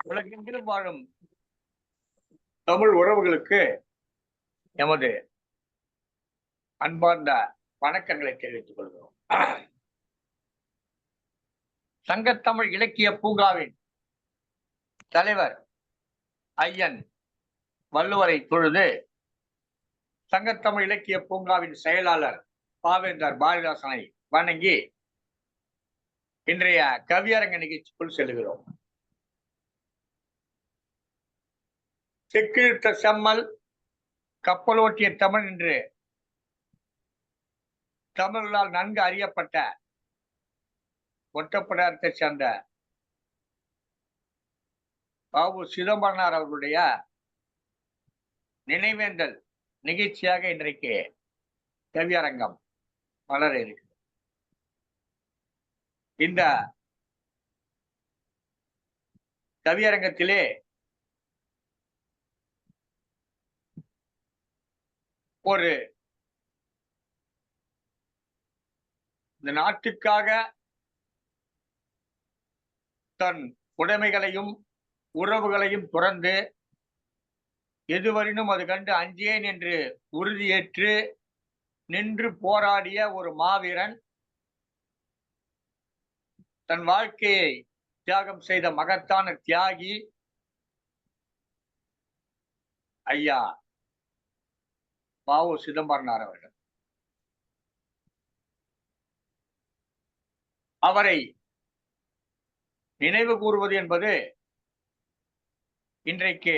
உலகெங்கிலும் வாழும் தமிழ் உறவுகளுக்கு எமது அன்பார்ந்த வணக்கங்களை தெரிவித்துக் கொள்கிறோம். சங்கத்தமிழ் இலக்கிய பூங்காவின் தலைவர் ஐயன் வள்ளுவரை தொழுது, சங்கத்தமிழ் இலக்கிய பூங்காவின் செயலாளர் பாவேந்தர் பாரதிதாசனை வணங்கி இன்றைய கவியரங்க நிகழ்ச்சிக்குள் செல்கிறோம். செக்கிழுத்த செம்மல் கப்பலோட்டிய தமிழ் என்று தமிழர்களால் நன்கு அறியப்பட்ட ஒட்டப்பிடாரத்தை சேர்ந்த பாபு சிதம்பரனார் அவர்களுடைய நினைவேந்தல் நிகழ்ச்சியாக இன்றைக்கு கவியரங்கம் வளர இருக்கு. இந்த கவியரங்கத்திலே ஒரு இந்த நாட்டுக்காக தன் உடைமைகளையும் உறவுகளையும் துறந்து எதுவரினும் அது கண்டு அஞ்சேன் என்று உறுதியேற்று நின்று போராடிய ஒரு மாவீரன், தன் வாழ்க்கையை தியாகம் செய்த மகத்தான தியாகி ஐயா பாவு சிதம்பரனார் அவர்கள். அவரை நினைவு கூறுவது என்பது இன்றைக்கு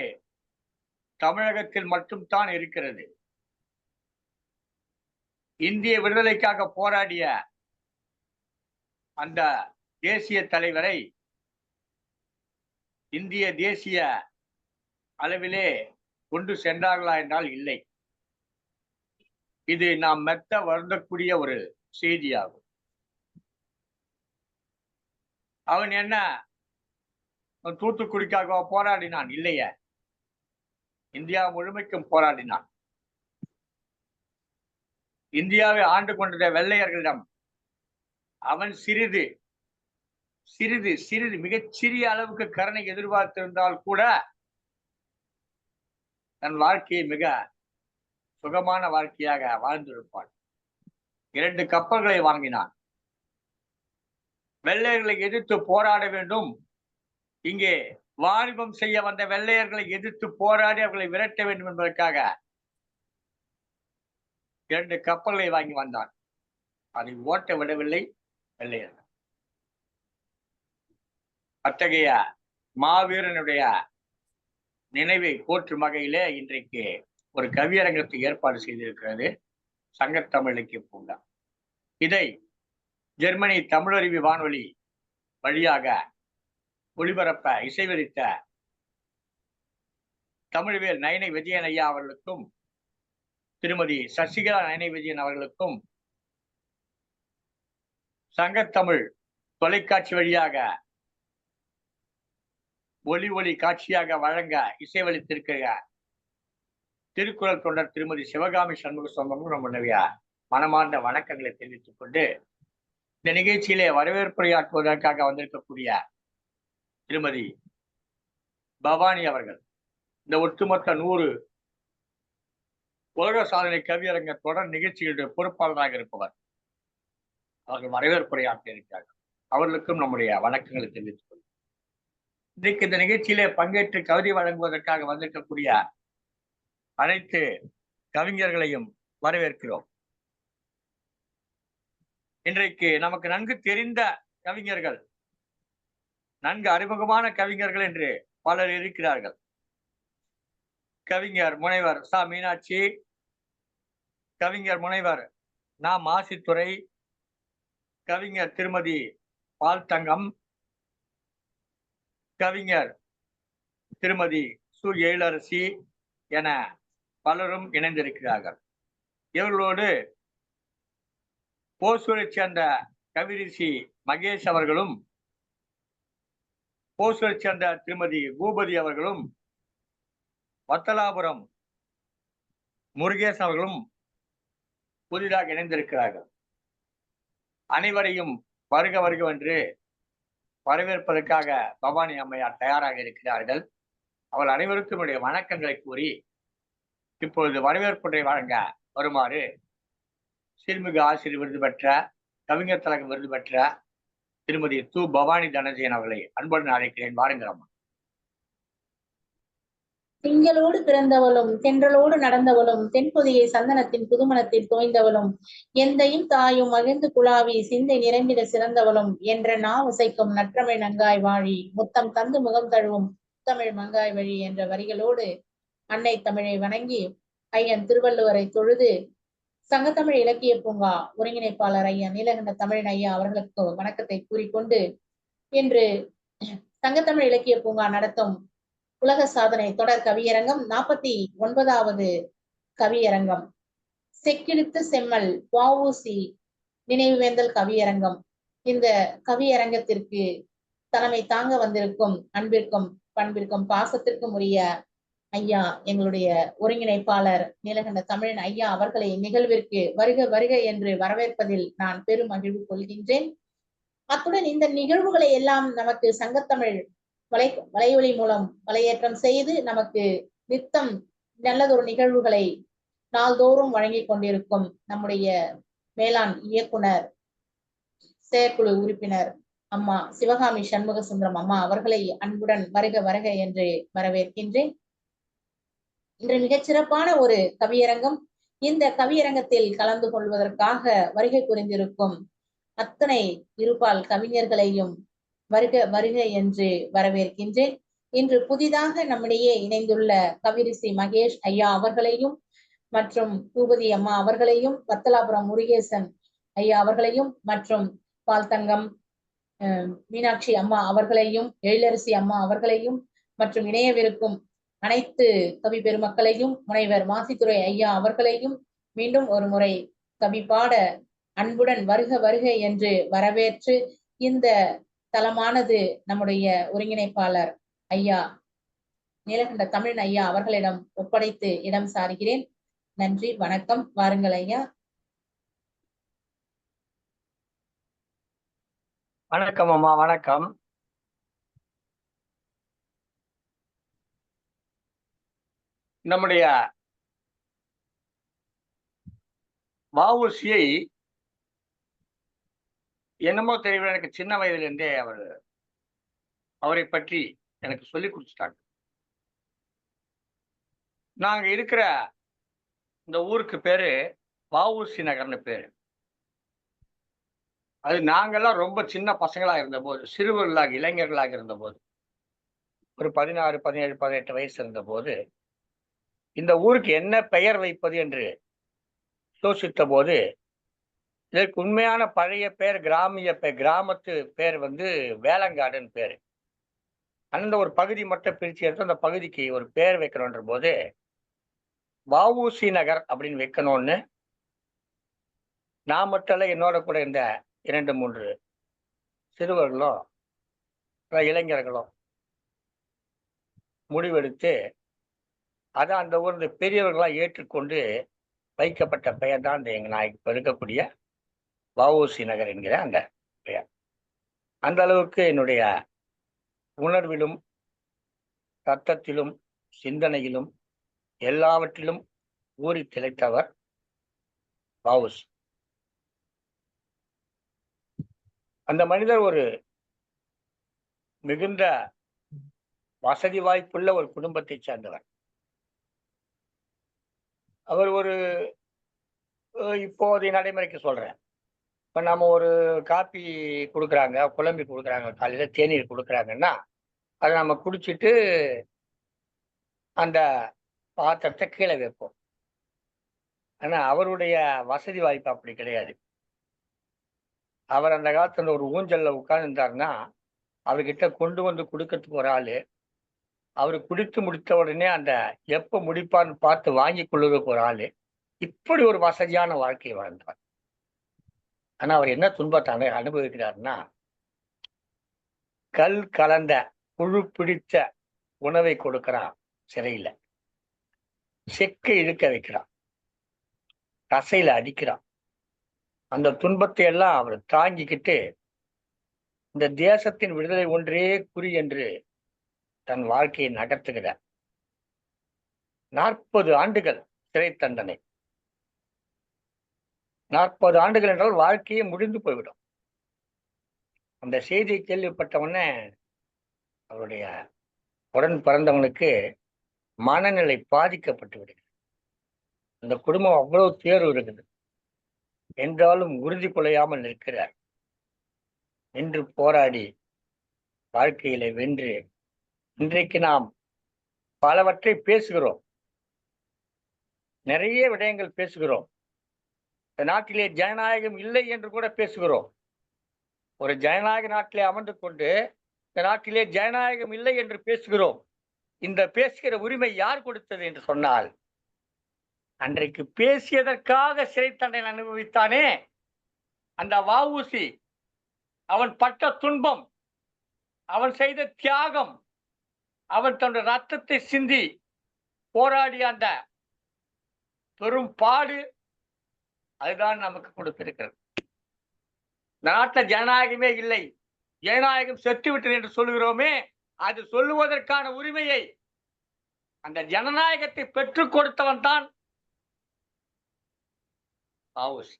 தமிழகத்தில் மட்டும்தான் இருக்கிறது. இந்திய விடுதலைக்காக போராடிய அந்த தேசிய தலைவரை இந்திய தேசிய அளவிலே கொண்டு சென்றார்களா என்றால் இல்லை. இது நாம் மெத்த வருந்தக்கூடிய ஒரு செய்தியாகும். அவன் என்ன தூத்துக்குடிக்காக போராடினான்? இல்லையே, இந்தியா முழுமைக்கும் போராடினான். இந்தியாவை ஆண்டு கொண்ட வெள்ளையர்களிடம் அவன் சிறிது சிறிது சிறிது மிகச்சிறிய அளவுக்கு கருணை எதிர்பார்த்திருந்தால் கூட தன் வாழ்க்கையை மிக சுகமான வாழ்க்கையாக வாழ்ந்திருப்பான். 2 கப்பல்களை வாங்கினான். வெள்ளையர்களை எதிர்த்து போராட வேண்டும், இங்கே வாணிபம் செய்ய வந்த வெள்ளையர்களை எதிர்த்து போராடி அவர்களை விரட்ட வேண்டும் என்பதற்காக 2 கப்பல்களை வாங்கி வந்தான். அதை ஓட்ட விடவில்லை வெள்ளையர்கள். அத்தகைய மாவீரனுடைய நினைவை போற்றும் வகையிலே இன்றைக்கு ஒரு கவியரங்கத்தை ஏற்பாடு செய்திருக்கிறது சங்கத்தமிழ் இலக்கிய பூங்கா. இதை ஜெர்மனி தமிழருவி வானொலி வழியாக ஒளிபரப்ப இசைவரித்த தமிழ்வேல் நயனை விஜயன் ஐயா அவர்களுக்கும் திருமதி சசிகலா நயனை விஜயன் அவர்களுக்கும் சங்கத்தமிழ் தொலைக்காட்சி வழியாக ஒளி காட்சியாக வழங்க இசைவளித்திருக்கிற திருக்குறள் தொண்டர் திருமதி சிவகாமி சண்முக சுவாமிக்கும் நம்முடைய மனமார்ந்த வணக்கங்களை தெரிவித்துக் கொண்டு, இந்த நிகழ்ச்சியிலே வரவேற்புரையாற்றுவதற்காக வந்திருக்கக்கூடிய திருமதி பவானி அவர்கள் இந்த ஒட்டுமொத்த 100 உலக சாதனை கவியரங்க தொடர் நிகழ்ச்சிகளுடைய பொறுப்பாளராக இருப்பவர். அவர்கள் வரவேற்புரையாற்ற இருக்கிறார்கள். அவர்களுக்கும் நம்முடைய வணக்கங்களை தெரிவித்துக் கொள்கிறோம். இன்றைக்கு இந்த நிகழ்ச்சியிலே பங்கேற்று கவிதை வழங்குவதற்காக வந்திருக்கக்கூடிய அனைத்து கவிஞர்களையும் வரவேற்கிறோம். இன்றைக்கு நமக்கு நன்கு தெரிந்த கவிஞர்கள், நன்கு அறிமுகமான கவிஞர்கள் என்று பலர் இருக்கிறார்கள். கவிஞர் முனைவர் ச மீனாட்சி, கவிஞர் முனைவர் நா மாசித்துறை, கவிஞர் திருமதி பால் தங்கம், கவிஞர் திருமதி சு எழிலரசி என பலரும் இணைந்திருக்கிறார்கள். இவர்களோடு ஓசூரை சேர்ந்த கவிரிஷி மகேஷ் அவர்களும், ஓசூரை சேர்ந்த திருமதி பூபதி அவர்களும், வத்தலாபுரம் முருகேசன் அவர்களும் புதிதாக இணைந்திருக்கிறார்கள். அனைவரையும் வருக வருக என்று வரவேற்பதற்காக பவானி அம்மையார் தயாராக இருக்கிறார்கள். அவள் அனைவருக்கும் என்னுடைய வணக்கங்களை கூறி இப்பொழுது வரவேற்புரை வழங்க வருமாறு சிறுமிகு ஆசிரியர் விருது பெற்ற, கவிஞர் தலகம் விருது பெற்ற திருமதி பவானி தனஜயன் அவர்களை அன்புடன் அழைக்கிறேன். வாருங்கள் அம்மா. திங்களோடு பிறந்தவளும் தென்றலோடு நடந்தவளும் தென்பொதியை சந்தனத்தின் புதுமணத்தில் தோய்ந்தவளும் எந்தையும் தாயும் மகிழ்ந்து குழாவி சிந்தை நிரம்பிட சிறந்தவளும் என்ற நாவசைக்கும் நற்றமிழ் நங்காய் வாழி முத்தம் தந்து முகம் தழுவும் தமிழ் மங்காய் வழி என்ற வரிகளோடு அன்னை தமிழை வணங்கி ஐயன் திருவள்ளுவரை தொழுது சங்கத்தமிழ் இலக்கிய பூங்கா ஒருங்கிணைப்பாளர் ஐயன் நீலகண்ட தமிழன் ஐயா அவர்களுக்கு வணக்கத்தை கூறிக்கொண்டு இன்று சங்கத்தமிழ் இலக்கிய பூங்கா நடத்தும் உலக சாதனை தொடர் கவியரங்கம் 49வது கவியரங்கம் செக்கிழுத்து செம்மல் வ.உ.சி. நினைவுவேந்தல் கவியரங்கம். இந்த கவியரங்கத்திற்கு தலைமை தாங்க வந்திருக்கும் அன்பிற்கும் பண்பிற்கும் பாசத்திற்கும் உரிய ஐயா எங்களுடைய ஒருங்கிணைப்பாளர் நீலகண்ட தமிழன் ஐயா அவர்களை நிகழ்விற்கு வருக வருக என்று வரவேற்பதில் நான் பெரும் மகிழ்வு கொள்கின்றேன். அத்துடன் இந்த நிகழ்வுகளை எல்லாம் நமக்கு சங்கத்தமிழ் வலையொலி மூலம் வலையேற்றம் செய்து நமக்கு நித்தம் நல்லதொரு நிகழ்வுகளை நாள்தோறும் வழங்கி கொண்டிருக்கும் நம்முடைய மேலாண் இயக்குனர் செயற்குழு உறுப்பினர் அம்மா சிவகாமி சண்முக சுந்தரம் அம்மா அவர்களை அன்புடன் வருக வருக என்று வரவேற்கின்றேன். இன்று மிகச்சிறப்பான ஒரு கவியரங்கம். இந்த கவியரங்கத்தில் கலந்து கொள்வதற்காக வருகை புரிந்திருக்கும் அத்தனை இருபால் கவிஞர்களையும் வருக வருக என்று வரவேற்கின்றேன். இன்று புதிதாக நம்மிடையே இணைந்துள்ள கவிரிசி மகேஷ் ஐயா அவர்களையும் மற்றும் பூபதி அம்மா அவர்களையும் வத்தலாபுரம் முருகேசன் ஐயா அவர்களையும் மற்றும் பால்தங்கம் மீனாட்சி அம்மா அவர்களையும் எழிலரசி அம்மா அவர்களையும் மற்றும் இணையவிருக்கும் அனைத்து கவி பெருமக்களையும் முனைவர் மாசித்துறை ஐயா அவர்களையும் மீண்டும் ஒரு முறை கவி பாட அன்புடன் வருக வருக என்று வரவேற்று இந்த தலமானது நம்முடைய ஒருங்கிணைப்பாளர் ஐயா நீலகண்ட தமிழன் ஐயா அவர்களிடம் ஒப்படைத்து இடம் சாருகிறேன். நன்றி, வணக்கம். வாருங்கள் ஐயா. வணக்கம் அம்மா. வணக்கம். நம்முடைய வ.உ.சி.யை என்னமோ தெரியல, எனக்கு சின்ன வயதுல இருந்தே அவரை பற்றி எனக்கு சொல்லி கொடுத்துட்டாங்க. நாங்க இருக்கிற இந்த ஊருக்கு பேரு வ.உ.சி. நகர்னு பேரு. அது நாங்கெல்லாம் ரொம்ப சின்ன பசங்களா இருந்த போது, சிறுவர்களாக இளைஞர்களாக இருந்த போது, ஒரு 16, 17, 18 வயசு இருந்த போது இந்த ஊருக்கு என்ன பெயர் வைப்பது என்று யோசித்த போது இதற்கு உண்மையான பழைய பெயர் கிராமத்து பேர் வேலங்காடுன்னு பேரு. அந்த ஒரு பகுதி மட்டும் பிரிச்சு எடுத்து அந்த பகுதிக்கு ஒரு பேர் வைக்கணுன்ற போது வ.உ.சி. நகர் அப்படின்னு வைக்கணும்னு நான் மட்டும் இல்ல, என்னோட கூட இந்த 2, 3 சிறுவர்களும் இளைஞர்களும் முடிவெடுத்து அதை அந்த ஊர்ல பெரியவர்களாக ஏற்றுக்கொண்டு வைக்கப்பட்ட பெயர் தான் நான் இப்ப இருக்கக்கூடிய வ.உ.சி. நகர் என்கிற அந்த பெயர். அந்த அளவுக்கு என்னுடைய உணர்விலும் ரத்தத்திலும் சிந்தனையிலும் எல்லாவற்றிலும் ஊறி திளைத்தவர் வ.உ.சி. அந்த மனிதர் ஒரு மிகுந்த வசதி வாய்ப்புள்ள ஒரு குடும்பத்தை சேர்ந்தவர். அவர் ஒரு இப்போதைய நடைமுறைக்கு சொல்றேன். இப்ப நம்ம ஒரு காப்பி கொடுக்குறாங்க, குழம்பி கொடுக்குறாங்க, காலையில தேநீர் கொடுக்குறாங்கன்னா அதை நம்ம குடிச்சிட்டு அந்த பாத்திரத்தை கீழே வைப்போம். ஆனா அவருடைய வசதி வாய்ப்பு அப்படி கிடையாது. அவர் அந்த காலத்துல ஒரு ஊஞ்சல்ல உட்கார்ந்துருந்தாருன்னா அவர்கிட்ட கொண்டு வந்து கொடுக்கறதுக்கு ஒரு ஆளு, அவரு குடித்து முடித்த உடனே அந்த எப்ப முடிப்பான்னு பார்த்து வாங்கி கொள்வதற்கு ஒரு ஆளு, இப்படி ஒரு வசதியான வாழ்க்கையை வாழ்ந்தார். ஆனா அவர் என்ன துன்பத்தை அனுபவிக்கிறாருன்னா, கல் கலந்த புழு பிடித்த உணவை கொடுக்கிறான் சிறையில, செக்கை இழுக்க வைக்கிறான், தசையில அடிக்கிறான். அந்த துன்பத்தை எல்லாம் அவர் தாங்கிக்கிட்டு இந்த தேசத்தின் விடுதலை ஒன்றே குறி என்று தன் வாழ்க்கையை நகர்த்துகிறார். 40 ஆண்டுகள் சிறை தண்டனை. 40 ஆண்டுகள் என்றால் வாழ்க்கையே முடிந்து போய்விடும். அந்த செய்தியை கேள்விப்பட்டவுடனே அவருடைய உடன் பிறந்தவனுக்கு மனநிலை பாதிக்கப்பட்டு விடுகிறது. அந்த குடும்பம் அவ்வளவு தேர்வு இருக்குது என்றாலும் உறுதி கொள்ளையாமல் நிற்கிறார். நின்று போராடி வாழ்க்கையில வென்று இன்றைக்கு நாம் பலவற்றை பேசுகிறோம், நிறைய விடயங்கள் பேசுகிறோம். இந்த நாட்டிலே ஜனநாயகம் இல்லை என்று கூட பேசுகிறோம். ஒரு ஜனநாயக நாட்டிலே அமர்ந்து கொண்டு இந்த நாட்டிலே ஜனநாயகம் இல்லை என்று பேசுகிறோம். இந்த பேசுகிற உரிமை யார் கொடுத்தது என்று சொன்னால், அன்றைக்கு பேசியதற்காக சிறை தண்டனை அனுபவித்தானே அந்த வ.உ.சி., அவன் பட்ட துன்பம், அவன் செய்த தியாகம், அவன் தன்னுடைய ரத்தத்தை சிந்தி போராடிய அந்த பெரும் பாடு, அதுதான் நமக்கு கொடுத்திருக்கிறது. இந்த நாட்டில் ஜனநாயகமே இல்லை, ஜனநாயகம் செத்துவிட்டது என்று சொல்லுகிறோமே, அது சொல்லுவதற்கான உரிமையை, அந்த ஜனநாயகத்தை பெற்றுக் கொடுத்தவன் தான் வ.உ.சி.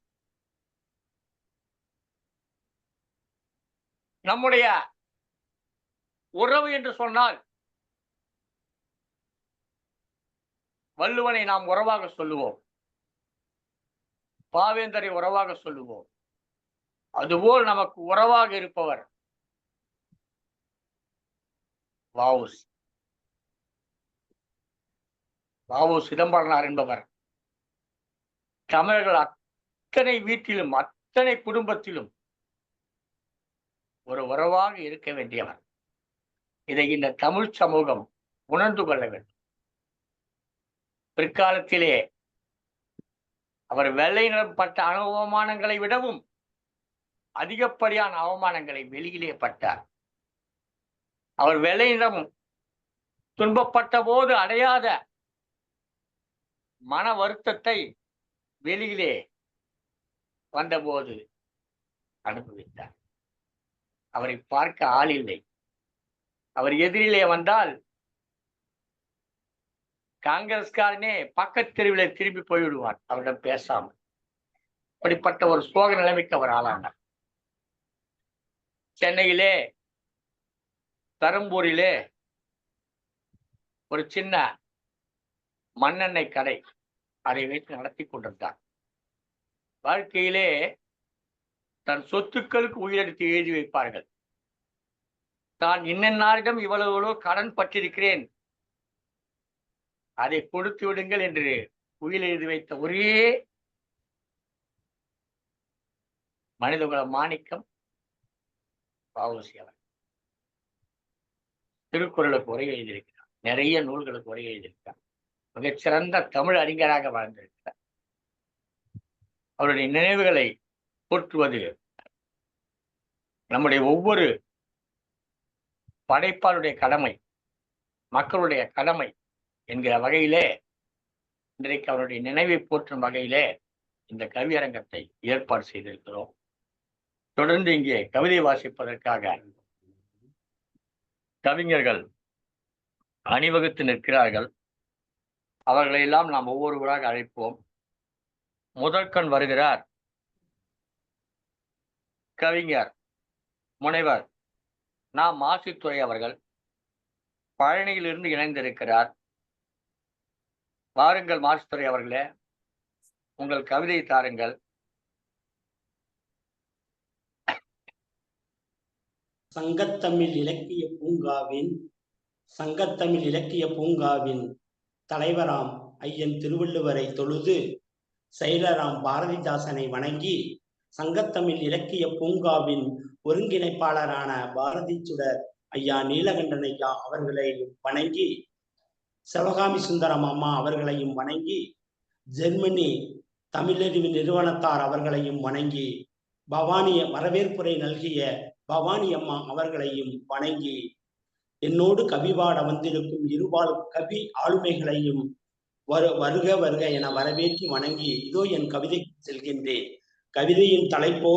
நம்முடைய உறவு என்று சொன்னால் வள்ளுவனை நாம் உறவாக சொல்லுவோம், பாவேந்தரை உறவாக சொல்லுவோம். அதுபோல் நமக்கு உறவாக இருப்பவர் வ.உ.சி. வ.உ. சிதம்பரனார் என்பவர் தமிழர்கள் அத்தனை வீட்டிலும் அத்தனை குடும்பத்திலும் ஒரு உறவாக இருக்க வேண்டியவர். இதை இந்த தமிழ் சமூகம் உணர்ந்து கொள்ள வேண்டும். பிற்காலத்திலே அவர் வெள்ளை நிறம் பட்ட அவமானங்களை விடவும் அதிகப்படியான அவமானங்களை வெளியிலே பட்டார். அவர் வெள்ளை நிறம் துன்பப்பட்ட போது அடையாத மன வருத்தத்தை வெளியிலே வந்தபோது அனுபவித்தார். அவரை பார்க்க ஆள் இல்லை. அவர் எதிரிலே வந்தால் காங்கிரஸ்காரனே பக்கத்து தெருவிலே திரும்பி போய்விடுவார் அவரிடம் பேசாமல். அப்படிப்பட்ட ஒரு சோக நிலைமைக்கு அவர் ஆளானார். சென்னையிலே பெரம்பூரிலே ஒரு சின்ன மண்ணெண்ணெய் கடை, அதை வைத்து நடத்தி கொண்டிருந்தார். வாழ்க்கையிலே தன் சொத்துக்களுக்கு உயிரெடுத்து எழுதி வைப்பார்கள். தான் இன்னென்னாரிடம் இவ்வளவு கடன் பட்டிருக்கிறேன், அதை கொடுத்து விடுங்கள் என்று உயிர் எழுதி வைத்த ஒரே மனிதகுல மாணிக்கம் வ.உ.சி. அவர். திருக்குறளுக்கு உரை எழுதியிருக்கிறார், நிறைய நூல்களுக்கு உரை எழுதியிருக்கிறார். மிகச்சிறந்த தமிழ் அறிஞராக வாழ்ந்திருக்கிறார். அவருடைய நினைவுகளை போற்றுவது நம்முடைய ஒவ்வொரு படைப்பாளருடைய கடமை, மக்களுடைய கடமை என்கிற வகையிலே இன்றைக்கு அவருடைய நினைவை போற்றும் வகையிலே இந்த கவியரங்கத்தை ஏற்பாடு செய்திருக்கிறோம். தொடர்ந்து இங்கே கவிதை வாசிப்பதற்காக கவிஞர்கள் அணிவகுத்து நிற்கிறார்கள். அவர்களையெல்லாம் நாம் ஒவ்வொருவராக அழைப்போம். முதற்கண் வருகிறார் கவிஞர் முனைவர் நா. மாசித்துரை அவர்கள். பழனியிலிருந்து இணைந்திருக்கிறார். வாருங்கள் மாசித்துரை அவர்களே, உங்கள் கவிதை தாருங்கள். சங்கத்தமிழ் இலக்கிய பூங்காவின் தலைவராம் ஐயன் திருவள்ளுவரை தொழுது, செயலராம் பாரதிதாசனை வணங்கி, சங்கத்தமிழ் இலக்கிய பூங்காவின் ஒருங்கிணைப்பாளரான பாரதி சுடர் ஐயா நீலகண்டன் ஐயா அவர்களையும் வணங்கி, சிவகாமி சுந்தரம் அம்மா அவர்களையும் வணங்கி, ஜெர்மனி தமிழறிவு நிறுவனத்தார் அவர்களையும் வணங்கி, வரவேற்புரை நல்கிய பவானி அம்மா அவர்களையும் வணங்கி, என்னோடு கவிபாட வந்திருக்கும் இருபால் கவி ஆளுமைகளையும் வருக வருக என வரவேற்று வணங்கி, இதோ என் கவிதை செல்கின்றேன். கவிதையின் தலைப்போ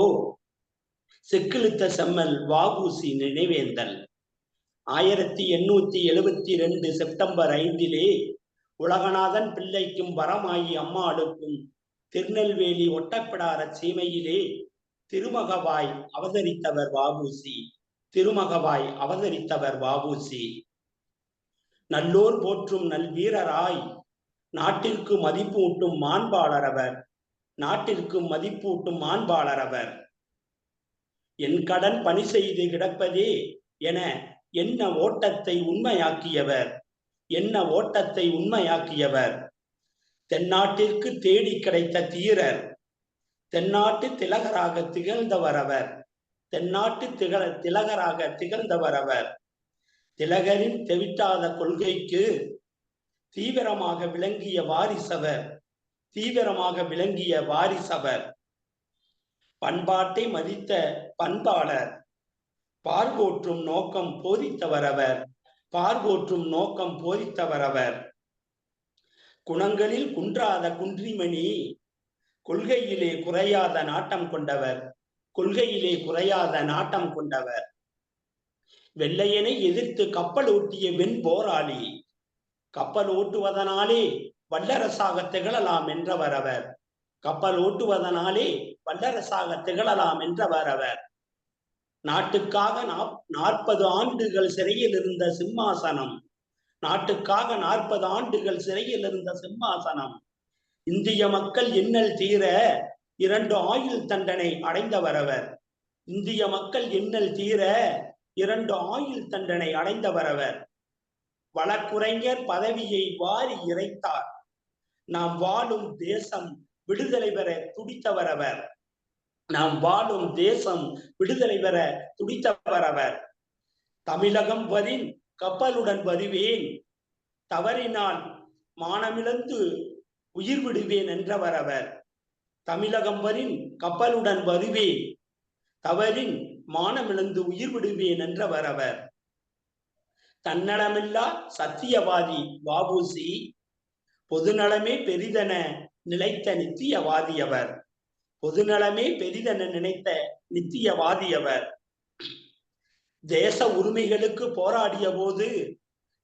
செக்கிழுத்த செம்மல் வ.உ.சி. நினைவேந்தல். 1872 செப்டம்பர் 5 உலகநாதன் பிள்ளைக்கும் வரமாயி அம்மாளுக்கும் திருநெல்வேலி ஒட்டப்பிடார சீமையிலே திருமகவாய் அவதரித்தவர் வ.உ.சி. திருமகவாய் அவதரித்தவர் வ.உ.சி. நல்லோர் போற்றும் நல்வீரராய் நாட்டிற்கு மதிப்பூட்டும் மாண்பாளரவர். நாட்டிற்கு மதிப்பூட்டும் மாண்பாளரவர். என் கடன் பணி செய்து கிடப்பதே என என்ன ஓட்டத்தை உண்மையாக்கியவர். என்ன ஓட்டத்தை உண்மையாக்கியவர். தென்னாட்டிற்கு தேடி கிடைத்த தீரர். தென்னாட்டு திலகராக திகழ்ந்தவர் அவர். தென்னாட்டு திலகராக திகழ்ந்தவர் அவர். திலகரின் தெவிட்டாத கொள்கைக்கு தீவிரமாக விளங்கிய வாரிசவர். தீவிரமாக விளங்கிய வாரிசவர். பண்பாட்டை மதித்த பண்பாளர். பார்வோற்றும் நோக்கம் போதித்தவர் அவர். பார்வோற்றும் நோக்கம் போதித்தவர் அவர். குணங்களில் குன்றாத குன்றிமணி. கொள்கையிலே குறையாத நாட்டம் கொண்டவர். கொள்கையிலே குறையாத நாட்டம் கொண்டவர். வெள்ளையனை எதிர்த்து கப்பல் ஓட்டிய வெண் போராளி. கப்பல் ஓட்டுவதனாலே வல்லரசாக திகழலாம் என்றவர் அவர். கப்பல் ஓட்டுவதனாலே வல்லரசாக திகழலாம் என்றவர் அவர். நாட்டுக்காக 40 ஆண்டுகள் சிறையில் இருந்த சிம்மாசனம். நாட்டுக்காக 40 ஆண்டுகள் சிறையில் இருந்த சிம்மாசனம். இந்திய மக்கள் இன்னல் தீர 2 ஆயுள் தண்டனை அடைந்தவர் அவர். இந்திய மக்கள் இன்னல் தீர 2 ஆயுள் தண்டனை அடைந்தவர் அவர். வழக்குரைஞர் பதவியை வாரி இறைத்தார். நாம் வாழும் தேசம் விடுதலை பெற துடித்தவர் அவர். நாம் வாழும் தேசம் விடுதலை பெற துடித்தவர் அவர். தமிழகம் வரின் கப்பலுடன் வருவேன். தவறினால் மானமிழந்து உயிர் விடுவேன் என்றவர் அவர். தமிழகம் வரின் கப்பலுடன் வருவேன். தவறின் மானமிழந்து உயிர் விடுவேன் என்றவர் அவர். தன்னலமில்லா சத்தியவாதி வ.உ.சி. பொதுநலமே பெரிதென நிலைத்த நித்தியவாதி அவர். பொதுநலமே பெரிதென நினைத்த நித்தியவாதி அவர். தேச உரிமைகளுக்கு போராடிய போது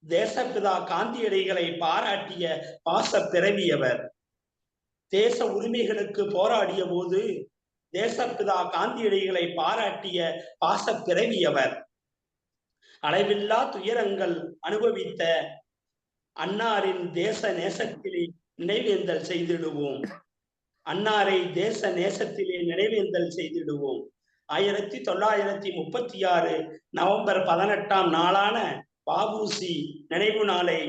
தேசப்பிதா காந்தியடிகளை பாராட்டிய பாச பிறவியவர். தேச உரிமைகளுக்கு போராடிய போது தேசப்பிதா காந்தியடிகளை பாராட்டிய பாச பிறவியவர். அளவில்லா துயரங்கள் அனுபவித்த அன்னாரின் தேச நேசத்திலே நினைவேந்தல் செய்திடுவோம். அன்னாரை தேச நேசத்திலே நினைவேந்தல் செய்திடுவோம். 1936 நவம்பர் 18 நாளான வ.உ.சி. நினைவு நாளை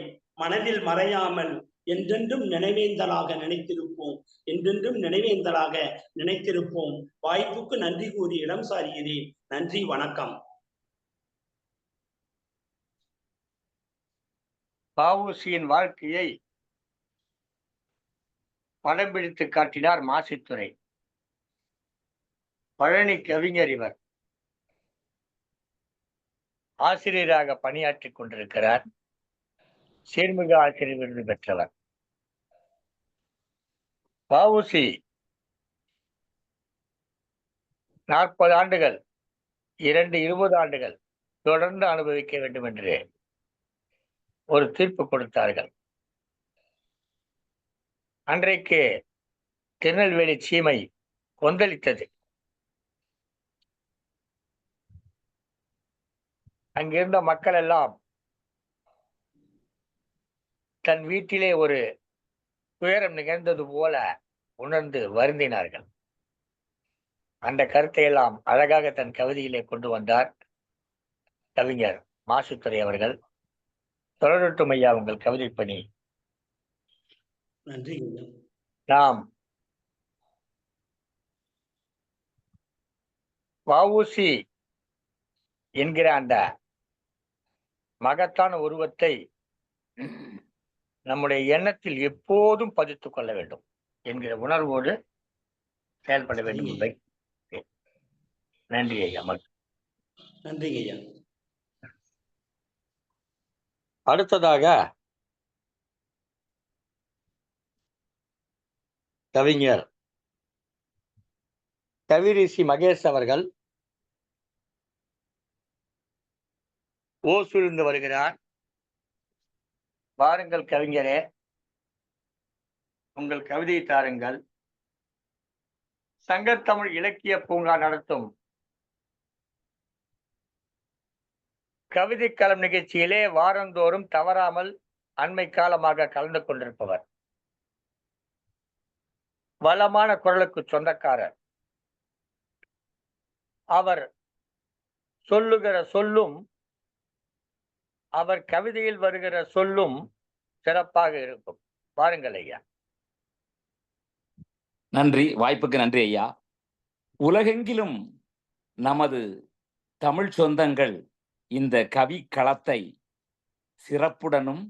மனதில் மறையாமல் என்றென்றும் நினைவேந்தலாக நினைத்திருப்போம். என்றென்றும் நினைவேந்தலாக நினைத்திருப்போம். வாய்ப்புக்கு நன்றி கூறி இடம் சாருகிறேன். நன்றி, வணக்கம். வ.உ.சி.யின் வாழ்க்கையை படம் பிடித்து காட்டினார் மாசித்துரை. பழனி கவிஞர் இவர். ஆசிரியராக பணியாற்றிக் கொண்டிருக்கிறார். சீர்மிகு ஆசிரியர் விருது பெற்றவர். வ.உ.சி. 40 ஆண்டுகள் 20 ஆண்டுகள் தொடர்ந்து அனுபவிக்க வேண்டும் என்று ஒரு தீர்ப்பு கொடுத்தார்கள். அன்றைக்கு திருநெல்வேலி சீமை கொந்தளித்தது. அங்கிருந்த மக்கள் எல்லாம் தன் வீட்டிலே ஒரு துயரம் நிகழ்ந்தது போல உணர்ந்து வருந்தினார்கள். அந்த கருத்தை எல்லாம் அழகாக தன் கவிதையிலே கொண்டு வந்தார் கவிஞர் மாசுத்துறை அவர்கள். தொடரட்டும் ஐயா உங்கள் கவிதை பணி. நன்றி. நாம் வ.உ.சி. என்கிற அந்த மகத்தான உருவத்தை நம்முடைய எண்ணத்தில் எப்போதும் பதித்துக் கொள்ள வேண்டும் என்கிற உணர்வோடு செயல்பட வேண்டும் என்பதை. நன்றி ஐயா. நன்றி ஐயா. அடுத்ததாக கவிஞர் கவிரிஷி மகேஷ் அவர்கள் ஓசூரிலிருந்து வருகிறார். வாருங்கள் கவிஞரே, உங்கள் கவிதையை தாருங்கள். சங்கத்தமிழ் இலக்கிய பூங்கா நடத்தும் கவிதைக்களம் நிகழ்ச்சியிலே வாரந்தோறும் தவறாமல் அண்மை காலமாக கலந்து கொண்டிருப்பவர், வளமான குரலுக்கு சொந்தக்காரர். அவர் சொல்லுகிற சொல்லும் அவர் கவிதையில் வருகிற சொல்லும் சிறப்பாக இருக்கும். பாருங்கள் ஐயா. நன்றி, வாய்ப்புக்கு நன்றி ஐயா. உலகெங்கிலும் நமது தமிழ் சொந்தங்கள் இந்த கவி களத்தை சிறப்புடனும்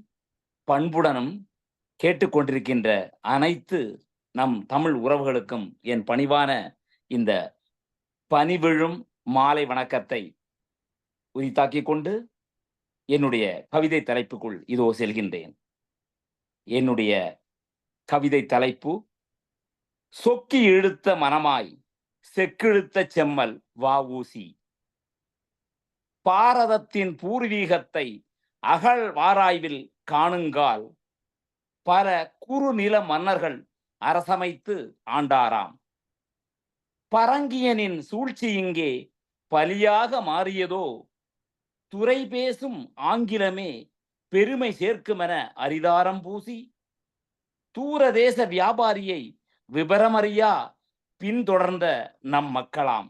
பண்புடனும் கேட்டுக்கொண்டிருக்கின்ற அனைத்து நம் தமிழ் உறவுகளுக்கும் என் பணிவான இந்த பணிவிழும் மாலை வணக்கத்தை உரித்தாக்கிக் கொண்டு என்னுடைய கவிதை தலைப்புக்குள் இதோ செல்கின்றேன். என்னுடைய கவிதை தலைப்பு சொக்கி இழுத்த மனமாய் செக்கிழுத்த செம்மல் வ.உ.சி. பாரதத்தின் பூர்வீகத்தை அகழ்வாராய்வில் காணுங்கால் பல குறுநில மன்னர்கள் அரசமைத்து ஆண்டாராம். பரங்கியனின் சூழ்ச்சி இங்கே பலியாக மாறியதோ, துறை பேசும் ஆங்கிலமே பெருமை சேர்க்குமென அரிதாரம் பூசி தூரதேச வியாபாரியை விபரமறியா பின்தொடர்ந்த நம் மக்களாம்.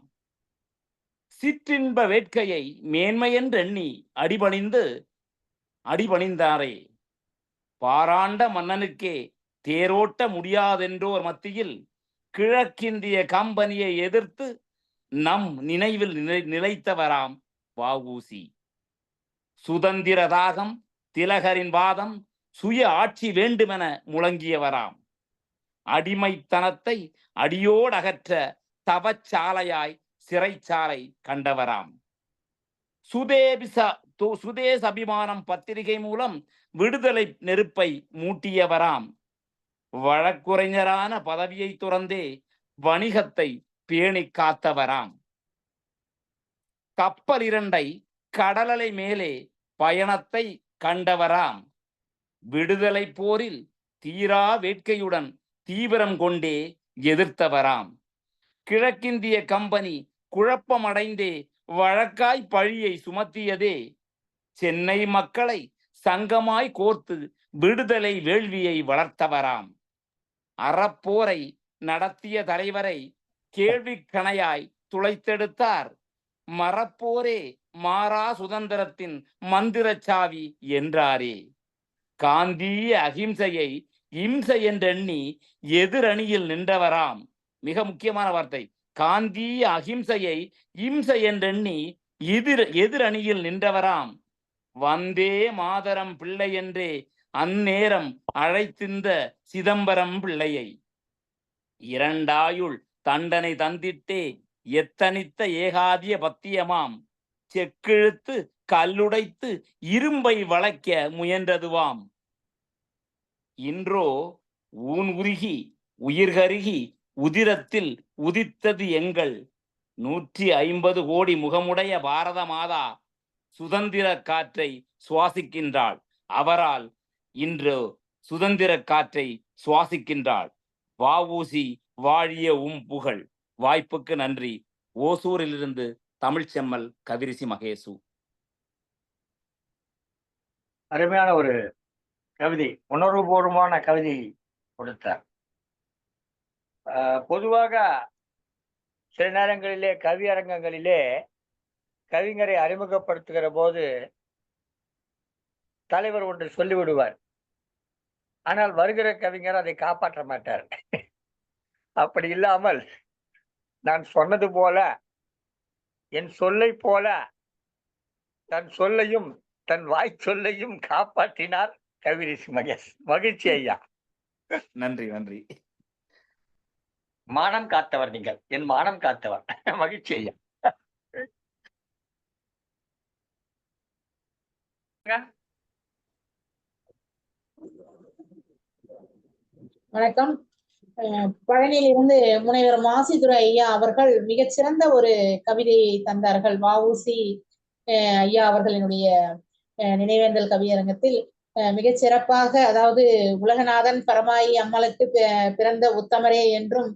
சிற்றின்ப வேட்கையை மேன்மையென்றெண்ணி அடிபணிந்தாரே, பாராண்ட மன்னனுக்கே தேரோட்ட முடியாதென்றோர் மத்தியில் கிழக்கிந்திய கம்பெனியை எதிர்த்து நம் நினைவில் நிலைத்தவராம் வ.உ.சி. சுதந்திர தாகம், திலகரின் வாதம், சுய ஆட்சி வேண்டுமென முழங்கியவராம். அடிமைத்தனத்தை அடியோடகற்ற தவச்சாலையாய் சிறைச்சாலை கண்டவராம். சுதேசபிமானம் பத்திரிகை மூலம் விடுதலை நெருப்பை மூட்டியவராம். வழக்குரைஞரான பதவியை துறந்தே வணிகத்தை பேணி காத்தவராம். கப்பல் இரண்டை கடலலை மேலே பயணத்தை கண்டவராம். விடுதலை போரில் தீரா வேட்கையுடன் தீவிரம் கொண்டே எதிர்த்தவராம். கிழக்கிந்திய கம்பெனி குழப்பமடைந்தே வழக்காய் பழியை சுமத்தியதே, சென்னை மக்களை சங்கமாய் கோர்த்து விடுதலை வேள்வியை வளர்த்தவராம். அறப்போரை நடத்திய தலைவரை கேள்வி கணையாய் துளைத்தெடுத்தார். மறப்போரே மாறா சுதந்திரத்தின் மந்திரச்சாவி என்றாரே. காந்திய அகிம்சையை இம்சை என்றெண்ணி எதிரணியில் நின்றவராம். மிக முக்கியமான வார்த்தை, காந்திய அகிம்சையை இம்சை என்றெண்ணி எதிரணியில் நின்றவராம். வந்தே மாதரம் பிள்ளை என்றே அந்நேரம் அழைத்திருந்த சிதம்பரம் பிள்ளையை. இரண்டாயுள் தண்டனை தந்திட்டே எத்தனித்த ஏகாதிய பத்தியமாம். செக்கிழுத்து கல்லுடைத்து இரும்பை வளைக்க முயன்றதுவாம். இன்றோ ஊன் உருகி உயிர்கருகி உதிரத்தில் உதித்தது எங்கள் 150 கோடி முகமுடைய பாரத மாதா சுதந்திர காற்றை சுவாசிக்கின்றாள். அவரால் இன்று சுதந்திர காற்றை சுவாசிக்கின்றாள். வ.உ.சி. வாழிய புகழ். வாய்ப்புக்கு நன்றி. ஓசூரிலிருந்து தமிழ்ச்செம்மல் கவிரிசி மகேசு. அருமையான ஒரு கவிதை, உணர்வுபூர்வமான கவிதை கொடுத்தார். பொதுவாக சில நேரங்களிலே கவியரங்கங்களிலே கவிஞரை அறிமுகப்படுத்துகிற போது தலைவர் ஒன்று சொல்லிவிடுவார். ஆனால் வருகிற கவிஞர் அதை காப்பாற்ற மாட்டார். அப்படி இல்லாமல் நான் சொன்னது போல என் சொல்லை போல தன் சொல்லையும் தன் வாய் சொல்லையும் காப்பாற்றினார் கவிரிசி மகேஷ். மகிழ்ச்சி ஐயா. நன்றி நன்றி. மானம் காத்தவர் நீங்கள், என் மானம் காத்தவர். மகிழ்ச்சி ஐயா. வணக்கம். பழனியிலிருந்து முனைவர் மாசிதுரை ஐயா அவர்கள் மிகச்சிறந்த ஒரு கவிதையை தந்தார்கள். வ.உ.சி. ஐயா அவர்களினுடைய நினைவேந்தல் கவியரங்கத்தில் மிகச் சிறப்பாக, அதாவது உலகநாதன் பரமாயி அம்மலுக்கு பிறந்த உத்தமரே என்றும்,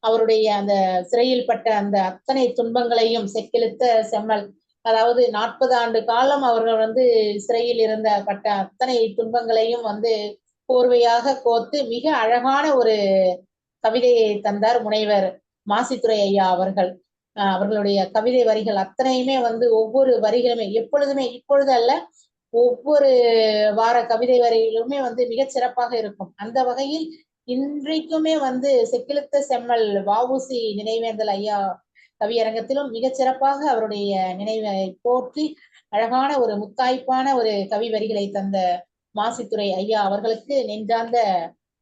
அவருடைய அந்த சிறையில் பட்ட அந்த அத்தனை துன்பங்களையும் செக்கிழுத்த செம்மல், அதாவது 40 ஆண்டு காலம் அவர்கள் சிறையில் இருந்த பட்ட அத்தனை துன்பங்களையும் கோர்வையாக கோர்த்து மிக அழகான ஒரு கவிதையை தந்தார் முனைவர் மாசித்துரை ஐயா அவர்கள். அவர்களுடைய கவிதை வரிகள் அத்தனையுமே ஒவ்வொரு வரிகளுமே எப்பொழுதுமே, இப்பொழுது அல்ல, ஒவ்வொரு வார கவிதை வரிகளுமே மிகச் சிறப்பாக இருக்கும். அந்த வகையில் இன்றைக்குமே செக்கிழுத்த செம்மல் வ.உ.சி. நினைவேந்தல் ஐயா கவியரங்கத்திலும் மிகச் சிறப்பாக அவருடைய நினைவை போற்றி அழகான ஒரு முத்தாய்ப்பான ஒரு கவி வரிகளை தந்த மாசித்துரை ஐயா அவர்களுக்கு நெஞ்சார்ந்த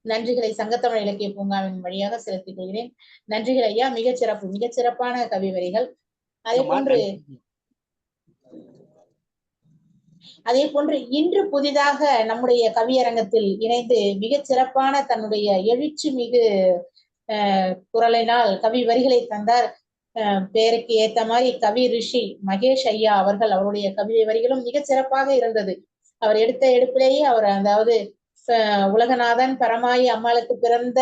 நன்றிகளை சங்கத்தமிழ் இலக்கிய பூங்காவின் வழியாக செலுத்திக் கொள்கிறேன். நன்றிகள் ஐயா. மிகச் சிறப்பான கவி வரிகள். அதே போன்று இன்று புதிதாக நம்முடைய கவியரங்கத்தில் இணைந்து மிகச் சிறப்பான தன்னுடைய எழுச்சி மிகு குரலினால் கவி வரிகளை தந்தார். பேருக்கு ஏத்த மாதிரி கவி ரிஷி மகேஷ் ஐயா அவர்கள். அவருடைய கவிதை வரிகளும் மிகச் சிறப்பாக இருந்தது. அவர் எடுத்த எடுப்பிலேயே அவர், அதாவது உலகநாதன் பரமாயி அம்மாளுக்கு பிறந்த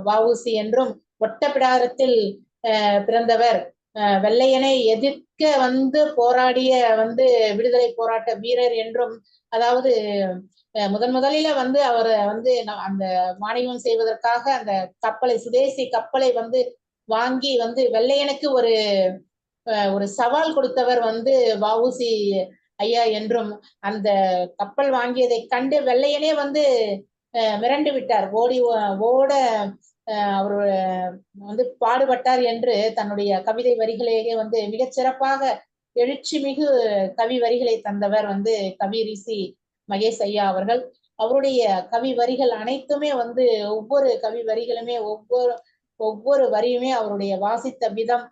வ.உ.சி. என்றும், ஒட்டப்பிடாரத்தில் பிறந்தவர், வெள்ளையனை எதிர்க்க போராடிய விடுதலை போராட்ட வீரர் என்றும், அதாவது முதலில அவர் அந்த வாணிகம் செய்வதற்காக அந்த கப்பலை, சுதேசி கப்பலை வாங்கி வெள்ளையனுக்கு ஒரு சவால் கொடுத்தவர் வ.உ.சி. ஐயா என்றும், அந்த கப்பல் வாங்கியதை கண்டு வெள்ளையனே மிரண்டு விட்டார், ஓட அவர் பாடுபட்டார் என்று தன்னுடைய கவிதை வரிகளையே மிகச் சிறப்பாக எழுச்சி மிகு கவி வரிகளை தந்தவர் கவி ரிஷி மகேஷ் ஐயா அவர்கள். அவருடைய கவி வரிகள் அனைத்துமே ஒவ்வொரு கவி வரிகளுமே, ஒவ்வொரு வரியுமே அவருடைய வாசித்த விதம்,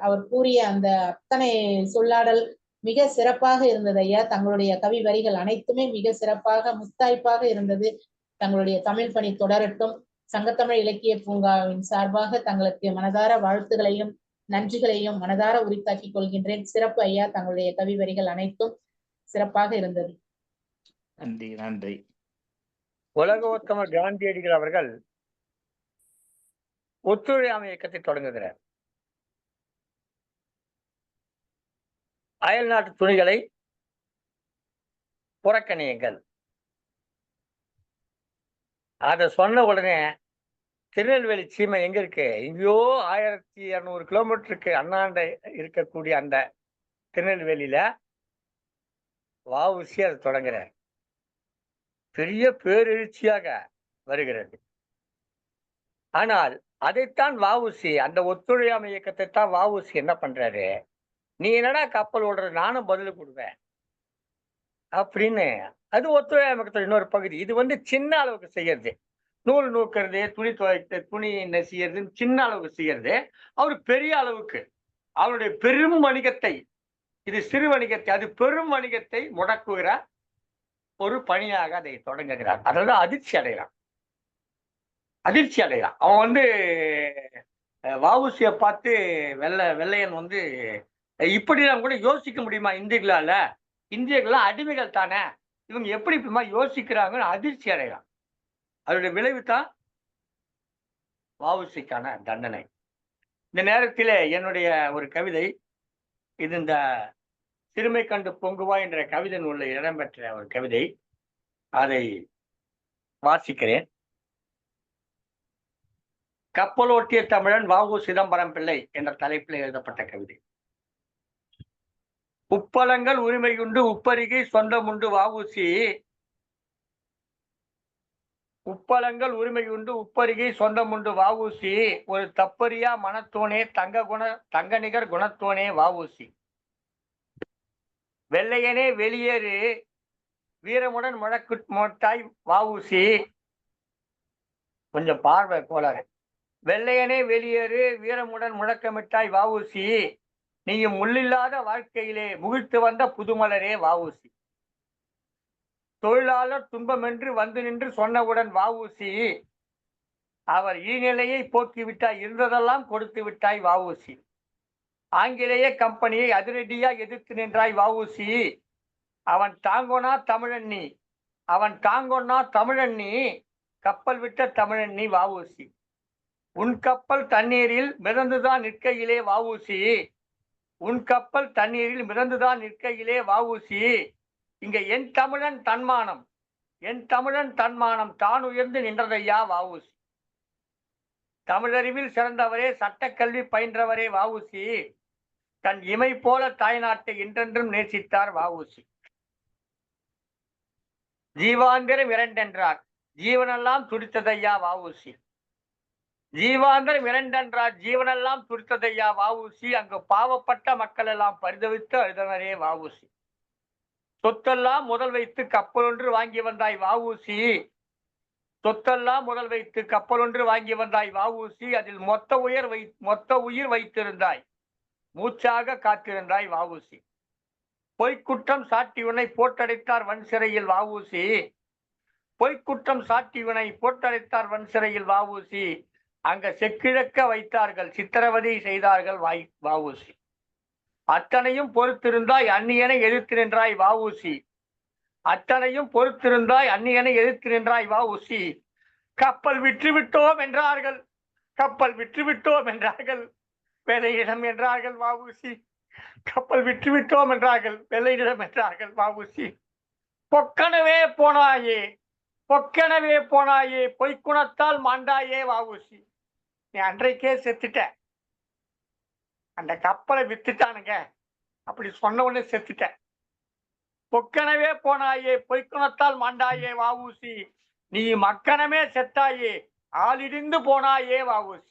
அவர் கூறிய அந்த அத்தனை சொல்லாடல் மிக சிறப்பாக இருந்தது ஐயா. தங்களுடைய கவி வரிகள் அனைத்துமே மிக சிறப்பாக முத்தாய்ப்பாக இருந்தது. தங்களுடைய தமிழ் பணி தொடரட்டும். சங்கத்தமிழ் இலக்கிய பூங்காவின் சார்பாக தங்களுக்கு மனதார வாழ்த்துகளையும் நன்றிகளையும் மனதார உரித்தாக்கிக் கொள்கின்றேன். சிறப்பு ஐயா. தங்களுடைய கவி வரிகள் அனைத்தும் சிறப்பாக இருந்தது. நன்றி நன்றி. உலகோத்தமர் காந்தியடிகள் அவர்கள் ஒத்துழையாமை இயக்கத்தை தொடங்குகிறார். அயல் நாட்டு துணிகளை புறக்கணியுங்கள். அத சொன்ன உடனே திருநெல்வேலி சீமை எங்க இருக்கு? எங்கேயோ 1200 கிலோமீட்டருக்கு அண்ணாண்ட இருக்கக்கூடிய அந்த திருநெல்வேலியில வ.உ.சி. அதை தொடங்குறார். பெரிய பேரெழுச்சியாக வருகிறது. ஆனால் அதைத்தான் வ.உ.சி. அந்த ஒத்துழையாமை இயக்கத்தை தான் வ.உ.சி. என்ன பண்றாரு? நீ என்னடா கப்பல் ஓடுற, நானும் பதில் கொடுப்பேன் அப்படின்னு. அது ஒத்துழையாமை இயக்கத்தோட இன்னொரு பகுதி. இது சின்ன அளவுக்கு செய்யறது, நூல் நூக்கிறது, துணி துவைத்து துணி நெசியறது, சின்ன அளவுக்கு செய்யறது. அவர் பெரிய அளவுக்கு அவருடைய பெரும் வணிகத்தை, இது சிறு வணிகத்தை, அது பெரும் வணிகத்தை முடக்குகிற ஒரு பணியாக அதை தொடங்குகிறார். அதாவது அதிர்ச்சி அடைகிறான். அவன் வ.உ.சி.யை பார்த்து வெள்ளையன் இப்படிலாம் கூட யோசிக்க முடியுமா இந்தியர்கள்லாம் அடிமைகள் தானே, இவங்க எப்படி இப்படிமா யோசிக்கிறாங்கன்னு அதிர்ச்சி அடைகிறான். அதோட விளைவு தான் வ.உ.சி.க்கான தண்டனை. இந்த நேரத்தில் என்னுடைய ஒரு கவிதை, இது இந்த சிறுமை கண்டு பொங்குவா என்ற கவிதை நூலில் இடம்பெற்ற ஒரு கவிதை. அதை வாசிக்கிறேன். கப்பலோட்டிய தமிழன் வ.உ. சிதம்பரம் பிள்ளை என்ற தலைப்பில் எழுதப்பட்ட கவிதை. உப்பளங்கள் உரிமையுண்டு உப்பருகை சொந்தமுண்டு வ.உ.சி. உப்பளங்கள் உரிமையுண்டு உப்பருகை சொந்தமுண்டு வ.உ.சி. ஒரு தப்பறியா மனத்தோனே தங்க நிகர் குணத்தோனே வ.உ.சி. வெள்ளையனே வெளியேறு வீரமுடன் முழக்கு மோட்டாய் வ.உ.சி. கொஞ்சம் பார்வை கோளாறு. வெள்ளையனே வெளியேறு வீரமுடன் முழக்கமிட்டாய் வ.உ.சி. நீயும் முள்ளில்லாத வாழ்க்கையிலே முகிழ்த்து வந்த புதுமலரே வ.உ.சி. தொழிலாளர் துன்பமென்று வந்து நின்று சொன்னவுடன் வ.உ.சி. அவர் ஈநிலையை போக்கிவிட்டாய், இருந்ததெல்லாம் கொடுத்து விட்டாய் வ.உ.சி. ஆங்கிலேய கம்பெனியை அதிரடியா எதிர்த்து நின்றாய் வஉசி. அவன் தாங்கோனா தமிழன் நீ, அவன் தாங்கொன்னா தமிழன் நீ, கப்பல் விட்ட தமிழன் நீ வஉசி. உன் கப்பல் தண்ணீரில் மிதந்துதான் நிற்கையிலே வஉசி, உன் கப்பல் தண்ணீரில் மிதந்துதான் நிற்கையிலே வஉசி. இங்க என் தமிழன் தன்மானம், என் தமிழன் தன்மானம் தான் உயர்ந்து நின்றதையா வஉசி. தமிழறிவில் சிறந்தவரே, சட்டக்கல்வி பயின்றவரே வஉசி. தன் இமை போல தாய்நாட்டை என்றென்றும் நேசித்தார் வஉசி. ஜீவாந்திரம் இரண்டென்றார், ஜீவனெல்லாம் துடித்ததையா வஉசி. ஜீவாந்திரம் இரண்டென்றார், ஜீவனெல்லாம் துடித்ததையா வஉசி. அங்கு பாவப்பட்ட மக்கள் எல்லாம் பரிதவித்து அழுதனரே வஉசி. சொத்தெல்லாம் முதல் வைத்து கப்பல் ஒன்று வாங்கி வந்தாய் வஉசி. சொத்தெல்லாம் முதல் வைத்து கப்பல் ஒன்று வாங்கி வந்தாய் வஉசி. அதில் மொத்த உயிர் வைத்திருந்தாய், மூச்சாக காத்திருந்தாய் வஉசி. பொய்க்குற்றம் சாட்டி உன்னை போட்டடைத்தார் வன் சிறையில் வஉசி. பொய்க்குற்றம் சாட்டி உன்னை போட்டடைத்தார் வன் சிறையில் வஉசி. அங்க செக்கிழக்க வைத்தார்கள், சித்திரவதை செய்தார்கள் வஉசி. அத்தனையும் பொறுத்திருந்தாய், அந்நியனை எதிர்த்து நின்றாய் வஉசி. அத்தனையும் பொறுத்திருந்தாய், அந்நியனை எதிர்த்து நின்றாய் வஉசி. கப்பல் விற்றுவிட்டோம் என்றார்கள், கப்பல் விற்றுவிட்டோம் என்றார்கள், வெள்ளையிடம் என்றார்கள் வஉசி. கப்பல் விற்றுவிட்டோம் என்றார்கள், வெள்ளையிடம் என்றார்கள் வஉசி. பொக்கனவே போனாயே, பொக்கனவே போனாயே, பொய்க்குணத்தால் மாண்டாயே வஉசி. நீ அன்றைக்கே செத்துட்ட, அந்த கப்பலை வித்துட்டானுங்க அப்படி சொன்ன உடனே செத்துட்ட. பொக்கனவே போனாயே, பொய்க்குணத்தால் மாண்டாயே வஉசி. நீ மக்கனமே செத்தாயே, ஆளிடிந்து போனாயே வஉசி.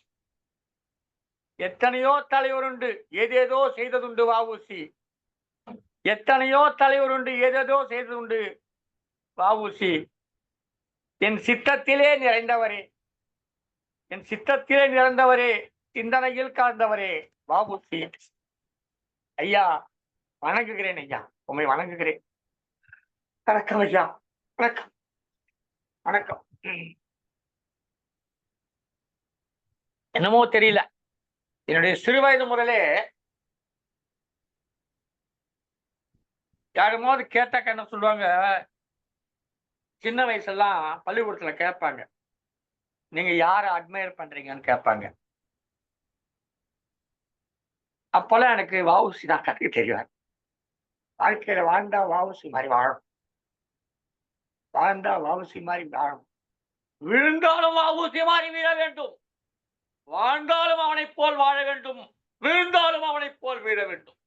எத்தனையோ தலைவருண்டு, ஏதேதோ செய்ததுண்டு வஉசி. எத்தனையோ தலைவருண்டு, ஏதேதோ செய்ததுண்டு வஉசி. என் சித்தத்திலே நிறைந்தவரே, என் சித்தத்திலே நிறைந்தவரே, சிந்தனையில் கலந்தவரே வஉசி. ஐயா வணங்குகிறேன், ஐயா உண்மை வணங்குகிறேன். வணக்கம் ஐயா, வணக்கம் வணக்கம். என்னமோ தெரியல, என்னுடைய சிறு வயது முதலே யாருமாவது கேட்டாக்க என்ன சொல்லுவாங்க, சின்ன வயசுலாம் பள்ளிக்கூடத்துல கேட்பாங்க, நீங்க யாரை அட்மையர் பண்றீங்கன்னு கேட்பாங்க. அப்பெல்லாம் எனக்கு வஉசி தான் கற்றுக்க தெரியும். வாழ்க்கையில வாழ்ந்தா வஉசி மாதிரி வாழும், வாழ்ந்தா வஉசி மாதிரி வாழும், விழுந்தாலும் வஉசி மாதிரி வீழ வேண்டும், வாழ்ந்தாலும் அவனைப் போல் வாழ வேண்டும், விழுந்தாலும் அவனைப் போல் வீழ வேண்டும்.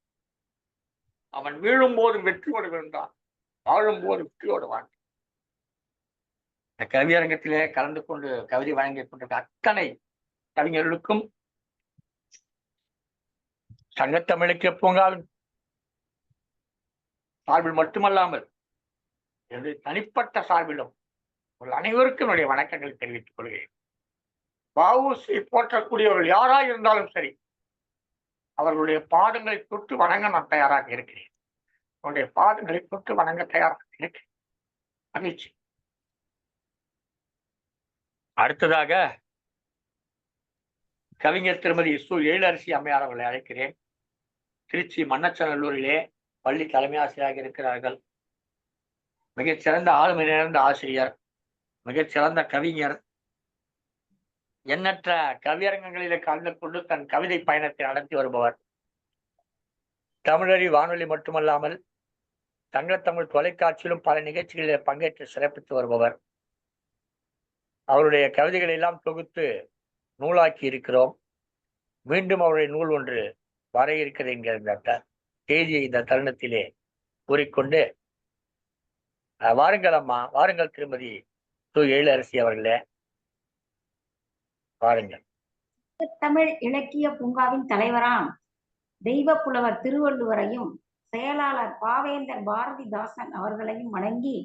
அவன் வீழும் போது வெற்றியோடு விழுந்தான், வாழும் போது வெற்றியோடு வாழ்ந்தான். இந்த கவியரங்கத்திலே கலந்து கொண்டு கவிதை வழங்கிக் கொண்டிருக்க அத்தனை கவிஞர்களுக்கும் சங்கத்தமிழுக்கு பூங்காவின் சார்பில் மட்டுமல்லாமல் என்னுடைய தனிப்பட்ட சார்பிலும் உங்கள் அனைவருக்கும் என்னுடைய வணக்கங்களை தெரிவித்துக் கொள்கிறேன். வஉசி போற்றக்கூடியவர்கள் யாராக இருந்தாலும் சரி, அவர்களுடைய பாதங்களை தொட்டு வணங்க நான் தயாராக இருக்கிறேன். அவருடைய பாதங்களை தொட்டு வணங்க தயாராக இருக்கிறேன். மகிழ்ச்சி. அடுத்ததாக கவிஞர் திருமதி சு. எழிலரசி அம்மையார் அவர்களை அழைக்கிறேன். திருச்சி மன்னச்சநல்லூரிலே பள்ளி தலைமை ஆசிரியராக இருக்கிறார்கள். மிகச்சிறந்த ஆளுமை நிறைந்த ஆசிரியர், மிகச்சிறந்த கவிஞர், எண்ணற்ற கவியரங்கங்களிலே கலந்து கொண்டு தன் கவிதை பயணத்தை நடத்தி வருபவர். தமிழறி வானொலி மட்டுமல்லாமல் தங்கத்தமிழ் தொலைக்காட்சியிலும் பல நிகழ்ச்சிகளில் பங்கேற்று சிறப்பித்து வருபவர். அவருடைய கவிதைகளை எல்லாம் தொகுத்து நூலாக்கி இருக்கிறோம். மீண்டும் அவருடைய நூல் ஒன்று வர இருக்கிறது என்கிற செய்தியை இந்த தருணத்திலே கூறிக்கொண்டு, வாருங்கள் அம்மா, வாருங்கள் திருமதி சு. எழிலரசி அவர்களே, வாருங்கள். தமிழ் இலக்கிய பூங்காவின் தலைவராம் தெய்வ புலவர் திருவள்ளுவரையும் செயலாளர் பாவேந்தர் பாரதிதாசன் அவர்களையும் வணங்கி,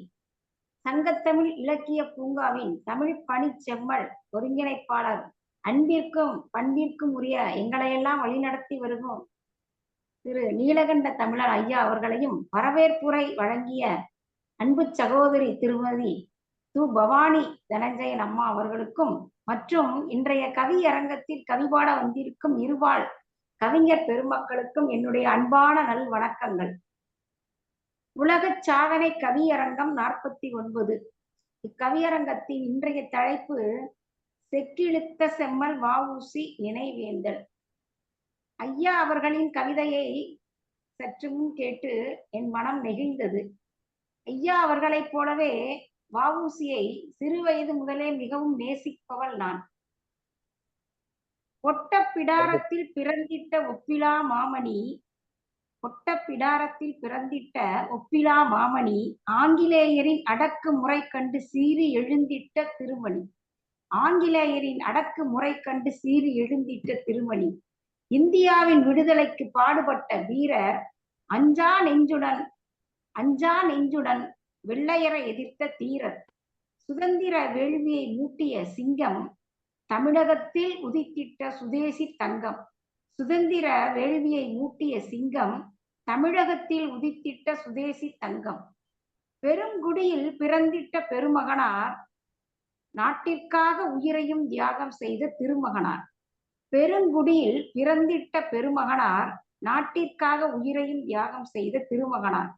சங்கத்தமிழ் இலக்கிய பூங்காவின் தமிழ் பணி செம்மல் ஒருங்கிணைப்பாளர் அன்பிற்கும் பண்பிற்கும் உரிய எங்களையெல்லாம் வழிநடத்தி வருகும் திரு நீலகண்ட தமிழர் ஐயா அவர்களையும் வரவேற்புரை வழங்கிய அன்பு சகோதரி திருமதி சு. பவானி தனஞ்சயன் அம்மா அவர்களுக்கும் மற்றும் இன்றைய கவியரங்கத்தில் கவிபாட வந்திருக்கும் இருபால் கவிஞர் பெருமக்களுக்கும் என்னுடைய அன்பான நல் வணக்கங்கள். உலக சாதனை கவியரங்கம் 49. இக்கவியரங்கத்தின் இன்றைய தலைப்பு செக்கிழுத்த செம்மல் வ.உ.சி. நினைவேந்தல். ஐயா அவர்களின் கவிதையை சற்று முன் கேட்டு என் மனம் நெகிழ்ந்தது. ஐயா அவர்களைப் போலவே வ.உ.சி.யை சிறு வயது முதலே மிகவும் நேசிப்பவள் நான். ஒட்டப்பிடாரத்தில் பிறந்திட்ட ஒப்பிலா மாமணி, ஒட்டப்பிடாரத்தில் பிறந்திட்ட ஒப்பிலா மாமணி, ஆங்கிலேயரின் அடக்கு முறை கண்டு சீறி எழுந்திட்ட திருமணி, ஆங்கிலேயரின் அடக்கு முறை கண்டு சீறி எழுந்திட்ட திருமணி, இந்தியாவின் விடுதலைக்கு பாடுபட்ட வீரர், அஞ்சா நெஞ்சுடன் வெள்ளையரை எதிர்த்த தீரர், சுதந்திர வேள்வியை மூட்டிய சிங்கம், தமிழகத்தில் உதித்திட்ட சுதேசி தங்கம், சுதந்திர வேள்வியை மூட்டிய சிங்கம், தமிழகத்தில் உதித்திட்ட சுதேசி தங்கம், பெருங்குடியில் பிறந்திட்ட பெருமகனார், நாட்டிற்காக உயிரையும் தியாகம் செய்த திருமகனார், பெருங்குடியில் பிறந்திட்ட பெருமகனார், நாட்டிற்காக உயிரையும் தியாகம் செய்த திருமகனார்,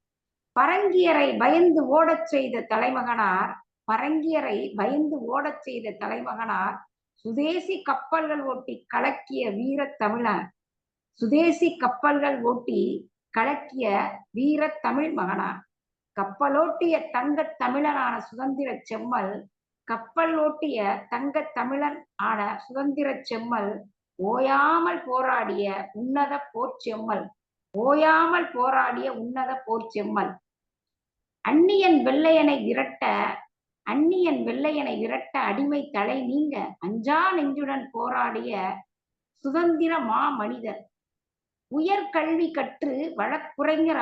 பரங்கியரை பயந்து ஓடச் செய்த தலைமகனார், பரங்கியரை பயந்து ஓடச் செய்த தலைமகனார், சுதேசி கப்பல்கள் ஓட்டி கலக்கிய வீர தமிழர், சுதேசி கப்பல்கள் ஓட்டி கலக்கிய வீர தமிழ் மகனார், கப்பலோட்டிய தங்கத் தமிழனான சுதந்திர செம்மல், கப்பல் ஓட்டிய தங்கத் தமிழன் ஆன சுதந்திர செம்மல், ஓயாமல் போராடிய உன்னத போர்ச்செம்மல், ஓயாமல் போராடிய உன்னத போர்ச்செம்மல், அந்நியன் வெள்ளையனை விரட்ட அடிமை தலை நீங்க அஞ்சா நெஞ்சுடன் போராடிய சுதந்திர மா மனிதர், உயர்கல்வி கற்று வழக்குரைஞர்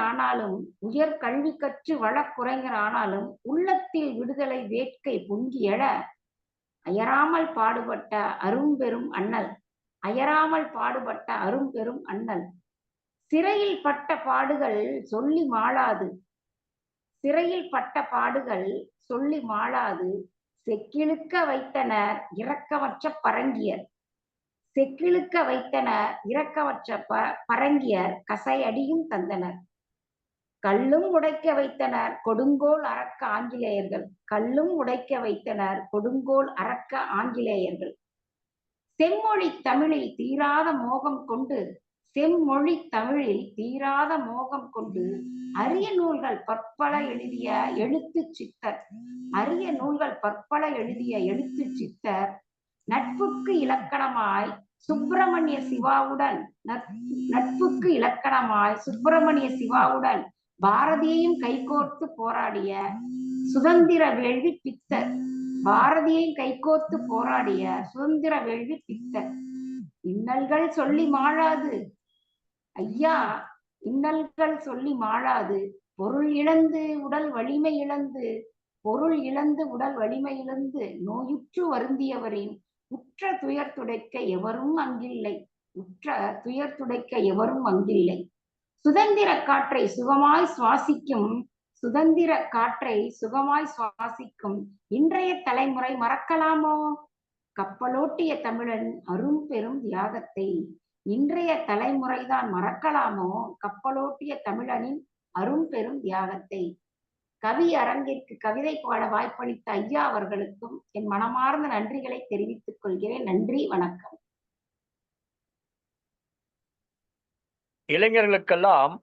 ஆனாலும் உள்ளத்தில் விடுதலை வேட்கை பொங்கியெழ அயராமல் பாடுபட்ட அரும்பெரும் அண்ணல், அயராமல் பாடுபட்ட அரும்பெரும் அண்ணல், சிறையில் பட்ட பாடுகள் சொல்லி மாளாது, சிறையில் பட்ட பாடுகள் சொல்லி மாளாது, செக்கிழுக்க வைத்தனர் இரக்கமற்ற பரங்கியர், செக்கிழுக்க வைத்தனர் இரக்கமற்ற பரங்கியர் கசையடியும் தந்தனர், கல்லும் உடைக்க வைத்தனர் கொடுங்கோல் அரக்க ஆங்கிலேயர்கள், கல்லும் உடைக்க வைத்தனர் கொடுங்கோல் அரக்க ஆங்கிலேயர்கள், செம்மொழி தமிழில் தீராத மோகம் கொண்டு, செம்மொழி தமிழில் தீராத மோகம் கொண்டு, அரிய நூல்கள் பற்பல எழுதிய எழுத்து சித்தர், அரிய நூல்கள் பற்பல எழுதிய எழுத்து சித்தர், நட்புக்கு இலக்கணமாய் சுப்பிரமணிய சிவாவுடன், நட்புக்கு இலக்கணமாய் சுப்பிரமணிய சிவாவுடன் பாரதியையும் கைகோர்த்து போராடிய சுதந்திர வேள்வி பித்தர், பாரதியையும் கைகோர்த்து போராடிய சுதந்திர வேள்வி பித்தர், இன்னல்கள் சொல்லி மாளாது ஐயா, இன்னல்கள் சொல்லி மாளாது, பொருள் இழந்து உடல் வலிமை இழந்து, பொருள் இழந்து உடல் வலிமை இழந்து நோயுற்று வருந்தியவரின் உற்ற துயர் துடைக்க எவரும் அங்கில்லை, உற்ற துயர் துடைக்க எவரும் அங்கில்லை, சுதந்திர காற்றை சுகமாய் சுவாசிக்கும், சுதந்திர காற்றை சுகமாய் சுவாசிக்கும் இன்றைய தலைமுறை மறக்கலாமோ, கப்பலோட்டிய தமிழன் அரும் பெரும் தியாகத்தை, இன்றைய தலைமுறைதான் மறக்கலாமோ கப்பலோட்டிய தமிழனின் அரும் பெரும் தியாகத்தை. கவி அரங்கிற்கு கவிதை பாட வாய்ப்பளித்த ஐயா அவர்களுக்கும் என் மனமார்ந்த நன்றிகளை தெரிவித்துக் கொள்கிறேன். நன்றி, வணக்கம். இளைஞர்களுக்கெல்லாம்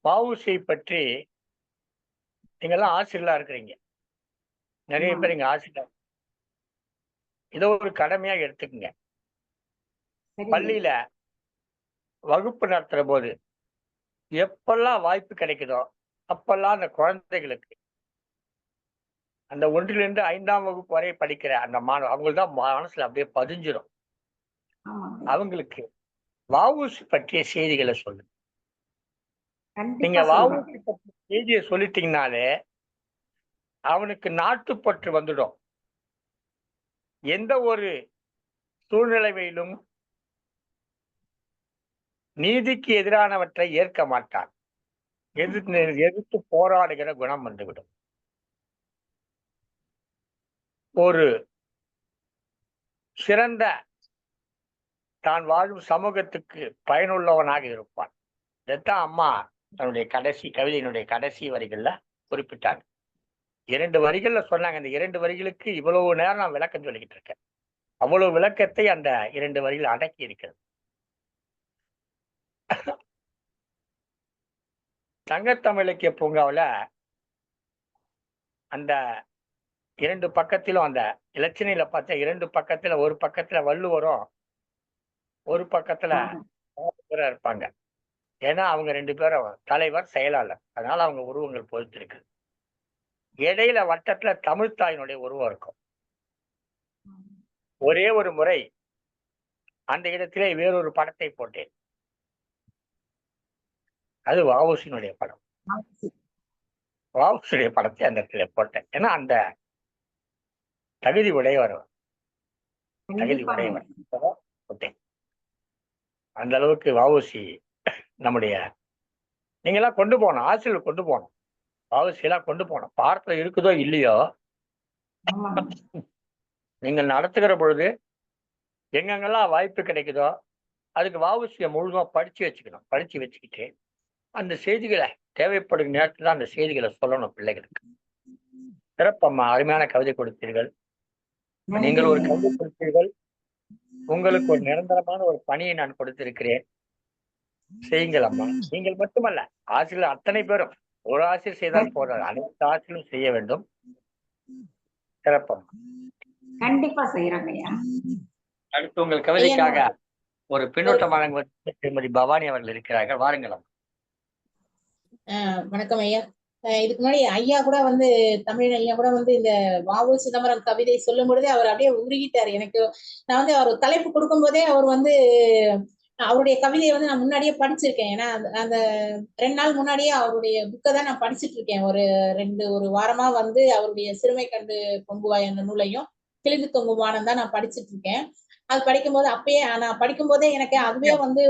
வ.உ.சி. பற்றி நீங்கெல்லாம் ஆசிரியர்களா இருக்கிறீங்க, நிறைய பேர் இங்க ஆசிரியர், இதோ ஒரு கடமையா எடுத்துக்கங்க. பள்ளியில வகுப்பு நடத்துற போது எப்பெல்லாம் வாய்ப்பு கிடைக்குதோ அப்பெல்லாம் அந்த குழந்தைகளுக்கு, அந்த 1லிருந்து 5ஆம் வகுப்பு வரை படிக்கிற அந்த மாணவர், அவங்களுக்கு தான் மனசுல அப்படியே பதிஞ்சிடும். அவங்களுக்கு வ.உ.சி. பற்றிய செய்திகளை சொல்லுங்க. நீங்க வ.உ.சி. பற்றிய செய்தியை சொல்லிட்டீங்கனாலே அவனுக்கு நாட்டுப்பற்று வந்துடும். எந்த ஒரு சூழ்நிலையிலும் நீதிக்கு எதிரானவற்றை ஏற்க மாட்டான், எதிர்த்து போராடுகிற குணம் வந்துவிடும். ஒரு சிறந்த தான் வாழும் சமூகத்துக்கு பயனுள்ளவனாக இருப்பான். இதைத்தான் அம்மா தன்னுடைய கவிதையினுடைய கடைசி வரிகள்ல குறிப்பிட்டாங்க. 2 வரிகள்ல சொன்னாங்க. இந்த 2 வரிகளுக்கு இவ்வளவு நேரம் நான் விளக்கம் சொல்லிக்கிட்டு இருக்கேன். அவ்வளவு விளக்கத்தை அந்த 2 வரிகள் அடக்கி இருக்கிறது. தங்கத்தமிழ் இலக்கிய பூங்காவில் அந்த 2 பக்கத்திலும் அந்த இலச்சினையில பார்த்தா 2 பக்கத்துல, ஒரு பக்கத்துல வள்ளுவரும் ஒரு பக்கத்துல இருப்பாங்க. ஏன்னா அவங்க 2 பேரும் தலைவர், செயலாளர். அதனால அவங்க உருவங்கள் பொறுத்திருக்கு. இடையில வட்டத்துல தமிழ்த்தாயினுடைய உருவம் இருக்கும். ஒரே ஒரு முறை அந்த இடத்திலே வேறொரு படத்தை போட்டேன். அது வ.உ.சி.யினுடைய படம். வ.உ.சி.யுடைய படத்தை அந்த இடத்துல போட்டேன். ஏன்னா அந்த தகுதி உடையவர் போட்டேன். அந்த அளவுக்கு வ.உ.சி. நம்முடைய நீங்கெல்லாம் கொண்டு போகணும், ஆசிரியர் கொண்டு போகணும், வ.உ.சி. எல்லாம் கொண்டு போகணும். பாடத்துல இருக்குதோ இல்லையோ, நீங்கள் நடத்துகிற பொழுது எங்கெங்கெல்லாம் வாய்ப்பு கிடைக்குதோ அதுக்கு வ.உ.சி.யை முழுமா படிச்சு வச்சுக்கிட்டு அந்த செய்திகளை தேவைப்படும் நேரத்துல அந்த செய்திகளை சொல்லணும் பிள்ளைகளுக்கு. சிறப்பம்மா, அருமையான கவிதை கொடுத்தீர்கள். நீங்கள் ஒரு கவிதை கொடுத்தீர்கள். உங்களுக்கு ஒரு நிரந்தரமான ஒரு பணியை நான் கொடுத்திருக்கிறேன். செய்யுங்கள் அம்மா. நீங்கள் மட்டுமல்ல, ஆசிரியர் அத்தனை பேரும். ஒரு ஆசிரியர் செய்தால் போதாது, அனைத்து ஆசிரியரும் செய்ய வேண்டும். சிறப்பம்மா. கண்டிப்பா செய்யறாங்கய்யா. அடுத்து உங்கள் கவிதைக்காக ஒரு பின்னூட்டம் வழங்குவது திருமதி பவானி அவர்கள் இருக்கிறார்கள். வாருங்கள். வணக்கம் ஐயா. இதுக்கு முன்னாடி ஐயா கூட வந்து தமிழ் ஐயா கூட வந்து இந்த வ.உ. சிதம்பரம் கவிதை சொல்லும் பொழுதே அவர் அப்படியே உருகிட்டாரு. எனக்கு நான் வந்து அவர் தலைப்பு கொடுக்கும் போதே அவர் வந்து அவருடைய கவிதையை வந்து நான் முன்னாடியே படிச்சிருக்கேன். ஏன்னா அந்த 2 நாள் முன்னாடியே அவருடைய புக்கை தான் நான் படிச்சுட்டு இருக்கேன். ஒரு வாரமா வந்து அவருடைய சிறுமை கண்டு பொங்குவாய் அந்த நூலையும் கிழிந்து தொங்கும் வானம் தான் நான் படிச்சுட்டு இருக்கேன். அது படிக்கும்போது அப்பயே நான் படிக்கும் போதே எனக்கு அதுவே வந்து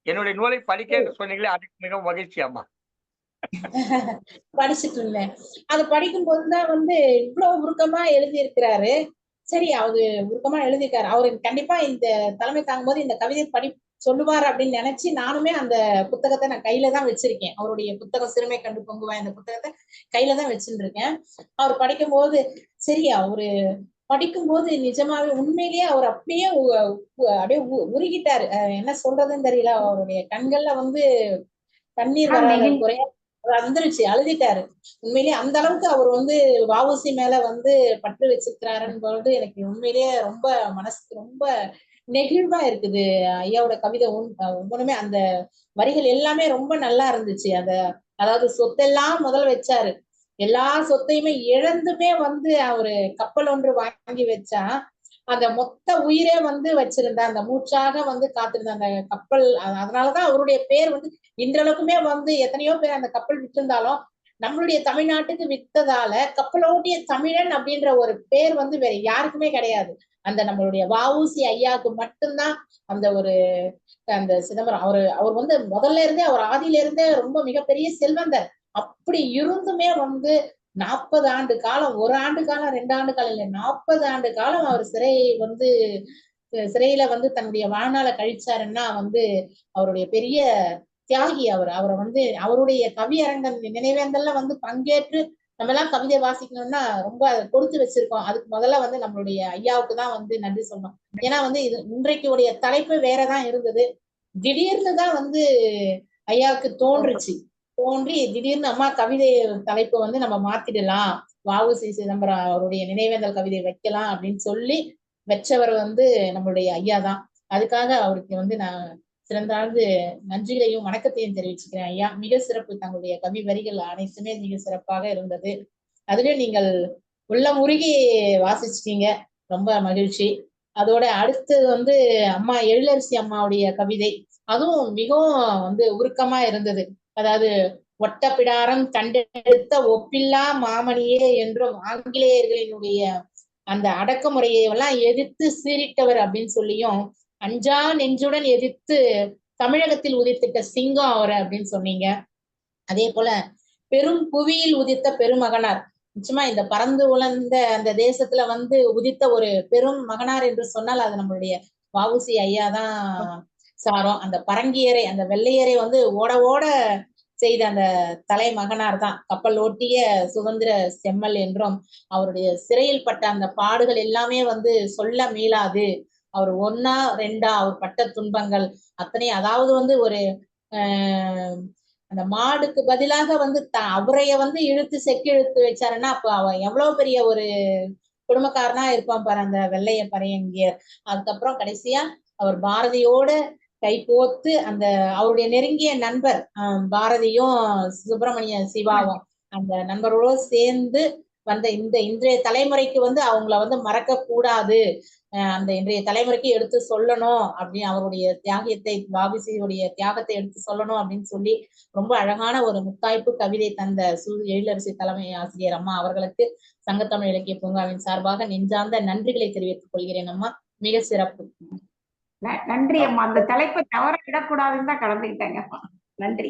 என்னுடைய நூலை படிக்க சொன்னீங்களே, அதுக்கு மிகவும் மகிழ்ச்சி அம்மா. படிச்சுட்டு இருந்தேன். அது படிக்கும் போதுதான் வந்து இவ்வளவு உருக்கமா எழுதியிருக்கிறாரு. சரி, அவரு உருக்கமா எழுதியிருக்காரு. அவரு கண்டிப்பா இந்த தலைமை தாங்கும் போது இந்த கவிதை சொல்லுவார் அப்படின்னு நினைச்சு நானுமே அந்த புத்தகத்தை நான் கையில தான் வச்சிருக்கேன். அவருடைய புத்தகம் சிறுமை கண்டு பொங்குவாய் அந்த புத்தகத்தை கையில தான் வச்சுட்டு இருக்கேன். அவர் படிக்கும் போது சரி, அவரு படிக்கும்போது நிஜமாவே உண்மையிலேயே அவர் அப்படியே அப்படியே உருகிட்டாரு. என்ன சொல்றதுன்னு தெரியல. அவருடைய கண்கள்ல வந்து தண்ணீர் வராத குறையா வந்துருச்சு, அழுதிட்டாரு. உண்மையிலேயே அந்த அளவுக்கு அவர் வந்து வ.உ.சி. மேல வந்து பற்று வச்சிருக்கிறாருன்னு போது எனக்கு உண்மையிலேயே ரொம்ப மனசுக்கு ரொம்ப நெகிழ்வா இருக்குது. ஐயாவோட கவிதை ஒவ்வொன்றுமே அந்த வரிகள் எல்லாமே ரொம்ப நல்லா இருந்துச்சு. அதாவது சொத்தெல்லாம் முதல்ல வச்சாரு. எல்லா சொத்தையுமே இழந்துமே வந்து அவரு கப்பல் ஒன்று வாங்கி வச்சா அந்த மொத்த உயிரே வந்து வச்சிருந்த அந்த மூச்சாக வந்து காத்திருந்த அந்த கப்பல். அதனாலதான் அவருடைய பேர் வந்து இன்றளவுக்குமே வந்து எத்தனையோ பேர் அந்த கப்பல் விட்டிருந்தாலும் நம்மளுடைய தமிழ்நாட்டுக்கு வித்ததால கப்பலோட்டிய தமிழன் அப்படின்ற ஒரு பேர் வந்து வேற யாருக்குமே கிடையாது. அந்த நம்மளுடைய வ.உ.சி. ஐயாவுக்கு மட்டும்தான் அந்த சிதம்பரம். அவர் வந்து முதல்ல இருந்தே, அவர் ஆதியில இருந்தே ரொம்ப மிகப்பெரிய செல்வந்தர். அப்படி இருந்துமே வந்து 40 ஆண்டு காலம், 1 ஆண்டு காலம் 2 ஆண்டு காலம் இல்ல, 40 ஆண்டு காலம் அவர் சிறையில வந்து தன்னுடைய வாழ்நாளை கழிச்சாருன்னா வந்து அவருடைய பெரிய தியாகி. அவரை வந்து அவருடைய கவியரங்கம் நினைவேந்தல்ல வந்து பங்கேற்று நம்ம எல்லாம் கவிதை வாசிக்கணும்னா ரொம்ப கொடுத்து வச்சிருக்கோம். அதுக்கு முதல்ல வந்து நம்மளுடைய ஐயாவுக்கு தான் வந்து நன்றி சொல்லணும். ஏன்னா வந்து இன்றைக்கு உடைய தலைப்பு வேறதான் இருந்தது. திடீர்னு தான் வந்து ஐயாவுக்கு தோன்றி திடீர்னு அம்மா கவிதை தலைப்பு வந்து நம்ம மாத்திடலாம், வ.உ.சி. சிதம்பரம் அவருடைய நினைவேந்தல் கவிதை வைக்கலாம் அப்படின்னு சொல்லி வச்சவர் வந்து நம்மளுடைய ஐயா தான். அதுக்காக அவருக்கு வந்து நான் சிறந்தாழ்ந்து நன்றிகளையும் வணக்கத்தையும் தெரிவிச்சுக்கிறேன். ஐயா மிக சிறப்பு. தங்களுடைய கவி வரிகள் அனைத்துமே மிக சிறப்பாக இருந்தது. அதுவே நீங்கள் உள்ளம் உருகி வாசிச்சிட்டீங்க, ரொம்ப மகிழ்ச்சி. அதோட அடுத்து வந்து அம்மா எழிலரசி அம்மாவுடைய கவிதை, அதுவும் மிகவும் வந்து உருக்கமா இருந்தது. அதாவது ஒட்டப்பிடாரம் கண்டெடுத்த ஒப்பில்லா மாமணியே என்றும் ஆங்கிலேயர்களினுடைய அந்த அடக்குமுறையை எல்லாம் எதிர்த்து சீரிட்டவர் அப்படின்னு சொல்லியும், அஞ்சா நெஞ்சுடன் எதிர்த்து தமிழகத்தில் உதித்திட்ட சிங்கம் அவர் அப்படின்னு சொன்னீங்க. அதே போல பெரும் புவியில் உதித்த பெருமகனார். நிச்சயமா இந்த பறந்து உலர்ந்த அந்த தேசத்துல வந்து உதித்த ஒரு பெரும் மகனார் என்று சொன்னால் அது நம்மளுடைய வஉசி ஐயா தான் சாரும். அந்த பரங்கியரை, அந்த வெள்ளையரை வந்து ஓட ஓட செய்த அந்த தலைமகனார் தான் கப்பல் ஓட்டிய சுதந்திர செம்மல் என்றும், அவருடைய சிறையில் பட்ட அந்த பாடுகள் எல்லாமே வந்து சொல்ல மீளாது. அவர் ஒன்னா ரெண்டா அவர் பட்ட துன்பங்கள் அத்தனை, அதாவது வந்து ஒரு அந்த மாடுக்கு பதிலாக வந்து அவரைய வந்து இழுத்து செக்கிழுத்து வச்சாருன்னா அப்ப அவன் எவ்வளவு பெரிய ஒரு குடும்பக்காரனா இருப்பான் பாரு அந்த வெள்ளைய பறையங்கியர். அதுக்கப்புறம் கடைசியா அவர் பாரதியோட கை கோத்து அந்த அவருடைய நெருங்கிய நண்பர் பாரதியும் சுப்பிரமணிய சிவாவும் அந்த நண்பரோட சேர்ந்து வந்த இன்றைய தலைமுறைக்கு வந்து அவங்கள வந்து மறக்க கூடாது, அந்த இன்றைய தலைமுறைக்கு எடுத்து சொல்லணும் அப்படின்னு அவருடைய தியாகத்தை, வாபிசியுடைய தியாகத்தை எடுத்து சொல்லணும் அப்படின்னு சொல்லி ரொம்ப அழகான ஒரு முத்தாய்ப்பு கவிதை தந்த எழிலரசி தலைமை ஆசிரியர் அம்மா அவர்களுக்கு சங்கத்தமிழ் இலக்கிய பூங்காவின் சார்பாக நெஞ்சார்ந்த நன்றிகளை தெரிவித்துக் கொள்கிறேன் அம்மா. மிக சிறப்பு. நன்றி அம்மா. அந்த தலைப்பை தவற விடக்கூடாதுன்னு தான் கலந்துக்கிட்டேங்க. நன்றி.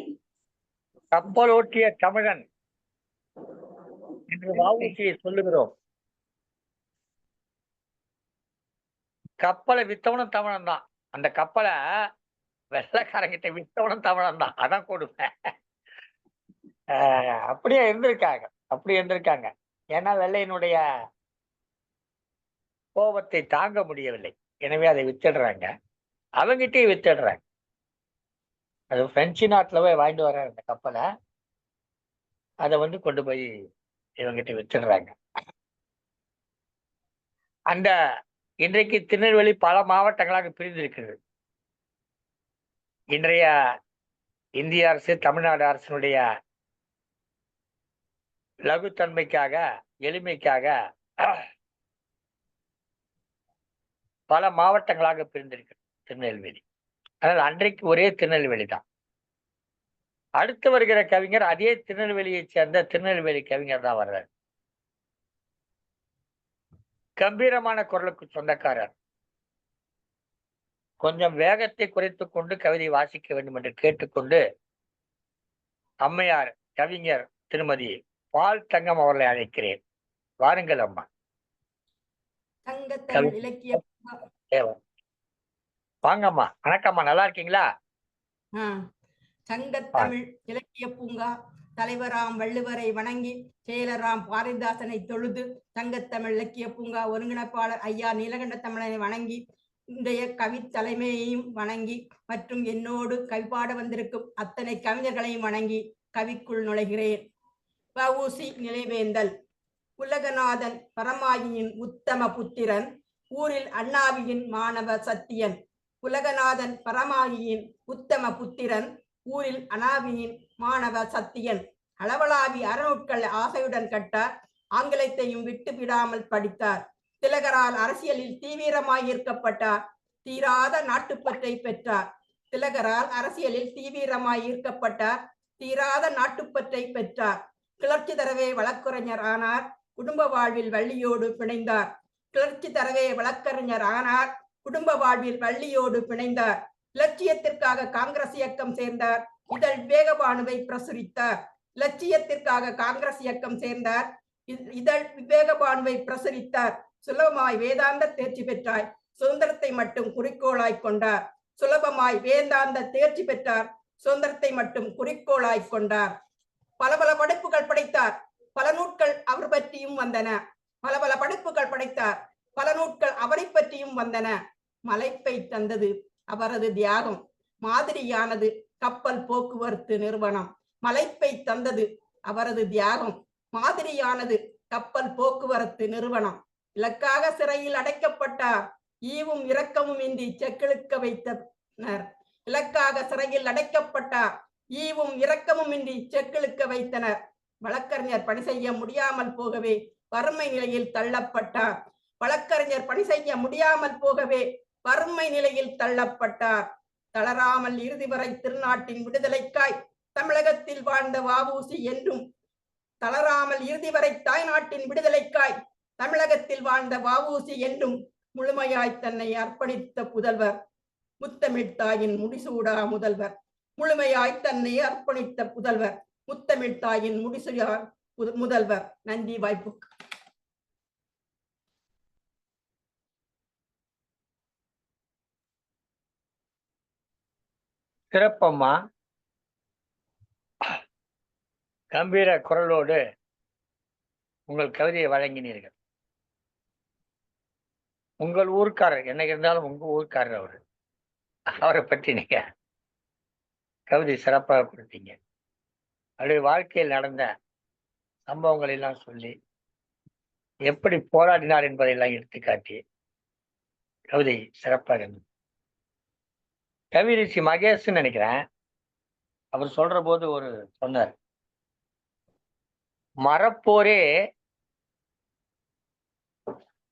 கப்பல் ஓட்டிய தமிழன் என்று வஉசியை சொல்லுகிறோம். கப்பலை வித்தவனும் தமிழன் தான். அந்த கப்பலை வெள்ளைக்காரங்கிட்ட வித்தவனும் தமிழன் தான். அதான் கொடுமை. அப்படியே இருந்திருக்காங்க. ஏன்னா வெள்ளையினுடைய கோபத்தை தாங்க முடியவில்லை. எனவே அதை வித்துடுறாங்க. அவங்கிட்டே வித்துடுறாங்க. அது பிரெஞ்சு நாட்டுல போய் வாங்கிட்டு வர்ற அந்த கப்பலை அதை வந்து கொண்டு போய் இவங்கிட்ட வித்துடுறாங்க. அந்த இன்றைக்கு திருநெல்வேலி பல மாவட்டங்களாக பிரிந்திருக்கிறது. இன்றைய இந்திய அரசு, தமிழ்நாடு அரசினுடைய லகுத்தன்மைக்காக, எளிமைக்காக பல மாவட்டங்களாக பிரிந்திருக்கிறது திருநெல்வேலி. ஆனால் அன்றைக்கு ஒரே திருநெல்வேலி தான். அடுத்து வருகிற கவிஞர் அதே திருநெல்வேலியை சேர்ந்த திருநெல்வேலி கவிஞர் தான் வர்றார். கம்பீரமான குரலுக்கு சொந்தக்காரர். கொஞ்சம் வேகத்தை குறைத்துக் கொண்டு கவிதை வாசிக்க வேண்டும் என்று கேட்டுக்கொண்டு அம்மையார் கவிஞர் திருமதி பால் தங்கம் அவர்களை அழைக்கிறேன். வாருங்கள் அம்மா. சங்கத்தமிழ் இலக்கிய வாங்கம்மா. வணக்கம்மா, நல்லா இருக்கீங்களா? சங்கத்தமிழ் இலக்கிய பூங்கா தலைவராம் வள்ளுவரை வணங்கி, செயலராம் பாரதிதாசனை தொழுது, சங்கத்தமிழ் இலக்கிய பூங்கா ஒருங்கிணைப்பாளர் ஐயா நீலகண்ட தமிழனை வணங்கி, இன்றைய கவி தலைமையையும் வணங்கி, மற்றும் என்னோடு கவிப்பாட வந்திருக்கும் அத்தனை கவிஞர்களையும் வணங்கி கவிக்குள் நுழைகிறேன். வஉசி நிலைவேந்தல். உலகநாதன் பரமாயியின் உத்தம புத்திரன், ஊரில் அண்ணாவியின் மாணவ சத்தியன். உலகநாதன் பரமாயியின் உத்தம புத்திரன், ஊரில் அனாவியின் மாணவ சத்தியன். அளவலாவி அறநூட்கள் ஆசையுடன் கட்டார், ஆங்கிலத்தையும் விட்டு விடாமல் படித்தார். திலகரால் அரசியலில் தீவிரமாய் ஈர்க்கப்பட்டார், தீராத நாட்டுப்பற்றை பெற்றார். திலகரால் அரசியலில் தீவிரமாய் ஈர்க்கப்பட்டார், தீராத நாட்டுப்பற்றை பெற்றார். கிளர்ச்சி தரவே வழக்கறிஞர் ஆனார், குடும்ப வாழ்வில் வள்ளியோடு பிணைந்தார். கிளர்ச்சி தரவே வழக்கறிஞர் ஆனார், குடும்ப வாழ்வில் வள்ளியோடு பிணைந்தார். இலட்சியத்திற்காக காங்கிரஸ் இயக்கம் சேர்ந்தார், இதழ் விவேகபானுவை பிரசுரித்தார். இலட்சியத்திற்காக காங்கிரஸ் இயக்கம் சேர்ந்தார், இதழ் விவேகபானுவை பிரசுரித்தார். சுலபமாய் வேதாந்த தேர்ச்சி பெற்றாய், சுதந்திரத்தை மட்டும் குறிக்கோளாய் கொண்டார். சுலபமாய் வேதாந்த தேர்ச்சி பெற்றார், சுதந்திரத்தை மட்டும் குறிக்கோளாய் கொண்டார். பல பல படைப்புகள் படைத்தார், பல நூட்கள் அவர் பற்றியும் வந்தன. பல பல படைப்புகள் படைத்தார், பல நூட்கள் அவரை பற்றியும் வந்தன. மலைப்பை தந்தது அவரது தியாகம், மாதிரியானது கப்பல் போக்குவரத்து நிறுவனம். மலைப்பை தந்தது அவரது தியாகம், மாதிரியானது கப்பல் போக்குவரத்து நிறுவனம். இலக்காக சிறையில் அடைக்கப்பட்டார், ஈவும் இரக்கமும் இன்றி செக்கிழுக்க வைத்தனர். இலக்காக சிறையில் அடைக்கப்பட்டார், ஈவும் இரக்கமும் இன்றி செக்கிழுக்க வைத்தனர். வழக்கறிஞர் பணி செய்ய முடியாமல் போகவே வறுமை நிலையில் தள்ளப்பட்டார். வழக்கறிஞர் பணி செய்ய முடியாமல் போகவே வறுமை நிலையில் தள்ளப்பட்டார். தளராமல் இறுதி வரை திருநாட்டின் விடுதலைக்காய் தமிழகத்தில் வாழ்ந்த வஉசி என்றும், தளராமல் இறுதி வரை தாய்நாட்டின் விடுதலைக்காய் தமிழகத்தில் வாழ்ந்த வஉசி என்றும் முழுமையாய் தன்னை அர்ப்பணித்த புதல்வர், முத்தமிழ்த்தாயின் முடிசூடா முதல்வர். முழுமையாய் தன்னை அர்ப்பணித்த புதல்வர், முத்தமிழ்த்தாயின் முதல்வர். நன்றி வாய்ப்புக்கு. சிறப்பம்மா, கம்பீர குரலோடு உங்கள் கவிதையை வழங்கினீர்கள். உங்கள் ஊர்க்காரர், என்ன இருந்தாலும் உங்க ஊர்க்காரர் அவரு. அவரை பற்றி நீங்க கவிதை சிறப்பாக கொடுத்தீங்க. அவருடைய வாழ்க்கையில் நடந்த சம்பவங்கள் எல்லாம் சொல்லி எப்படி போராடினார் என்பதையெல்லாம் எடுத்துக்காட்டி கவிதை சிறப்பாக இருந்தது. கவிரிஷி மகேஷ் நினைக்கிறேன், அவர் சொல்ற போது சொன்னார், மறப்போரே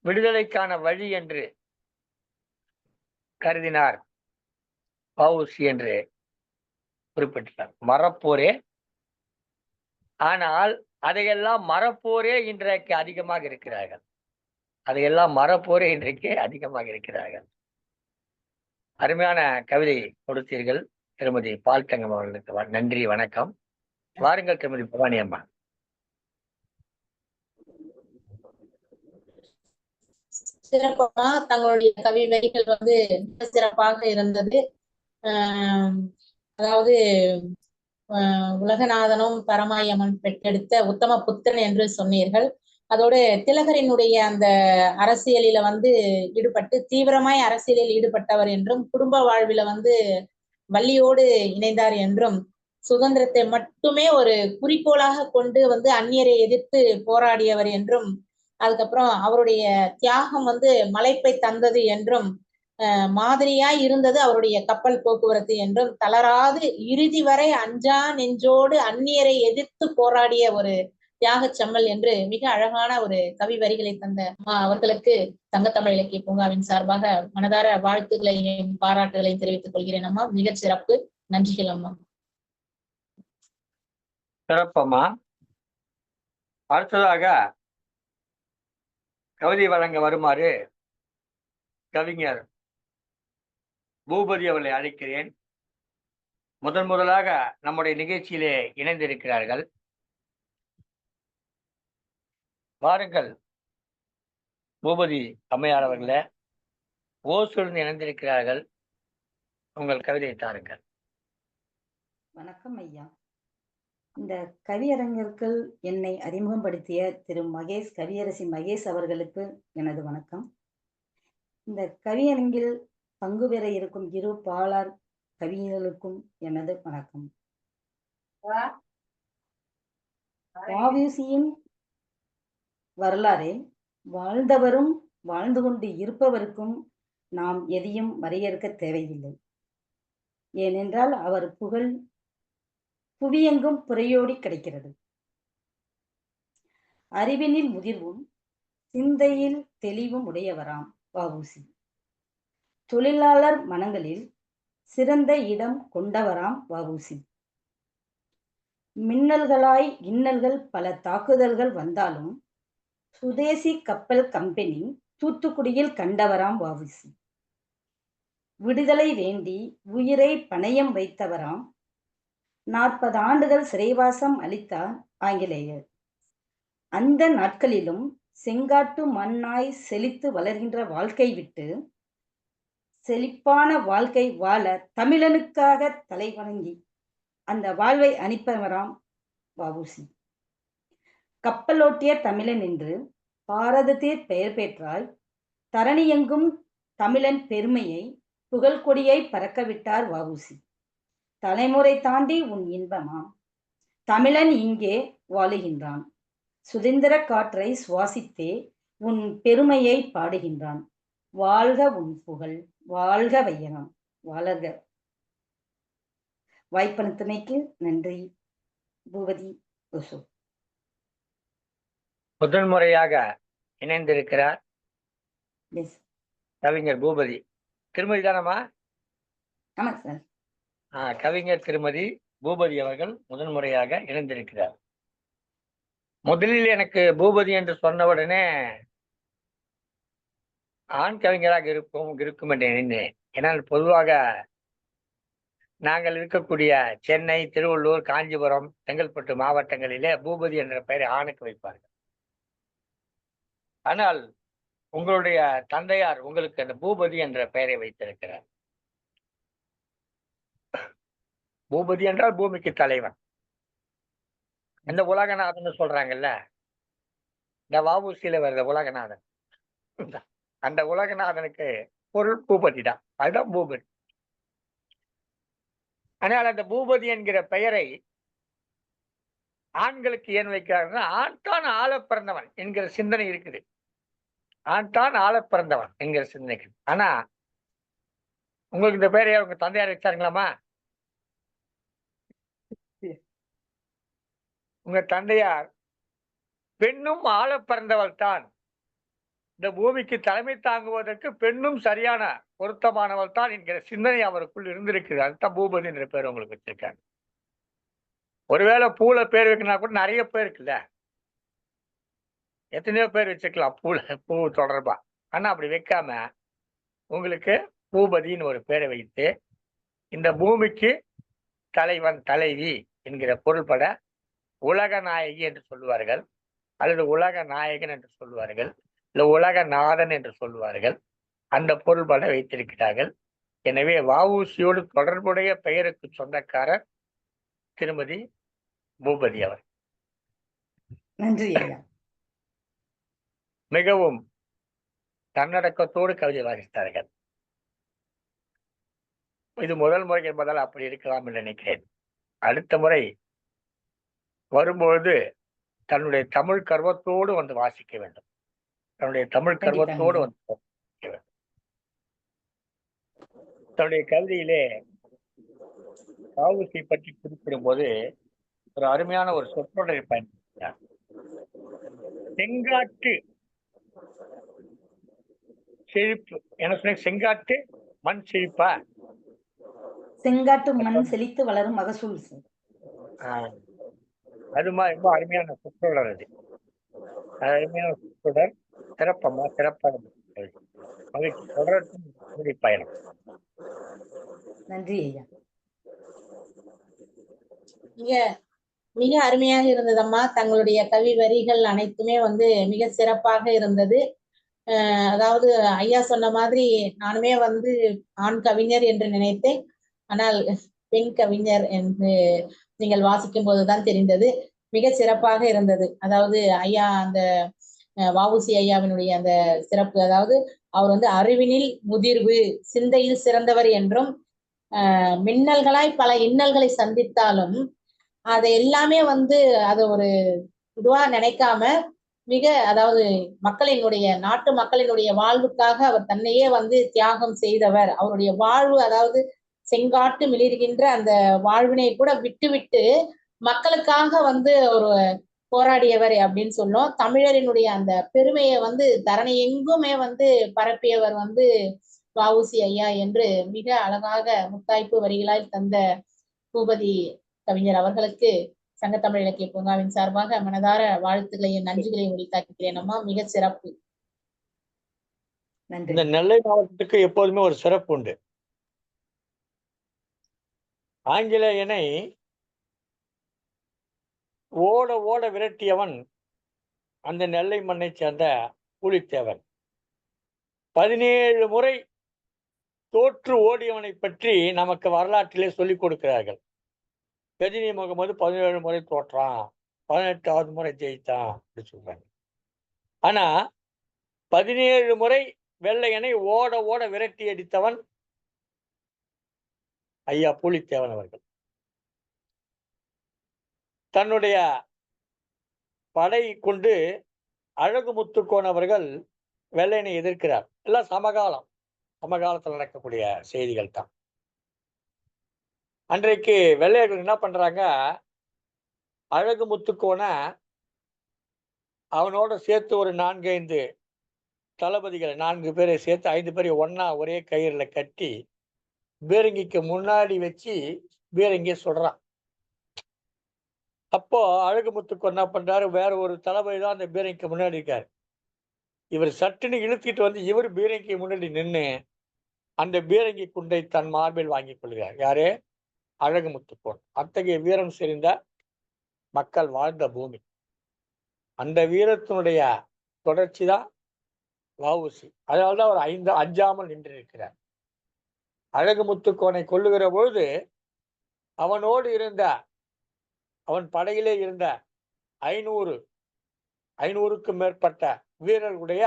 விடுதலைக்கான வழி என்று கருதினார் வ.உ.சி என்று குறிப்பிட்டார். மறப்போரே, ஆனால் அதையெல்லாம் மறப்போரே இன்றைக்கு அதிகமாக இருக்கிறார்கள். அதையெல்லாம் மறப்போரே இன்றைக்கு அதிகமாக இருக்கிறார்கள். அருமையான கவிதை கொடுத்தீர்கள் திருமதி பால் தங்கம் அவர்களுக்கு நன்றி, வணக்கம். வாருங்கள் திருமதி பவானி அம்மா. சிறப்பா தங்களுடைய கவி வரிகள் சிறப்பாக இருந்தது. அதாவது உலகநாதனும் பரமாயமன் பெற்றெடுத்த உத்தம புத்தன் என்று சொன்னீர்கள். அதோடு திலகரினுடைய அந்த அரசியலில ஈடுபட்டு தீவிரமாய் அரசியலில் ஈடுபட்டவர் என்றும், குடும்ப வாழ்வில வள்ளியோடு இணைந்தார் என்றும், சுதந்திரத்தை மட்டுமே ஒரு குறிக்கோளாக கொண்டு அந்நியரை எதிர்த்து போராடியவர் என்றும், அதுக்கப்புறம் அவருடைய தியாகம் மலைப்பை தந்தது என்றும், மாதிரியாய் இருந்தது அவருடைய கப்பல் போக்குவரத்து என்றும், தளராது இறுதி வரை அஞ்சா நெஞ்சோடு அந்நியரை எதிர்த்து போராடிய ஒரு தியாக செம்மல் என்று மிக அழகான ஒரு கவி வரிகளை தந்த அவர்களுக்கு தங்கத்தமிழ் இலக்கிய பூங்காவின் சார்பாக மனதார வாழ்த்துக்களையும் பாராட்டுகளையும் தெரிவித்துக் கொள்கிறேன் அம்மா. மிக சிறப்பு. நன்றிகள் அம்மா. சிறப்பம்மா. அடுத்ததாக கவிதை வழங்க வருமாறு கவிஞர் பூபதி அவர்களை அழைக்கிறேன். முதலாக நம்முடைய நிகழ்ச்சியிலே இணைந்திருக்கிறார்கள். வாருங்கள் பூபதி அம்மையார் அவர்களே, ஓசூரிலிருந்து இணைந்திருக்கிறார்கள். உங்கள் கவிதையை தாருங்கள். வணக்கம் ஐயா. இந்த கவியரங்கிற்குள் என்னை அறிமுகப்படுத்திய திரு மகேஷ், கவியரசி மகேஷ் அவர்களுக்கு எனது வணக்கம். இந்த கவியரங்கில் பங்கு பெற இருக்கும் இரு பாலார் கவிஞர்களுக்கும் எனது வணக்கம். வ.உ.சியின் வரலாறே வாழ்ந்தவரும் வாழ்ந்து கொண்டு இருப்பவருக்கும் நாம் எதையும் வரையறுக்க தேவையில்லை. ஏனென்றால் அவர் புகழ் புவியெங்கும் புரையோடி கிடைக்கிறது. அறிவினில் முதிர்வும் சிந்தையில் தெளிவும் உடையவராம் வ.உ.சி. தொழிலாளர் மனங்களில் சிறந்த இடம் கொண்டவராம் வ.உ.சி. மின்னல்களாய் இன்னல்கள் பல தாக்குதல்கள் வந்தாலும் சுதேசி கப்பல் கம்பெனி தூத்துக்குடியில் கண்டவராம் வ.உ.சி. விடுதலை வேண்டி உயிரை பணயம் வைத்தவராம். 40 ஆண்டுகள் சிறைவாசம் அளித்தார் ஆங்கிலேயர். அந்த நாட்களிலும் செங்காட்டு மண்ணாய் செழித்து வளர்கின்ற வாழ்க்கை விட்டு செழிப்பான வாழ்க்கை வாழ தமிழனுக்காக தலை வணங்கி அந்த வாழ்வை அனுப்பவராம் வ.உ.சி. கப்பலோட்டிய தமிழன் என்று பாரதத்தில் பெயர் பெற்றாய், தரணியெங்கும் தமிழன் பெருமையை புகழ்கொடியை பறக்கவிட்டார் வ.உ.சி. தலைமுறை தாண்டி உன் இன்பமாம் தமிழன் இங்கே வாழுகின்றான். சுதந்திர காற்றை சுவாசித்தே உன் பெருமையை பாடுகின்றான். வாழ்க உன் புகழ், வாழ்க வையகம், வளர்க. வாய்ப்பளித்தமைக்கு நன்றி. பூபதி ஓசூர். முதன்முறையாக இணைந்திருக்கிறார் கவிஞர் பூபதி. திருமதி தானம்மா? ஆமா சார். கவிஞர் திருமதி பூபதி அவர்கள் முதன்முறையாக இணைந்திருக்கிறார். முதலில் எனக்கு பூபதி என்று சொன்னவுடனே ஆண் கவிஞராக இருக்கும் என்று எண்ணினேன். ஏன்னால் பொதுவாக நாங்கள் இருக்கக்கூடிய சென்னை, திருவள்ளூர், காஞ்சிபுரம், செங்கல்பட்டு மாவட்டங்களிலே பூபதி என்ற பெயரை ஆணுக்கு வைப்பார்கள். ஆனால் உங்களுடைய தந்தையார் உங்களுக்கு அந்த பூபதி என்ற பெயரை வைத்திருக்கிறார். பூபதி என்றால் பூமிக்கு தலைவன். இந்த உலகநாதன் சொல்றாங்கல்ல, இந்த வஉசியில வருத உலகநாதன், அந்த உலகநாதனுக்கு பொருள் பூபதி தான். அதுதான் பூபதி. ஆனால் அந்த பூபதி என்கிற பெயரை ஆண்களுக்கு ஏன் வைக்கிறார்கள்? ஆண் தான் ஆள பிறந்தவன் என்கிற சிந்தனை இருக்குது. ஆண் தான் ஆள பிறந்தவன் என்கிற சிந்தனை இருக்குது. ஆனா உங்களுக்கு இந்த பெயரை உங்க தந்தையார் வச்சாருங்களாமா? உங்க தந்தையார் பெண்ணும் ஆள பிறந்தவள் தான், இந்த பூமிக்கு தலைமை தாங்குவதற்கு பெண்ணும் சரியான பொருத்தமானவள் தான் என்கிற சிந்தனை அவருக்குள் இருந்திருக்குது. அதுதான் பூபதி என்ற பேர் உங்களுக்கு வச்சிருக்காங்க. ஒருவேளை பூல பேர் வைக்கணும்னா கூட நிறைய பேர் இருக்குல்ல, எத்தனையோ பேர் வச்சுக்கலாம் பூ தொடர்பா. ஆனா அப்படி வைக்காம உங்களுக்கு பூபதின்னு ஒரு பேரை வைத்து, இந்த பூமிக்கு தலைவன் தலைவி என்கிற பொருள்பட உலக நாயகி என்று சொல்லுவார்கள், அல்லது உலக நாயகன் என்று சொல்லுவார்கள், இல்லை உலகநாதன் என்று சொல்லுவார்கள். அந்த பொருள்பட வைத்திருக்கிறார்கள். எனவே வஉசியோடு தொடர்புடைய பெயருக்கு சொந்தக்காரர் திருமதி பூபதி அவர். நன்றி ஐயா. மிகவும் தன்னடக்கத்தோடு கவிதை வாசித்தார்கள். இது முதல் முறை என்பதால் அப்படி இருக்கலாம் என்று நினைக்கிறேன். அடுத்த முறை வரும்பொழுது தன்னுடைய தமிழ் கர்வத்தோடு வந்து வாசிக்க வேண்டும். தன்னுடைய தமிழ் கர்வத்தோடு வந்து வாசிக்க வேண்டும். தன்னுடைய கவிதையிலே வஉசி பற்றி குறிப்பிடும் போது ஒரு அருமையான ஒரு சொற்றொடரை பயன்படுத்தினார். செங்காட்டு செழிப்பு என்ன சொன்ன? செங்காட்டு மண் செழிப்பா? செங்காட்டு மண் செழித்து வளரும் மகசூல் சார். அது மாதிரி ரொம்ப அருமையான சொற்றொடர். அது அருமையான சொற்றொடர். சிறப்பம்மா, சிறப்பாக மகிழ்ச்சி. தொடர்ந்து பயணம். நன்றி ஐயா. மிக மிக அருமையாக இருந்ததம்மா. தங்களுடைய கவி வரிகள் அனைத்துமே வந்து மிக சிறப்பாக இருந்தது. அதாவது ஐயா சொன்ன மாதிரி நானுமே வந்து ஆண் கவிஞர் என்று நினைத்தேன். ஆனால் பெண் கவிஞர் என்று நீங்கள் வாசிக்கும் போதுதான் தெரிந்தது. மிக சிறப்பாக இருந்தது. அதாவது ஐயா அந்த வஉசி ஐயாவினுடைய அந்த சிறப்பு, அதாவது அவர் வந்து அறிவினில் முதிர்வு, சிந்தையில் சிறந்தவர் என்றும், மின்னல்களாய் பல இன்னல்களை சந்தித்தாலும் அதை எல்லாமே வந்து அதை ஒரு இதுவா நினைக்காம மிக, அதாவது மக்களினுடைய, நாட்டு மக்களினுடைய வாழ்வுக்காக அவர் தன்னையே வந்து தியாகம் செய்தவர். அவருடைய வாழ்வு, அதாவது செங்காட்டு மிளிர்கின்ற அந்த வாழ்வினை கூட விட்டு மக்களுக்காக வந்து ஒரு போராடியவர் அப்படின்னு சொன்னோம். தமிழரினுடைய அந்த பெருமையை வந்து தரணி எங்குமே வந்து பரப்பியவர் வந்து வஉசி ஐயா என்று மிக அழகாக முத்தாய்ப்பு வரிகளால் தந்த பூபதி கவிஞர் அவர்களுக்கு சங்கத்தமிழ் இலக்கிய பூங்காவின் சார்பாக மனதார வாழ்த்துக்களையும் நன்றிகளையும் உரித்தாக்குகிறேன் அம்மா. மிக சிறப்பு. இந்த நெல்லை மாவட்டத்துக்கு எப்போதுமே ஒரு சிறப்பு உண்டு. ஆங்கிலேயனை ஓட ஓட விரட்டியவன் அந்த நெல்லை மண்ணை சேர்ந்த புலித்தேவன். 17 முறை தோற்று ஓடியவனை பற்றி நமக்கு வரலாற்றிலே சொல்லிக் கொடுக்கிறார்கள். கஜினி முகமது 17 முறை தோற்றான், 18வது முறை ஜெயித்தான் அப்படி சொல்றாங்க. ஆனா 17 முறை வெள்ளையனை ஓட ஓட விரட்டி அடித்தவன் ஐயா புலித்தேவன் அவர்கள். தன்னுடைய படை கொண்டு அழகுமுத்துக்கோன் அவர்கள் வெள்ளையனை எதிர்க்கிறார். எல்லாம் சமகாலத்தில் நடக்கக்கூடிய செய்திகள் தான். அன்றைக்கு வெள்ளையர்கள் என்ன பண்றாங்க, அழகுமுத்துக்கோனை அவனோட சேர்த்து ஒரு 4-5 தளபதிகளை, 4 பேரை சேர்த்து 5 பேரை ஒன்னா ஒரே கயிறுல கட்டி பீரங்கிக்கு முன்னாடி வச்சு பீரங்கிய சொல்றான். அப்போ அழகுமுத்துக்கு என்ன பண்றாரு, வேற ஒரு தளபதி தான் அந்த பீரங்கிக்கு முன்னாடி இருக்காரு. இவர் சட்டுன்னு இழுத்துட்டு வந்து இவர் பீரங்கிக்கு முன்னாடி நின்று அந்த பீரங்கி குண்டை தன் மார்பில் வாங்கி கொள்கிறார். யாரு? அழகுமுத்துக்கோன். அத்தகைய வீரம் செறிந்த மக்கள் வாழ்ந்த பூமி. அந்த வீரத்தினுடைய தொடர்ச்சி தான் வஉசி. அதனால்தான் அவர் அஞ்சாமல் நின்றிருக்கிறார். அழகுமுத்துக்கோனை கொல்லுகிற பொழுது அவனோடு இருந்த, அவன் படையிலே இருந்த 500க்கும் மேற்பட்ட வீரர்களுடைய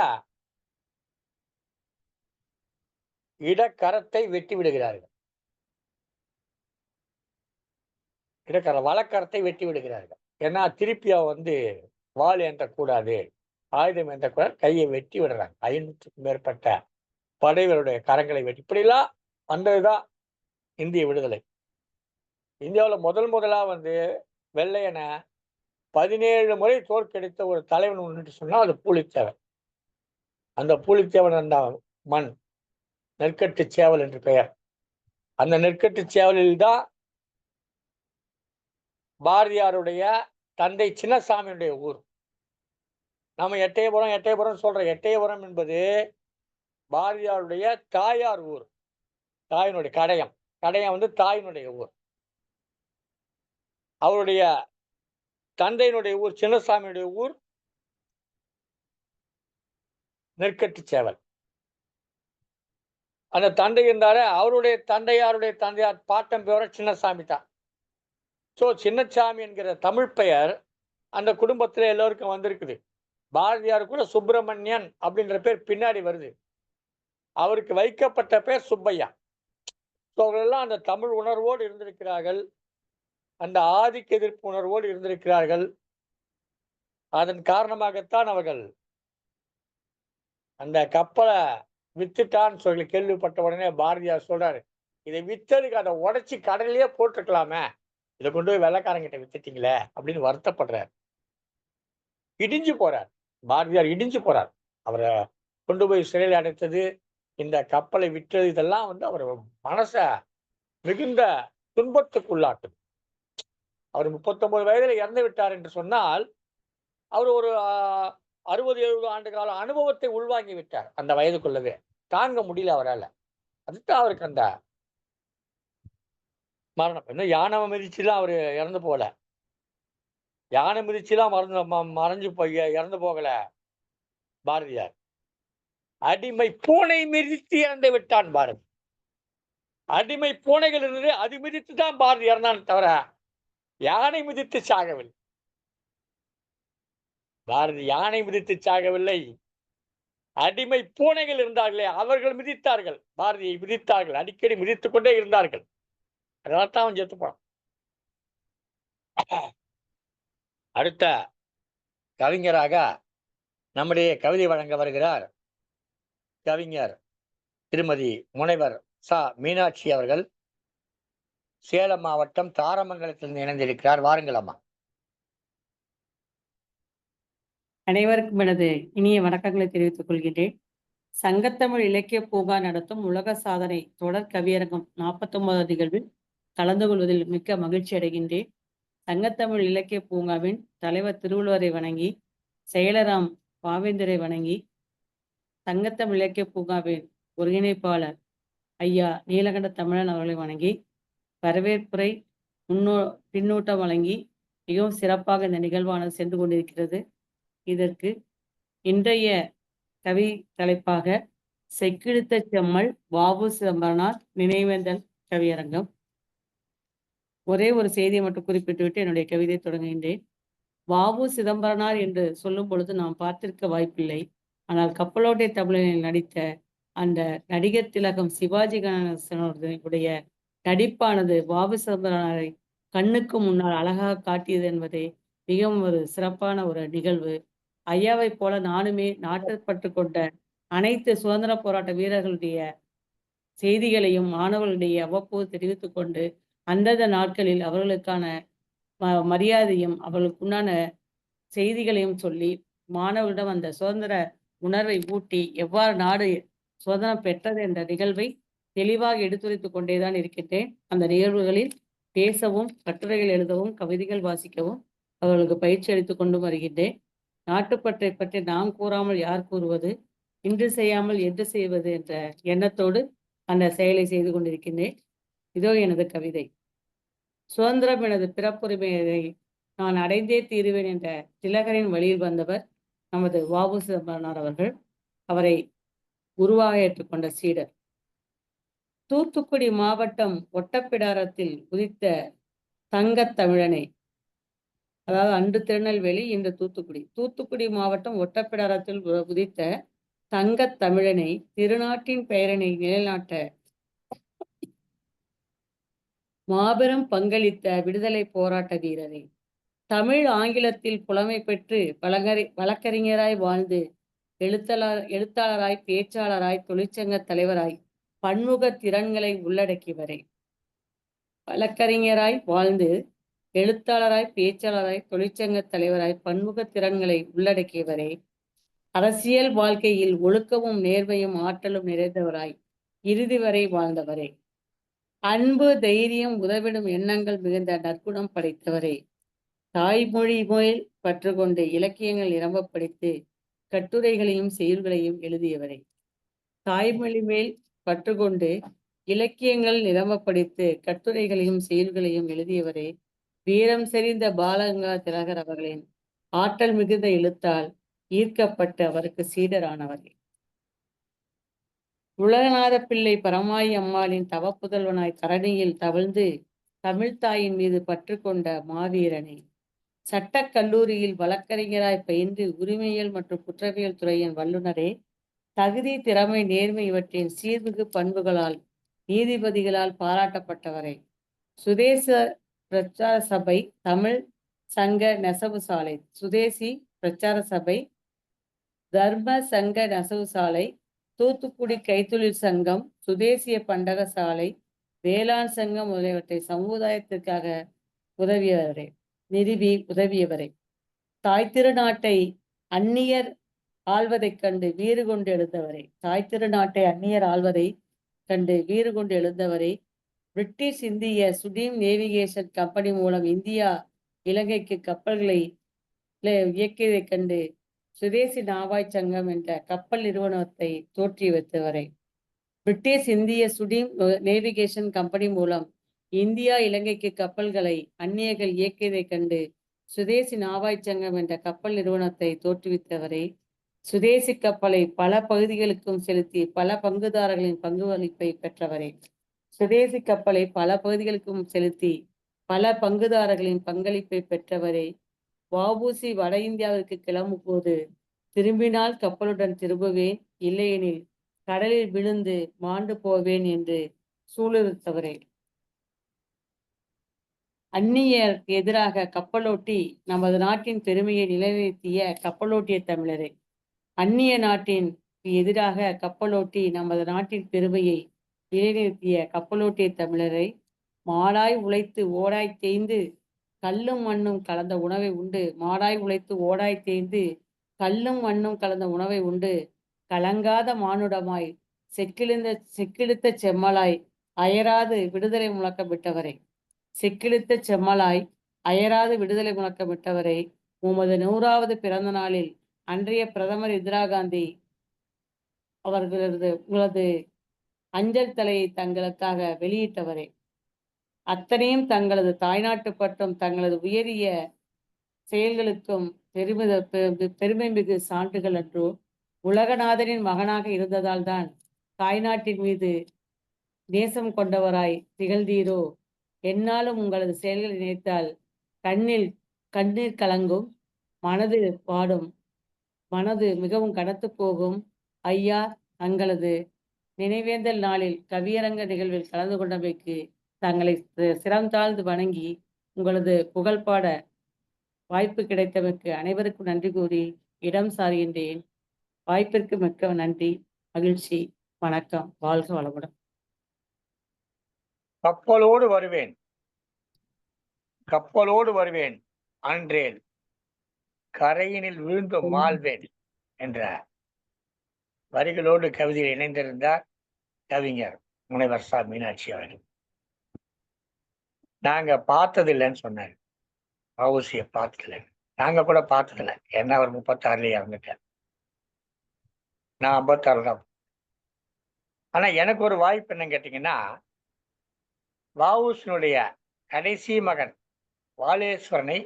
இடக்கரத்தை வெட்டி விடுகிறார்கள். வலக்கரத்தை வெட்டி விடுகிறார்கள். ஏன்னா திருப்பி அவன் வாள் ஏந்தக்கூடாது, ஆயுதம் ஏந்தக்கூடாது, கையை வெட்டி விடுறாங்க. 500க்கும் மேற்பட்ட படைகளுடைய கரங்களை வெட்டி, இப்படிலாம் வந்ததுதான் இந்திய விடுதலை. இந்தியாவில் முதலா வெள்ளையனை 17 முறை தோற்கடித்த ஒரு தலைவன் ஒன்று சொன்னா அது பூலித்தேவன். அந்த பூலித்தேவன் அந்த மண் நெற்கட்டு சேவல் என்று பெயர். அந்த நெற்கட்டு சேவலில் தான் பாரதியாருடைய தந்தை சின்னசாமியுடைய ஊர். நம்ம எட்டயபுரம் சொல்றோம். எட்டயபுரம் என்பது பாரதியாருடைய தாயார் ஊர். தாயினுடைய கடையம் தாயினுடைய ஊர். அவருடைய தந்தையினுடைய ஊர் சின்னசாமியுடைய ஊர் நெற்கட்டு சேவல். அந்த தந்தை இருந்தாரு, அவருடைய தந்தையார் பாட்டம் பேர சின்னசாமி தான். ஸோ சின்னசாமி என்கிற தமிழ் பெயர் அந்த குடும்பத்துல எல்லோருக்கும் வந்திருக்குது. பாரதியார் கூட சுப்பிரமணியன் அப்படின்ற பேர் பின்னாடி வருது. அவருக்கு வைக்கப்பட்ட பேர் சுப்பையா. ஸோ அவர்களெல்லாம் அந்த தமிழ் உணர்வோடு இருந்திருக்கிறார்கள், அந்த ஆதிக்க எதிர்ப்பு உணர்வோடு இருந்திருக்கிறார்கள். அதன் காரணமாகத்தான் அவர்கள் அந்த கப்பலை வித்துட்டான்னு சொல்லி கேள்விப்பட்ட உடனே பாரதியார் சொல்றாரு, இதை வித்ததுக்கு அதை உடைச்சி கடலையே போட்டிருக்கலாமே, இதை கொண்டு போய் வெள்ளைக்காரங்கிட்ட வித்துட்டீங்களே அப்படின்னு வருத்தப்படுறார். இடிஞ்சு போறார். பாரதியார் இடிஞ்சு போறார். அவரை கொண்டு போய் சிறையில் அடைத்தது, இந்த கப்பலை விற்றது, இதெல்லாம் அவர் மனச மிகுந்த துன்பத்துக்குள்ளாட்டுது. அவர் 39 வயதில் இறந்து விட்டார் என்று சொன்னால் அவர் ஒரு 60-70 ஆண்டு கால அனுபவத்தை உள்வாங்கி விட்டார். அந்த வயதுக்குள்ளவே தாங்க முடியல அவரால். அதுதான் அவருக்கு அந்த மரணம். இன்னும் யானை மிதிச்சுலாம் அவர் இறந்து போகல. யானை மிதிச்சுலாம் மறைஞ்சு போய் இறந்து போகல பாரதியார். அடிமை பூனை மிதித்து இறந்து விட்டான் பாரதி. அடிமை பூனைகள் இருந்தது, அது மிதித்து தான் பாரதி இறந்தான் தவிர யானை மிதித்து சாகவில்லை. பாரதி யானை மிதித்து சாகவில்லை. அடிமை பூனைகள் இருந்தார்களே அவர்கள் மிதித்தார்கள், பாரதியை மிதித்தார்கள், அடிக்கடி மிதித்துக் கொண்டே இருந்தார்கள். அதனால தான் அவன் செத்து போனான். அடுத்த கவிஞராக நம்முடைய கவிதை வழங்க வருகிறார் கவிஞர் திருமதி முனைவர் ச மீனாட்சி அவர்கள். சேலம் மாவட்டம் தாரமங்கலத்திலிருந்து இணைந்திருக்கிறார். வாருங்கள் அம்மா. அனைவருக்கும் எனது இனிய வணக்கங்களை தெரிவித்துக் கொள்கின்றேன். சங்கத்தமிழ் இலக்கிய பூங்கா நடத்தும் உலக சாதனை தொடர் கவியரங்கம் 49வது நிகழ்வில் கலந்து கொள்வதில் மிக்க மகிழ்ச்சி அடைகின்றேன். சங்கத்தமிழ் இலக்கிய பூங்காவின் தலைவர் திருவள்ளுவரை வணங்கி, செயலராம் பாவேந்தரை வணங்கி, சங்கத்தமிழ் இலக்கிய பூங்காவின் ஒருங்கிணைப்பாளர் ஐயா நீலகண்ட தமிழன் அவர்களை வணங்கி, வரவேற்புரை பின்னூட்டம் வழங்கி மிகவும் சிறப்பாக இந்த நிகழ்வானது சென்று கொண்டிருக்கிறது. இதற்கு இன்றைய கவி தலைப்பாக செக்கிழுத்த செம்மல் வ.உ. சிதம்பரனார் நினைவேந்தல் கவியரங்கம். ஒரே ஒரு செய்தியை மட்டும் குறிப்பிட்டுவிட்டு என்னுடைய கவிதை தொடங்குகின்றேன். வ.உ. சிதம்பரனார் என்று சொல்லும் பொழுது நாம் பார்த்திருக்க வாய்ப்பில்லை. ஆனால் கப்பலோட்டை தமிழனில் நடித்த அந்த நடிகர் திலகம் சிவாஜி கணேசனுடைய நடிப்பானது வ.உ. சிதம்பரனாரை கண்ணுக்கு முன்னால் அழகாக காட்டியது என்பதை மிகவும் ஒரு சிறப்பான ஒரு நிகழ்வு. ஐயாவை போல நானுமே நாட்டுப்பற்று கொண்ட அனைத்து சுதந்திர போராட்ட வீரர்களுடைய செய்திகளையும் மாணவர்களுடைய அவ்வப்போது தெரிவித்துக் கொண்டு அந்தந்த நாட்களில் அவர்களுக்கான மரியாதையும் அவர்களுக்குண்டான செய்திகளையும் சொல்லி மாணவர்களிடம் அந்த சுதந்திர உணர்வை ஊட்டி எவ்வாறு நாடு சுதந்திரம் பெற்றது என்ற நிகழ்வை தெளிவாக எடுத்துரைத்துக் கொண்டேதான் இருக்கின்றேன். அந்த நிகழ்வுகளில் பேசவும், கட்டுரைகள் எழுதவும், கவிதைகள் வாசிக்கவும் அவர்களுக்கு பயிற்சி அளித்துக் கொண்டு வருகின்றேன். நாட்டுப்பற்றை பற்றி நாம் கூறாமல் யார் கூறுவது, இன்று செய்யாமல் என்று செய்வது என்ற எண்ணத்தோடு அந்த செயலை செய்து கொண்டிருக்கின்றேன். இதோ எனது கவிதை. சுதந்திரம் எனது பிறப்புரிமையை நான் அடைந்தே தீருவேன் என்ற திலகரின் வழியில் வந்தவர் நமது வ.உ. சிதம்பரனார் அவர்கள். அவரை குருவாக ஏற்றுக்கொண்ட சீடர். தூத்துக்குடி மாவட்டம் ஒட்டப்பிடாரத்தில் உதித்த தங்கத் தமிழனை, அதாவது அன்று திருநெல்வேலி, இன்று தூத்துக்குடி. தூத்துக்குடி மாவட்டம் ஒட்டப்பிடாரத்தில் உதித்த தங்கத் தமிழனை, திருநாட்டின் பெயரினை நிலைநாட்ட மாபெரும் பங்களித்த விடுதலை போராட்ட வீரரை, தமிழ் ஆங்கிலத்தில் புலமை பெற்று வழக்கறிஞராய் வாழ்ந்து எழுத்தாளராய், பேச்சாளராய், தொழிற்சங்க தலைவராய் பன்முக திறன்களை உள்ளடக்கியவரை. வழக்கறிஞராய் வாழ்ந்து எழுத்தாளராய், பேச்சாளராய், தொழிற்சங்க தலைவராய் பன்முக திறன்களை உள்ளடக்கியவரே. அரசியல் வாழ்க்கையில் ஒழுக்கமும் நேர்மையும் ஆற்றலும் நிறைந்தவராய் இறுதி வரை வாழ்ந்தவரே. அன்பு, தைரியம், உதவிடும் எண்ணங்கள் மிகுந்த நற்குணம் படைத்தவரே. தாய்மொழி மேல் பற்று கொண்டு இலக்கியங்கள் நிரம்ப படித்து கட்டுரைகளையும் செயல்களையும் எழுதியவரே. தாய்மொழி மேல் பற்று கொண்டு இலக்கியங்கள் நிரம்ப படித்து கட்டுரைகளையும் செயல்களையும் எழுதியவரே. வீரம் செறிந்த பாலகங்காதர திலகர் அவர்களின் ஆற்றல் மிகுந்த எழுத்தால் ஈர்க்கப்பட்டு அவருக்கு சீடரானவரே. உலகநாத பிள்ளை பரமாயி அம்மாளின் தவப்புதல்வனாய் தரணியில் தவழ்ந்து தமிழ்த்தாயின் மீது பற்று கொண்ட மாவீரனே. சட்டக் கல்லூரியில் வழக்கறிஞராய் பயின்று உரிமையியல் மற்றும் குற்றவியல் துறையின் வல்லுநரே. தகுதி, திறமை, நேர்மை இவற்றின் சீர்மிகு பண்புகளால் நீதிபதிகளால் பாராட்டப்பட்டவரே. சுதேச பிரச்சார சபை, தமிழ் சங்க நெசவு சாலை, சுதேசி பிரச்சார சபை, தர்ம சங்க நெசவு சாலை, தூத்துக்குடி கைத்தொழில் சங்கம், சுதேசிய பண்டக சாலை, வேளாண் சங்கம் முதலியவற்றை சமுதாயத்திற்காக நிறுவி உதவியவரே. தாய் திருநாட்டை அந்நியர் ஆள்வதைக் கண்டு வீறு கொண்டு எழுந்தவரே. தாய் திருநாட்டை அந்நியர் ஆள்வதை கண்டு வீறு கொண்டு எழுந்தவரே. பிரிட்டிஷ் இந்திய சுடீம் நேவிகேஷன் கம்பெனி மூலம் இந்தியா இலங்கைக்கு கப்பல்களை இயக்கியதைக் கண்டு சுதேசி நாவாய் சங்கம் என்ற கப்பல் நிறுவனத்தை தோற்றி வைத்தவரை. பிரிட்டிஷ் இந்திய சுடீம் நேவிகேஷன் கம்பெனி மூலம் இந்தியா இலங்கைக்கு கப்பல்களை அந்நியர்கள் இயக்கியதைக் கண்டு சுதேசி நாவாய் சங்கம் என்ற கப்பல் நிறுவனத்தை தோற்றுவித்தவரை. சுதேசி கப்பலை பல பகுதிகளுக்கும் செலுத்தி பல பங்குதாரர்களின் பங்களிப்பை பெற்றவரே. சுதேசி கப்பலை பல பகுதிகளுக்கும் செலுத்தி பல பங்குதாரர்களின் பங்களிப்பை பெற்றவரே. வ.உ.சி. வட இந்தியாவிற்கு கிளம்பும் போது திரும்பினால் கப்பலுடன் திரும்புவேன், இல்லையெனில் கடலில் விழுந்து மாண்டு போவேன் என்று சூளுரைத்தவரே. அந்நியருக்கு எதிராக கப்பலோட்டி நமது நாட்டின் பெருமையை நிலைநிறுத்திய கப்பலோட்டிய தமிழரே. அந்நிய நாட்டின் எதிராக கப்பலோட்டி நமது நாட்டின் பெருமையை நிலைநிறுத்திய கப்பலோட்டிய தமிழரை. மாடாய் உழைத்து ஓடாய் தேய்ந்து கல்லும் மண்ணும் கலந்த உணவை உண்டு, மாடாய் உழைத்து ஓடாய் தேய்ந்து கல்லும் மண்ணும் கலந்த உணவை உண்டு, கலங்காத மானுடமாய் செக்கிழுத்த செம்மலாய் அயராது விடுதலை முழக்கமிட்டவரை. செக்கிழுத்த செம்மலாய் அயராது விடுதலை முழக்கமிட்டவரை. உமது 100வது பிறந்த நாளில் அன்றைய பிரதமர் இந்திரா காந்தி உங்களது அஞ்சல் தலையை தங்களுக்காக வெளியிட்டவரே. அத்தனையும் தங்களது தாய்நாட்டு பற்றும் தங்களது உயரிய செயல்களுக்கும் பெருமை மிகு சான்றுகள் அன்றோ. உலகநாதனின் மகனாக இருந்ததால் தான் தாய்நாட்டின் மீது நேசம் கொண்டவராய் திகழ்ந்தீரோ. என்னாலும் உங்களது செயல்களை நினைத்தால் கண்ணீர் கலங்கும், மனது பாடும், மனது மிகவும் கனத்து போகும். ஐயா, தங்களது நினைவேந்தல் நாளில் கவியரங்க நிகழ்வில் கலந்து கொண்டமைக்கு தங்களை சிறந்தாழ்ந்து வணங்கி உங்களது புகழ்பாட வாய்ப்பு கிடைத்தமைக்கு அனைவருக்கும் நன்றி கூறி இடம் சார்கின்றேன். வாய்ப்பிற்கு மிக்க நன்றி, மகிழ்ச்சி, வணக்கம், வாழ்க வளமுடன். கப்பலோடு வருவேன், கப்பலோடு வருவேன் அன்றேன், கரையினில் விழுந்து மாழ்வேன் என்ற வரிகளோடு கவிதையில் இணைந்திருந்தார் கவிஞர் முனைவர் ச. மீனாட்சி அவர்கள். நாங்க பார்த்ததில்லைன்னு சொன்னார். வ.உ.சி. பார்த்ததில்லை, நாங்க கூட பார்த்ததில்லை. ஏன்னா அவர் 36 இறந்துட்டார், நான் 56 தான். ஆனா எனக்கு ஒரு வாய்ப்பு என்னன்னு கேட்டீங்கன்னா, வ.உ.சி.னுடைய கடைசி மகன் வாலேஸ்வரனை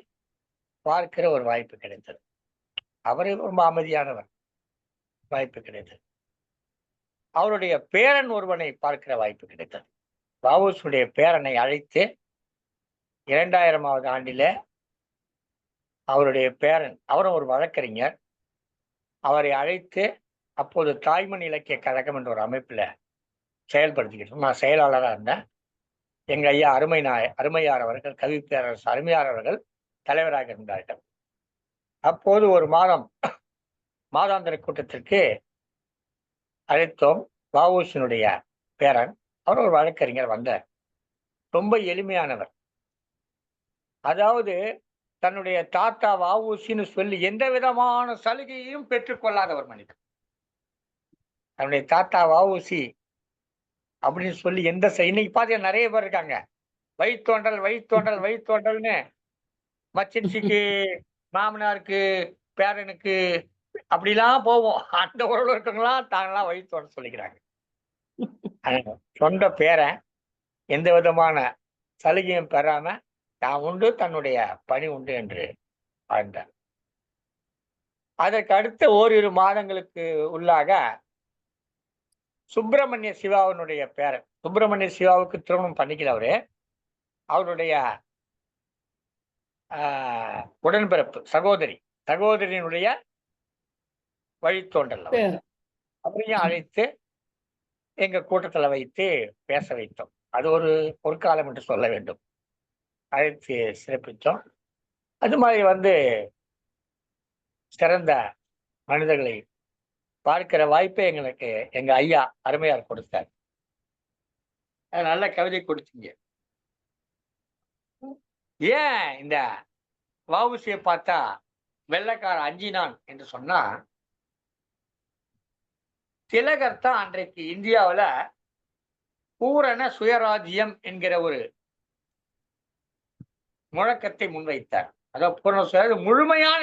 பார்க்கிற ஒரு வாய்ப்பு கிடைத்தது. அவரே ரொம்ப அமைதியானவர், வாய்ப்பு கிடைத்தது. அவருடைய பேரன் ஒருவனை பார்க்கிற வாய்ப்பு கிடைத்தது. வ.உ.சி.யுடைய பேரனை அழைத்து 2000வது ஆண்டில அவருடைய பேரன், அவரும் ஒரு வழக்கறிஞர், அவரை அழைத்து அப்போது தாய்மண் இலக்கிய கழகம் என்ற ஒரு அமைப்புல செயல்படுத்திக்கிட்டு நான் செயலாளராக இருந்தேன். எங்க ஐயா அருமையார் அவர்கள், கவி பேரரசு அருமையார் அவர்கள் தலைவராக இருந்தார்கள். அப்போது ஒரு மாதாந்திர கூட்டத்திற்கு அழைத்தோம். வ.உ.சி.யினுடைய பேரன், அவர் ஒரு வழக்கறிஞர் வந்தார். ரொம்ப எளிமையானவர். அதாவது தன்னுடைய தாத்தா வ.உ.சி.ன்னு சொல்லி எந்த விதமான சலுகையையும் பெற்றுக்கொள்ளாத ஒரு மனிதர். தன்னுடைய தாத்தா வ.உ.சி. அப்படின்னு சொல்லி இன்னைக்கு பாத்தீங்கன்னா நிறைய பேர் இருக்காங்க, வழித்தோன்றல்னு மச்சின்சிக்கு, மாமனாருக்கு, பேரனுக்கு அப்படிலாம் போவோம். அந்த உறவுல இருக்கவங்களாம் தாங்களாம் வழித்தோன்ற சொல்லிக்கிறாங்க. சொந்த பேரன் எந்த விதமான சலுகையும் பெறாம தான் உண்டு, தன்னுடைய பணி உண்டு என்று வாழ்ந்தார். அதற்கு அடுத்த ஓரிரு மாதங்களுக்கு உள்ளாக சுப்பிரமணிய சிவாவினுடைய பேரன், சுப்பிரமணிய சிவாவுக்கு திருமணம் பண்ணிக்கல அவருடைய உடன்பிறப்பு சகோதரியினுடைய வழித்தோன்றல் அப்படியும் அழைத்து எங்க கூட்டத்துல வைத்து பேச வைத்தோம். அது ஒரு பொற்காலம் என்று சொல்ல வேண்டும். அழைத்து சிறப்பித்தோம். அது மாதிரி சிறந்த மனிதர்களை பார்க்கிற வாய்ப்பை எங்களுக்கு எங்க ஐயா அருமையார் கொடுத்தார். நல்ல கவிதை கொடுத்தீங்க. ஏன் இந்த வ.உ.சி.யை பார்த்தா வெள்ளைக்கார அஞ்சினான் என்று சொன்னா, திலகர் தான் அன்றைக்கு இந்தியாவில் பூரண சுயராஜ்யம் என்கிற ஒரு முழக்கத்தை முன்வைத்தார். அதாவது பூரண சுயராஜ்யம், முழுமையான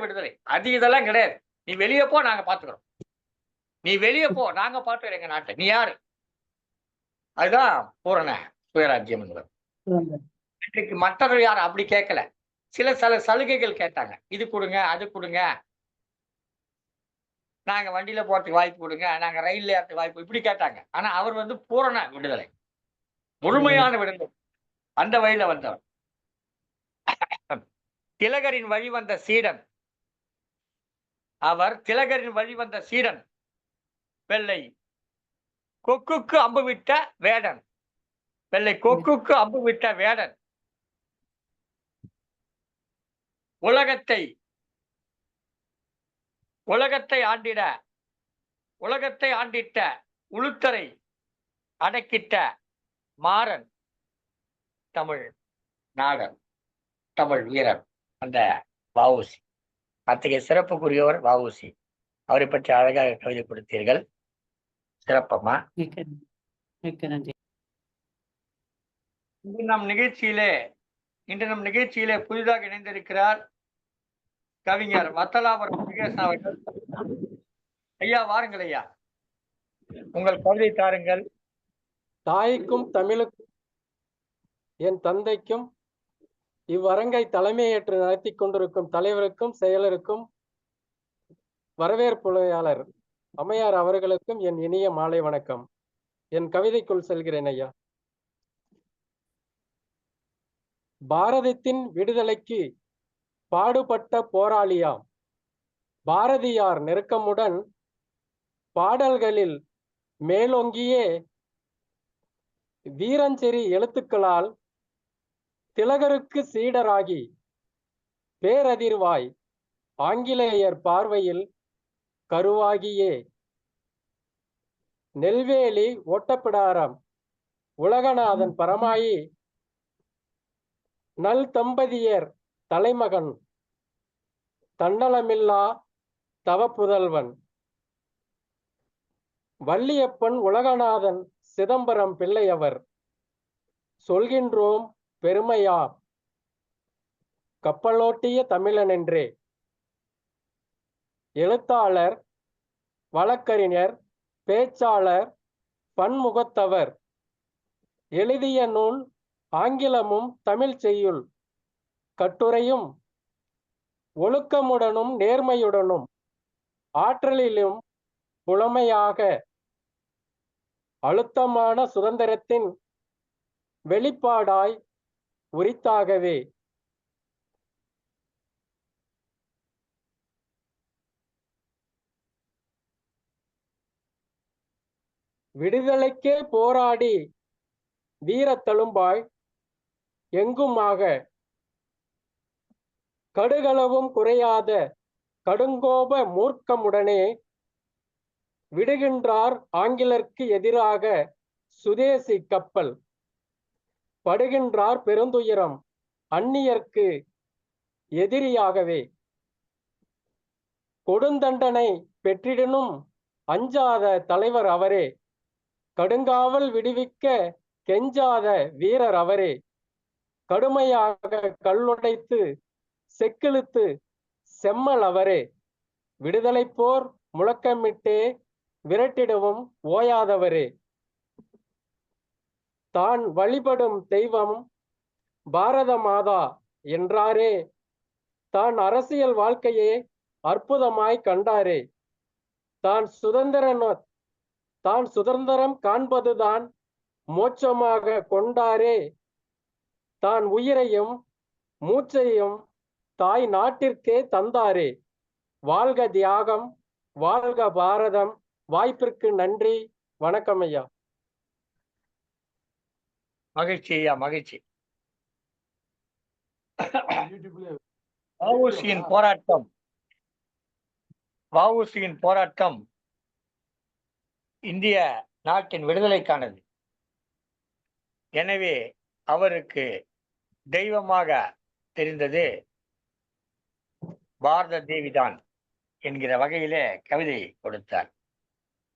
விடுதலை. அது இதெல்லாம் கிடையாது. நீ வெளியே போ, நாங்க பாத்துக்கிறோம். நீ வெளியே போ, நாங்க பாத்துக்கிறோம் எங்க நாட்டை. நீ யாரு? அதுதான் பூரண சுயராஜ்யம் என்பது. இன்றைக்கு மற்றவர்கள் யாரும் அப்படி கேட்கல. சில சலுகைகள் கேட்டாங்க. இது கொடுங்க, அது கொடுங்க, நாங்க வண்டியில போறதுக்கு வாய்ப்பு கொடுங்க, நாங்க ரயில்ல ஏறதுக்கு வாய்ப்பு, இப்படி கேட்டாங்க. ஆனா அவர் பூரண விடுதலை, முழுமையான விடுதலை, அந்த வழியில வந்தவர். திலகரின் வழி வந்த சீடன் அவர். திலகரின் வழி வந்த சீடன் வெள்ளை கொக்குக்கு அம்பு விட்ட வேடன். வெள்ளை கொக்குக்கு அம்பு விட்ட வேடன். உலகத்தை ஆண்டிட்ட உளுத்தரை அடக்கிட்ட மாறன் தமிழ் நாடன், தமிழ் வீரர் அந்த வ.உ.சி. அத்தகைய சிறப்புக்குரியவர் வ.உ.சி. அவரை பற்றி அழகாக கவிதை கொடுத்தீர்கள். சிறப்பம்மா. இன்று நம் நிகழ்ச்சியிலே புதிதாக இணைந்திருக்கிறார் கவிஞர் வத்தலாபுரம் முருகேசன் அவர்கள். ஐயா வாருங்கள் ஐயா, உங்கள் கவிதை தாருங்கள். தாய்க்கும் தமிழுக்கும் என் தந்தைக்கும் இவ்வரங்கை தலைமையேற்று நடத்தி கொண்டிருக்கும் தலைவருக்கும் செயலருக்கும் வரவேற்புரையாளர் அம்மையார் அவர்களுக்கும் என் இனிய மாலை வணக்கம். என் கவிதைக்குள் செல்கிறேன் ஐயா. பாரதத்தின் விடுதலைக்கு பாடுபட்ட போராளியாம் பாரதியார் நெருக்கமுடன் பாடல்களில் மேலோங்கியே வீரஞ்செறி எழுத்துக்களால் திலகருக்கு சீடராகி பேரதிர்வாய் ஆங்கிலேயர் பார்வையில் கருவாகியே நெல்வேலி ஓட்டப்பிடாரம் உலகநாதன் பரமாயி நல் தம்பதியர் தலைமகன் தன்னலமில்லா தவப்புதல்வன் வள்ளியப்பன் உலகநாதன் சிதம்பரம் பிள்ளையவர் சொல்கின்றோம் பெருமையா கப்பலோட்டிய தமிழனென்றே. எழுத்தாளர், வழக்கறிஞர், பேச்சாளர், பன்முகத்தவர், எழுதிய நூல் ஆங்கிலமும் தமிழ் செய்யுள் கட்டுரையும் ஒழுக்கமுடனும் நேர்மையுடனும் ஆற்றலிலும் புலமையாக அழுத்தமான சுதந்திரத்தின் வெளிப்பாடாய் உரித்தாகவே விடுதலைக்கே போராடி வீரத்தழும்பாய் எங்குமாக கடுகளவும் குறையாத கடுங்கோப மூர்க்கமுடனே விடுகின்றார் ஆங்கிலர்க்கு எதிராக சுதேசி கப்பல் படுகின்றார் பெருந்துயரம் அந்நியர்க்கு எதிரியாகவே கொடுந்தண்டனை பெற்றிடனும் அஞ்சாத தலைவர் அவரே கடுங்காவல் விடுவிக்க கெஞ்சாத வீரர் அவரே கடுமையாக கல்லுடைத்து செக்கிழுத்து செம்மல் அவரே விடுதலை போர் முழக்கமிட்டே விரட்டிடவும் ஓயாதவரே தான் வழிபடும் தெய்வம் பாரத மாதா என்றாரே தான் அரசியல் வாழ்க்கையே அற்புதமாய் கண்டாரே தான் சுதந்திரம் காண்பதுதான் மோட்சமாக கொண்டாரே தான் உயிரையும் மூச்சையும் தாய் நாட்டிற்கே தந்தாரே வாழ்க தியாகம் வாழ்க பாரதம் வாய்ப்பிற்கு நன்றி வணக்கம் ஐயா மகிழ்ச்சி ஐயா மகிழ்ச்சி வஉசியின் போராட்டம் இந்திய நாட்டின் விடுதலைக்கானது. எனவே அவருக்கு தெய்வமாக தெரிந்தது பாரத தேவிதான் என்கிற வகையிலே கவிதை கொடுத்தார்.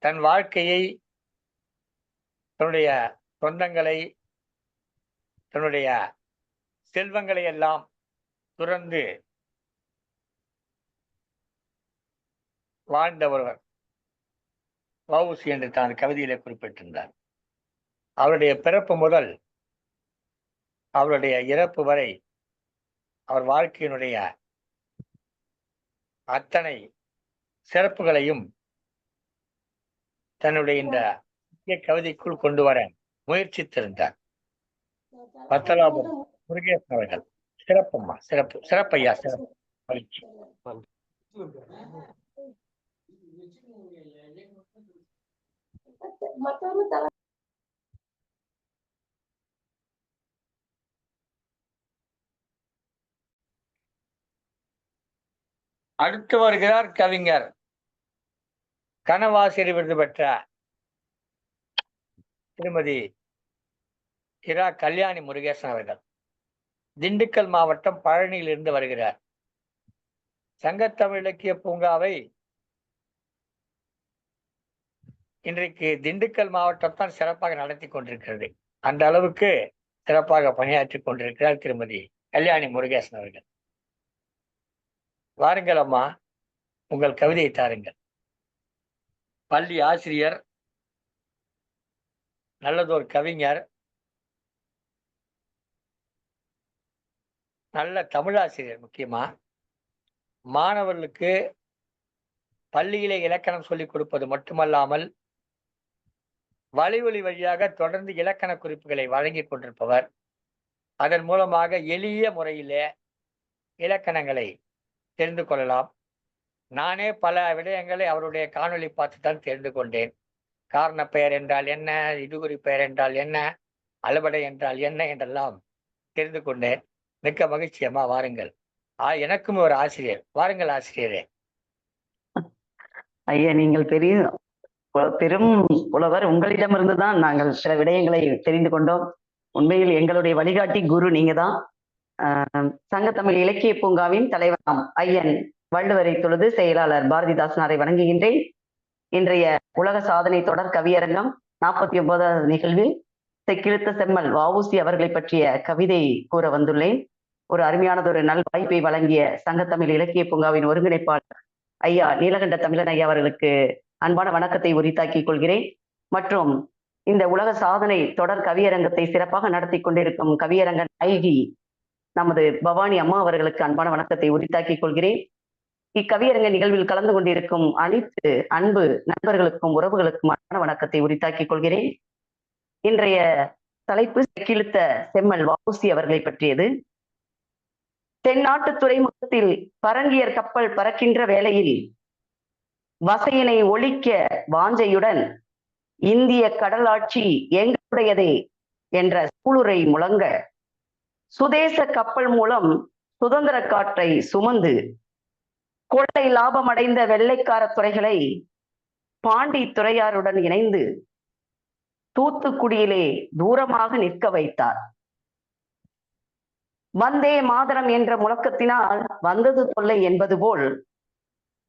தன் வாழ்க்கையை, தன்னுடைய சொந்தங்களை, தன்னுடைய செல்வங்களை எல்லாம் துறந்து வாழ்ந்த ஒருவர் வஉசி என்று தான் கவிதையிலே குறிப்பிட்டிருந்தார். அவருடைய பிறப்பு முதல் அவருடைய இறப்பு வரை அவர் வாழ்க்கையினுடைய அத்தனை சிறப்புகளையும் தன்னுடைய இந்த கவிதைக்குள் கொண்டு வர முயற்சித்திருந்தார். பத்தலாபுரம் முருகேசன் அவர்கள். சிறப்பம்மா, சிறப்பையா, சிறப்பு. மகிழ்ச்சி. அடுத்து வருகிறார் கவிஞர், கனவாசிரியர் விருது பெற்ற திருமதி இரா கல்யாணி முருகேசன் அவர்கள். திண்டுக்கல் மாவட்டம் பழனியிலிருந்து வருகிறார். சங்கத்தமிழ் இலக்கிய பூங்காவை இன்றைக்கு திண்டுக்கல் மாவட்டம் தான் சிறப்பாக நடத்தி கொண்டிருக்கிறது. அந்த அளவுக்கு சிறப்பாக பணியாற்றி கொண்டிருக்கிறார் திருமதி கல்யாணி முருகேசன் அவர்கள். வாருங்கள் அம்மா, உங்கள் கவிதையை தாருங்கள். பள்ளி ஆசிரியர், நல்லதொரு கவிஞர், நல்ல தமிழாசிரியர். முக்கியமா மாணவர்களுக்கு பள்ளியிலே இலக்கணம் சொல்லிக் கொடுப்பது மட்டுமல்லாமல் வழி வழியாக தொடர்ந்து இலக்கண குறிப்புகளை வழங்கி கொண்டிருப்பவர். அதன் மூலமாக எளிய முறையிலே இலக்கணங்களை தெரிந்து கொள்ளலாம். நானே பல விடயங்களை அவருடைய காணொளி பார்த்து தான் தெரிந்து கொண்டேன். காரண பெயர் என்றால் என்ன, இடுகுறி பெயர் என்றால் என்ன, அலுவடை என்றால் என்ன என்றெல்லாம் தெரிந்து கொண்டேன். மிக்க மகிழ்ச்சி அம்மா, வாருங்கள். எனக்கும் ஒரு ஆசிரியர். வாருங்கள் ஆசிரியரே. ஐயா, நீங்கள் பெரும் புலவர். உங்களிடமிருந்து தான் நாங்கள் சில விடயங்களை தெரிந்து கொண்டோம். உண்மையில் எங்களுடைய வழிகாட்டி குரு நீங்க தான். சங்கத்தமிழ் இலக்கிய பூங்காவின் தலைவராம் ஐயன் வள்ளுவரை தொழுது செயலாளர் பாரதிதாசனாரை வணங்குகின்றேன். இன்றைய உலக சாதனை தொடர் கவியரங்கம் 49வது நிகழ்வில் செக்கிழுத்த செம்மல் வஉசி அவர்களை பற்றிய கவிதை கூற வந்துள்ளேன். ஒரு அருமையானதொரு நல் வாய்ப்பை வழங்கிய சங்கத்தமிழ் இலக்கிய பூங்காவின் ஒருங்கிணைப்பாளர் ஐயா நீலகண்ட தமிழன் ஐயா அவர்களுக்கு அன்பான வணக்கத்தை உரித்தாக்கிக் கொள்கிறேன். மற்றும் இந்த உலக சாதனை தொடர் கவியரங்கத்தை சிறப்பாக நடத்தி கொண்டிருக்கும் கவியரங்க நாயகி நமது பவானி அம்மா அவர்களுக்கு அன்பான வணக்கத்தை உரித்தாக்கிக் கொள்கிறேன். இக்கவியரங்க நிகழ்வில் கலந்து கொண்டிருக்கும் அனைத்து அன்பு நண்பர்களுக்கும் உறவுகளுக்கும் அன்பான வணக்கத்தை உரித்தாக்கிக் கொள்கிறேன். இன்றைய தலைப்பு செக்கிழுத்த செம்மல் வ.உ.சி. அவர்களை பற்றியது. தென்னாட்டு துறைமுகத்தில் பரங்கியர் கப்பல் பறக்கின்ற வேளையில் வசையினை ஒழிக்க வாஞ்சையுடன் இந்திய கடலாட்சி எங்களுடையதே என்ற சூளுரை முழங்க சுதேச கப்பல் மூலம் சுதந்திர காற்றை சுமந்து கொள்ளை லாபம் அடைந்த வெள்ளைக்கார துறைகளை பாண்டி துறையாருடன் இணைந்து தூத்துக்குடியிலே தூரமாக நிற்க வைத்தார். வந்தே மாதரம் என்ற முழக்கத்தினால் வந்தது தொல்லை என்பது போல்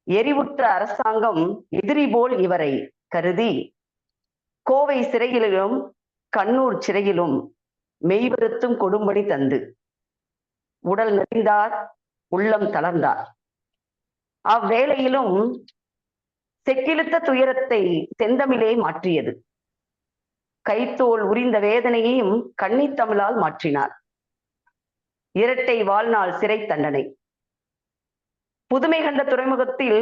எரிவுற்ற அரசாங்கம் எதிரி போல் இவரை கருதி கோவை சிறையிலும் கண்ணூர் சிறையிலும் மெய்வருத்தும் கொடும்படி தந்து உடல் நெறிந்தார், உள்ளம் தளர்ந்தார். அவ்வேளையிலும் செக்கிழுத்த துயரத்தை செந்தமிழே மாற்றியது. கைத்தோல் உரிந்த வேதனையையும் கன்னித்தமிழால் மாற்றினார். இரட்டை வாழ்நாள் சிறை தண்டனை. புதுமை கண்ட துறைமுகத்தில்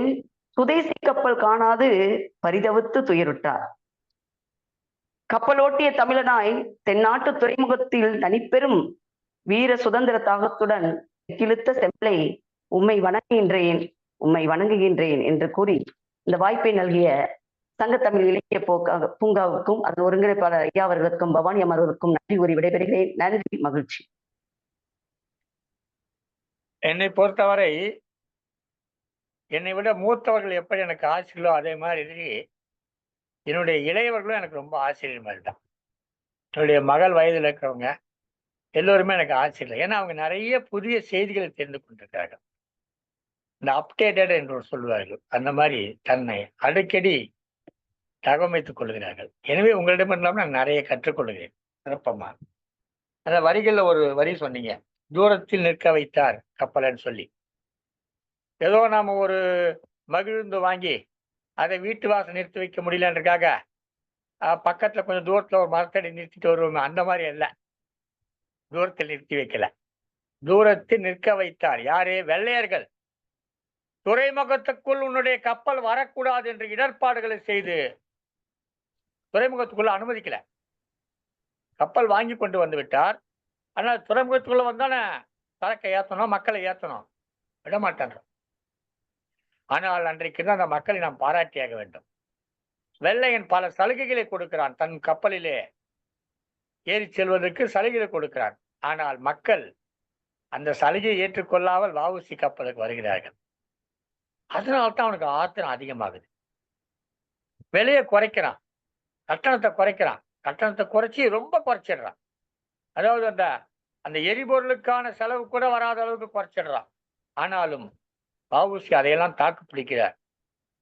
சுதேசி கப்பல் காணாது பரிதவித்து துயருற்றார். கப்பலோட்டிய தமிழனாய் தென்னாட்டு துறைமுகத்தில் தனிப்பெரும் வீர சுதந்திர தாகத்துடன் செக்கிழுத்த செம்மலை உம்மை வணங்குகின்றேன் என்று கூறி இந்த வாய்ப்பை நல்கிய சங்கத்தமிழ் இலக்கிய பூங்காவுக்கும் அதன் ஒருங்கிணைப்பாளர் ஐயா அவர்களுக்கும் பவானி அமர்வர்களுக்கும் நன்றி கூறி விடைபெறுகிறேன். நன்றி, மகிழ்ச்சி. என்னை பொறுத்தவரை என்னை விட மூத்தவர்கள் எப்படி எனக்கு ஆசிரியர்களோ அதே மாதிரி என்னுடைய இளையவர்களும் எனக்கு ரொம்ப ஆசிரியர் மாதிரி தான். என்னுடைய மகள் வயதில் இருக்கிறவங்க எல்லோருமே எனக்கு ஆசிரியர். ஏன்னா அவங்க நிறைய புதிய செய்திகளை தெரிந்து கொண்டிருக்கிறார்கள். இந்த அப்டேட்டட் என்று சொல்வார்கள். அந்த மாதிரி தன்னை அடிக்கடி தகவமைத்துக் கொள்கிறார்கள். எனவே உங்களிடம் இல்லாமல் நான் நிறைய கற்றுக்கொள்கிறேன். சிறப்பமாக அந்த வரிகளில் ஒரு வரி சொன்னீங்க, தூரத்தில் நிற்க வைத்தார் கப்பலன்னு சொல்லி. ஏதோ நாம ஒரு மகிழ்ந்து வாங்கி அதை வீட்டு வாசல் நிறுத்தி வைக்க முடியலன்றக்காக பக்கத்துல கொஞ்சம் தூரத்துல ஒரு மரத்தடி நிறுத்திட்டு வருவோம். அந்த மாதிரி அல்ல, தூரத்தில் நிறுத்தி வைக்கல, தூரத்தில் நிற்க வைத்தார். யாரே? வெள்ளையர்கள். துறைமுகத்துக்குள் உன்னுடைய கப்பல் வரக்கூடாது என்று இடர்பாடுகளை செய்து துறைமுகத்துக்குள்ள அனுமதிக்கல. கப்பல் வாங்கி கொண்டு வந்து விட்டார். ஆனால் துறைமுகத்துக்குள்ள வந்தானே சரக்கை ஏற்றணும், மக்களை ஏற்றணும், விடமாட்டான். ஆனால் அன்றைக்கு தான் அந்த மக்களை நாம் பாராட்டியாக வேண்டும். வெள்ளையன் பல சலுகைகளை கொடுக்கிறான், தன் கப்பலிலே ஏறி செல்வதற்கு சலுகைகளை கொடுக்கிறான். ஆனால் மக்கள் அந்த சலுகையை ஏற்றுக்கொள்ளாமல் வ.உ.சி. கப்பலுக்கு வருகிறார்கள். அதனால்தான் அவனுக்கு ஆத்திரம் அதிகமாகுது. விலையை குறைக்கிறான், கட்டணத்தை குறைக்கிறான், கட்டணத்தை குறைச்சி ரொம்ப குறைச்சிடுறான். அதாவது அந்த எரிபொருளுக்கான செலவு கூட வராத அளவுக்கு குறைச்சிடுறான். ஆனாலும் வ.உ.சி. அதையெல்லாம் தாக்கு பிடிக்கிறார்.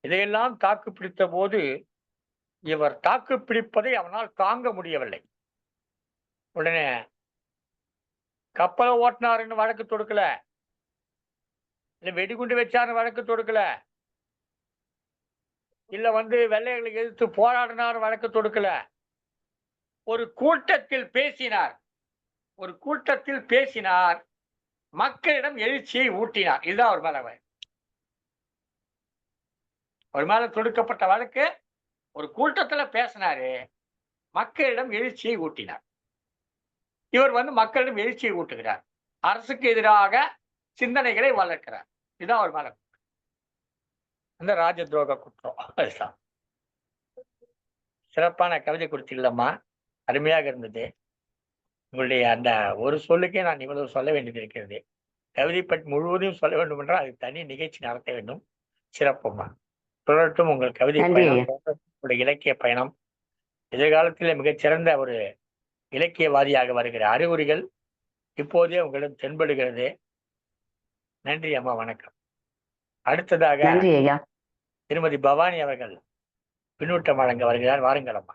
இதையெல்லாம் தாக்கு பிடித்த போது இவர் தாக்கு பிடிப்பதை அவனால் தாங்க முடியவில்லை. உடனே கப்பலை ஓட்டினாருன்னு வழக்கு தொடுக்கல, இல்ல வெடிகுண்டு வச்சாருன்னு வழக்கு தொடுக்கல, இல்ல வெள்ளையர்களை எதிர்த்து போராடினார் வழக்கு தொடுக்கல. ஒரு கூட்டத்தில் பேசினார், மக்களிடம் எழுச்சியை ஊட்டினார். இதுதான் அவர் மேல ஒரு மேல தொடுக்கப்பட்ட வழக்கு. ஒரு கூட்டத்துல பேசினாரு, மக்களிடம் எழுச்சியை ஊட்டினார். இவர் மக்களிடம் எழுச்சியை ஊட்டுகிறார், அரசுக்கு எதிராக சிந்தனைகளை வளர்க்கிறார். இதுதான் அவர் மேல அந்த ராஜ துரோக குற்றம். சிறப்பான கவிதை கொடுத்தீங்களம்மா, அருமையாக இருந்தது. உங்களுடைய அந்த ஒரு சொல்லுக்கே நான் இவ்வளவு சொல்ல வேண்டியது இருக்கிறது. கவிதை பற்றி முழுவதும் சொல்ல வேண்டும் என்றால் அது தனி நிகழ்ச்சி நடத்த வேண்டும். சிறப்புமா, தொடரட்டும் உங்கள் கவிதை பயணம், உங்களுடைய இலக்கிய பயணம். எதிர்காலத்தில் மிகச்சிறந்த ஒரு இலக்கியவாதியாக வருகிற அறிகுறிகள் இப்போதே உங்களிடம் தென்படுகிறது. நன்றி அம்மா, வணக்கம். அடுத்ததாக திருமதி பவானி அவர்கள் பின்னூட்டம் வழங்க வருகிறார். வாருங்கள் அம்மா.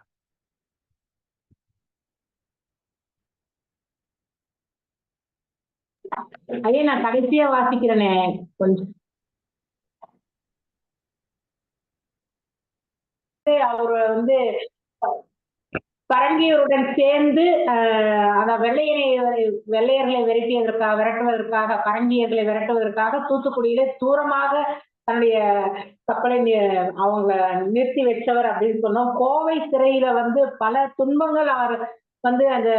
ஐயா, நான் கடைசியா வாசிக்கிறேனே கொஞ்சம். அவரு பரங்கியருடன் சேர்ந்து அந்த வெள்ளையர்களை விரட்டுவதற்காக பரங்கியர்களை விரட்டுவதற்காக தூத்துக்குடியில தூரமாக தன்னுடைய கப்பலை அவங்க நிறுத்தி வச்சவர் அப்படின்னு சொன்னோம். கோவை சிறையில வந்து பல துன்பங்கள் அவர் வந்து அந்த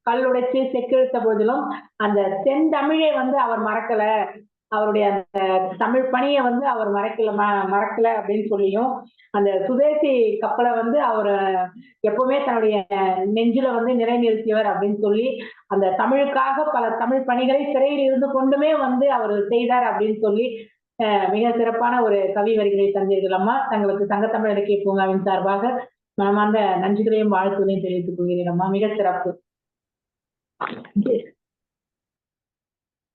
கல்லுடைச்சு செக்கெழுத்த போதிலும் அந்த தென்தமிழை வந்து அவர் மறக்கல, அவருடைய அந்த தமிழ் பணியை வந்து அவர் மறக்கல அப்படின்னு சொல்லியும், அந்த சுதேசி கப்பலை வந்து அவர் எப்பவுமே தன்னுடைய நெஞ்சில வந்து நிலைநிறுத்தியவர் அப்படின்னு சொல்லி அந்த தமிழுக்காக பல தமிழ் பணிகளை சிறையில் இருந்து கொண்டுமே வந்து அவர் செய்தார் அப்படின்னு சொல்லி மிக சிறப்பான ஒரு கவி வரிகளை தந்தீர்கள் அம்மா. தங்களுக்கு சங்கத்தமிழ் இலக்கிய பூங்காவின் சார்பாக மனமார்ந்த நன்றிகளையும் வாழ்த்துகளையும் தெரிவித்துக் கொள்கிறேன் அம்மா. மிக சிறப்பு.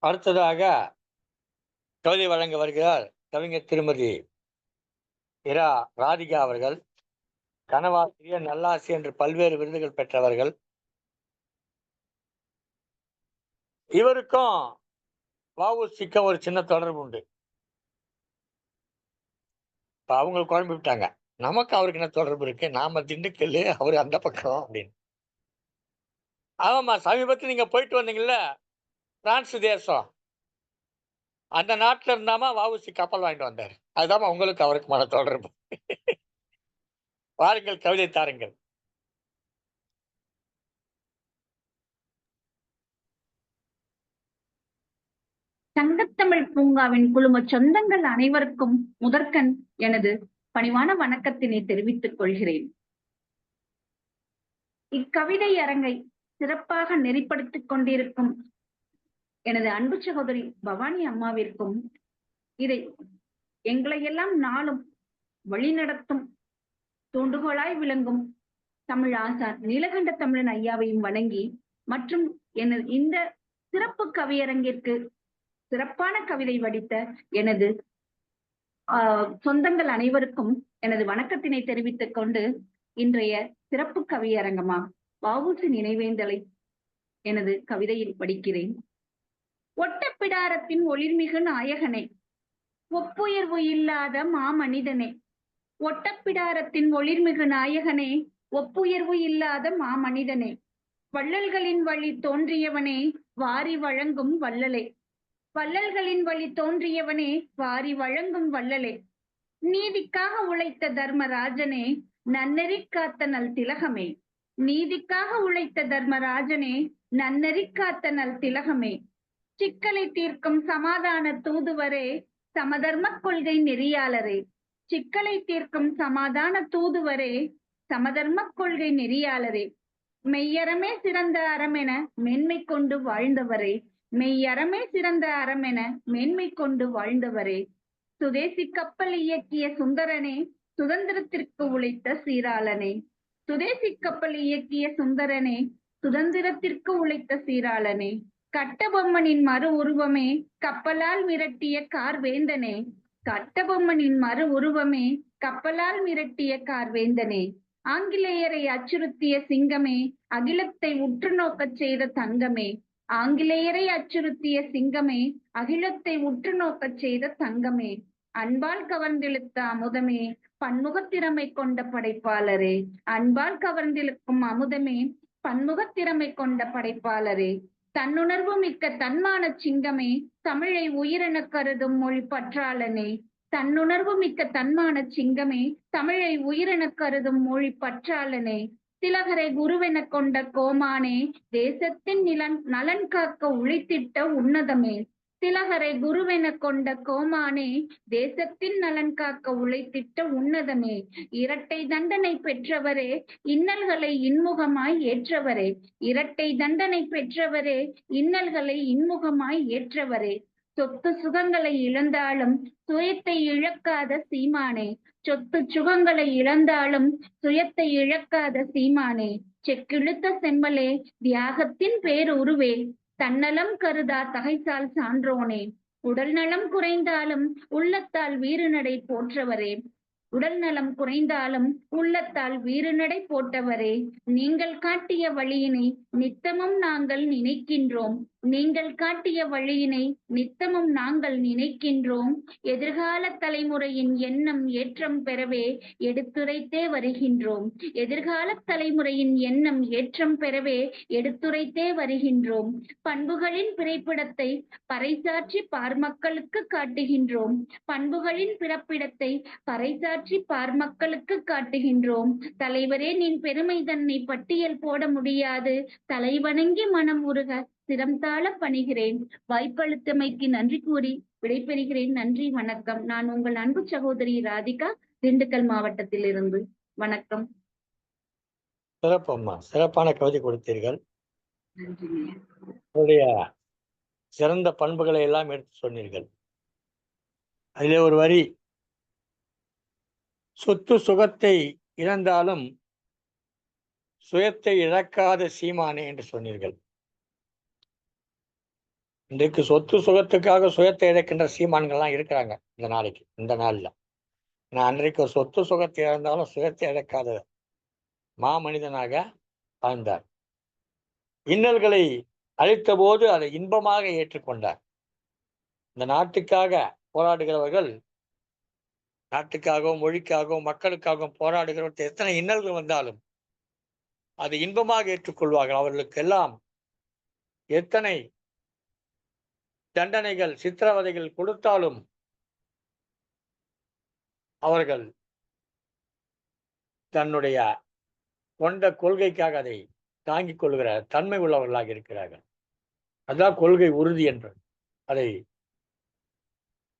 அடுத்ததாக கவிதை வழங்க வருகிறார் கவிஞர் திருமதி இரா ராதிகா அவர்கள். கனவாசிரியர், நல்லாசி என்று பல்வேறு விருதுகள் பெற்றவர்கள். இவருக்கும் வஉசிக்கும் ஒரு சின்ன தொடர்பு உண்டு. இப்ப அவங்க குழம்பி விட்டாங்க, நமக்கு அவருக்கு என்ன தொடர்பு இருக்கு, நாம திண்டுக்கல், அவரு அந்த பக்கம் அப்படின்னு. ஆமாம்மா, சமீபத்தில் நீங்க போயிட்டு வந்தீங்கல்ல பிரான்ஸ் தேசம், அந்த நாட்டுல இருந்தாமா வஉசி கப்பல் வாங்கிட்டு வந்தாரு. அதுதான் உங்களுக்கு அவருக்குமான தொடர்பு. வாருங்கள், கவிதை தாருங்கள். சங்கத்தமிழ் பூங்காவின் குழும சொந்தங்கள் அனைவருக்கும் முதற்கண் எனது பணிவான வணக்கத்தினை தெரிவித்துக் கொள்கிறேன். இக்கவிதை அரங்கை சிறப்பாக நெறிப்படுத்திக் கொண்டிருக்கும் எனது அன்பு சகோதரி பவானி அம்மாவிற்கும், இதை எங்களையெல்லாம் நாளும் வழிநடத்தும் தூண்டுகோலாய் விளங்கும் தமிழ் ஆசான் நீலகண்ட தமிழன் ஐயாவையும் வணங்கி, மற்றும் எனது இந்த சிறப்பு கவியரங்கிற்கு சிறப்பான கவிதை வடித்த எனது சொந்தங்கள் அனைவருக்கும் எனது வணக்கத்தினை தெரிவித்துக் கொண்டு, இன்றைய சிறப்பு கவியரங்கமா வஉசி நினைவேந்தலை எனது கவிதையில் படிக்கிறேன். ஒட்டப்பிடாரத்தின் ஒளிர்மிகு நாயகனே, ஒப்புயர்வு இல்லாத மாமனிதனே, ஒட்டப்பிடாரத்தின் ஒளிர்மிகு நாயகனே, ஒப்புயர்வு இல்லாத மாமனிதனே, வள்ளல்களின் வழி தோன்றியவனே, வாரி வழங்கும் வள்ளலே, வள்ளல்களின் வழி தோன்றியவனே, வாரி வழங்கும் வள்ளலே, நீதிக்காக உழைத்த தர்மராஜனே, நன்னெறி காத்த நல் திலகமே, நீதிக்காக உழைத்த தர்மராஜனே, நன்னெறி காத்த நல் திலகமே, சிக்கலை தீர்க்கும் சமாதான தூதுவரே, சமதர்ம கொள்கை நெறியாளரே, சிக்கலை தீர்க்கும் சமாதான தூதுவரே, சமதர்ம கொள்கை நெறியாளரே, மெய்யறமே சிறந்த அறமென மேன்மை கொண்டு வாழ்ந்தவரே, மெய்யறமே சிறந்த அறமென மேன்மை கொண்டு வாழ்ந்தவரே, சுதேசி கப்பல் இயக்கிய சுந்தரனே, சுதந்திரத்திற்கு உழைத்த சீராளனே, சுதேசி கப்பல் இயக்கிய சுந்தரனே, சுதந்திரத்திற்கு உழைத்த சீராளனே, கட்டபொம்மனின் மறு உருவமே, கப்பலால் மிரட்டிய கார்வேந்தனே, கட்டபொம்மனின் மறு உருவமே, கப்பலால் மிரட்டிய கார்வேந்தனே, ஆங்கிலேயரை அச்சுறுத்திய சிங்கமே, அகிலத்தை உற்று நோக்கச் செய்த தங்கமே, ஆங்கிலேயரை அச்சுறுத்திய சிங்கமே, அகிலத்தை உற்று நோக்கச் செய்த தங்கமே, அன்பால் கவர்ந்திழுத்த அமுதமே, பன்முகத்திறமை கொண்ட படைப்பாளரே, அன்பால் கவர்ந்திழுக்கும் அமுதமே, பன்முகத்திறமை கொண்ட படைப்பாளரே, தன்னுணர்வு மிக்க தன்மான சிங்கமே, தமிழை உயிரென கருதும் மொழி பற்றாளனே, தன்னுணர்வு மிக்க தன்மான சிங்கமே, தமிழை உயிரென கருதும் மொழி பற்றாளனே, திலகரை குருவென கொண்ட கோமானே, தேசத்தின் நலன் காக்க உழைத்திட்ட உன்னதமே, திலகரை குருவென கொண்ட கோமானே, தேசத்தின் நலன் காக்க உழைத்திட்ட உன்னதமே, இரட்டை தண்டனை பெற்றவரே, இன்னல்களை இன்முகமாய் ஏற்றவரே, இரட்டை தண்டனை பெற்றவரே, இன்னல்களை இன்முகமாய் ஏற்றவரே, சொத்து சுகங்களை இழந்தாலும் சுயத்தை இழக்காத சீமானே, சொத்து சுகங்களை இழந்தாலும் சுயத்தை இழக்காத சீமானே, செக்கிழுத்த செம்மலே, தியாகத்தின் பேருருவே, தன்னலம் கருதா தகைசால் சான்றோனே, உடல் நலம் குறைந்தாலும் உள்ளத்தால் வீறுநடை போற்றவரே, உடல் நலம் குறைந்தாலும் உள்ளத்தால் வீறுநடை போட்டவரே, நீங்கள் காட்டிய வழியினை நித்தமும் நாங்கள் நினைக்கின்றோம், நீங்கள் காட்டிய வழியினை நித்தமும் நாங்கள் நினைக்கின்றோம். எதிர்கால தலைமுறையின் எண்ணம் ஏற்றம் பெறவே எடுத்துரைத்தே வருகின்றோம். எதிர்கால தலைமுறையின் எண்ணம் ஏற்றம் பெறவே எடுத்துரைத்தே வருகின்றோம். பண்புகளின் பிறப்பிடத்தை பறைசாற்றி பார்மக்களுக்கு காட்டுகின்றோம். பண்புகளின் பிறப்பிடத்தை பறைசாற்றி பார்மக்களுக்கு காட்டுகின்றோம். தலைவரே, நின் பெருமை தன்னை பட்டியல் போட முடியாது. தலைவணங்கி மனம் உருக சிரம் தாழ பணிகிறேன். வாய்ப்பளித்தமைக்கு நன்றி கூறி விடைபெறுகிறேன். நன்றி, வணக்கம். நான் உங்கள் அன்பு சகோதரி ராதிகா, திண்டுக்கல் மாவட்டத்திலிருந்து. வணக்கம். சிறப்பம்மா, சிறப்பான கவிதை கொடுத்தீர்கள். நன்றி. உங்களுடைய சிறந்த பண்புகளை எல்லாம் எடுத்து சொன்னீர்கள். அதிலே ஒரு வரி, சொத்து சுகத்தை இழந்தாலும் சுயத்தை இழக்காத சீமானே என்று சொன்னீர்கள். இன்றைக்கு சொத்து சுகத்துக்காக சுயத்தை இழக்கின்ற சீமான்கள்லாம் இருக்கிறாங்க இந்த நாளைக்கு, இந்த நாள்ல. நான் அன்றைக்கு சொத்து சுகத்தை இழந்தாலும் சுயத்தை இழக்காத மாமனிதனாக வாழ்ந்தார். இன்னல்களை அழித்த போது அதை இன்பமாக ஏற்றுக்கொண்டார். இந்த நாட்டுக்காக போராடுகிறவர்கள், நாட்டுக்காகவும் மொழிக்காகவும் மக்களுக்காகவும் போராடுகிறவர்கள் எத்தனை இன்னல்கள் வந்தாலும் அதை இன்பமாக ஏற்றுக்கொள்வார்கள். அவர்களுக்கெல்லாம் எத்தனை தண்டனைகள், சித்திரவதைகள் கொடுத்தாலும் அவர்கள் தன்னுடைய கொண்ட கொள்கைக்காக அதை தாங்கிக் கொள்கிற தன்மை உள்ளவர்களாக இருக்கிறார்கள். அதான் கொள்கை உறுதி என்று. அதை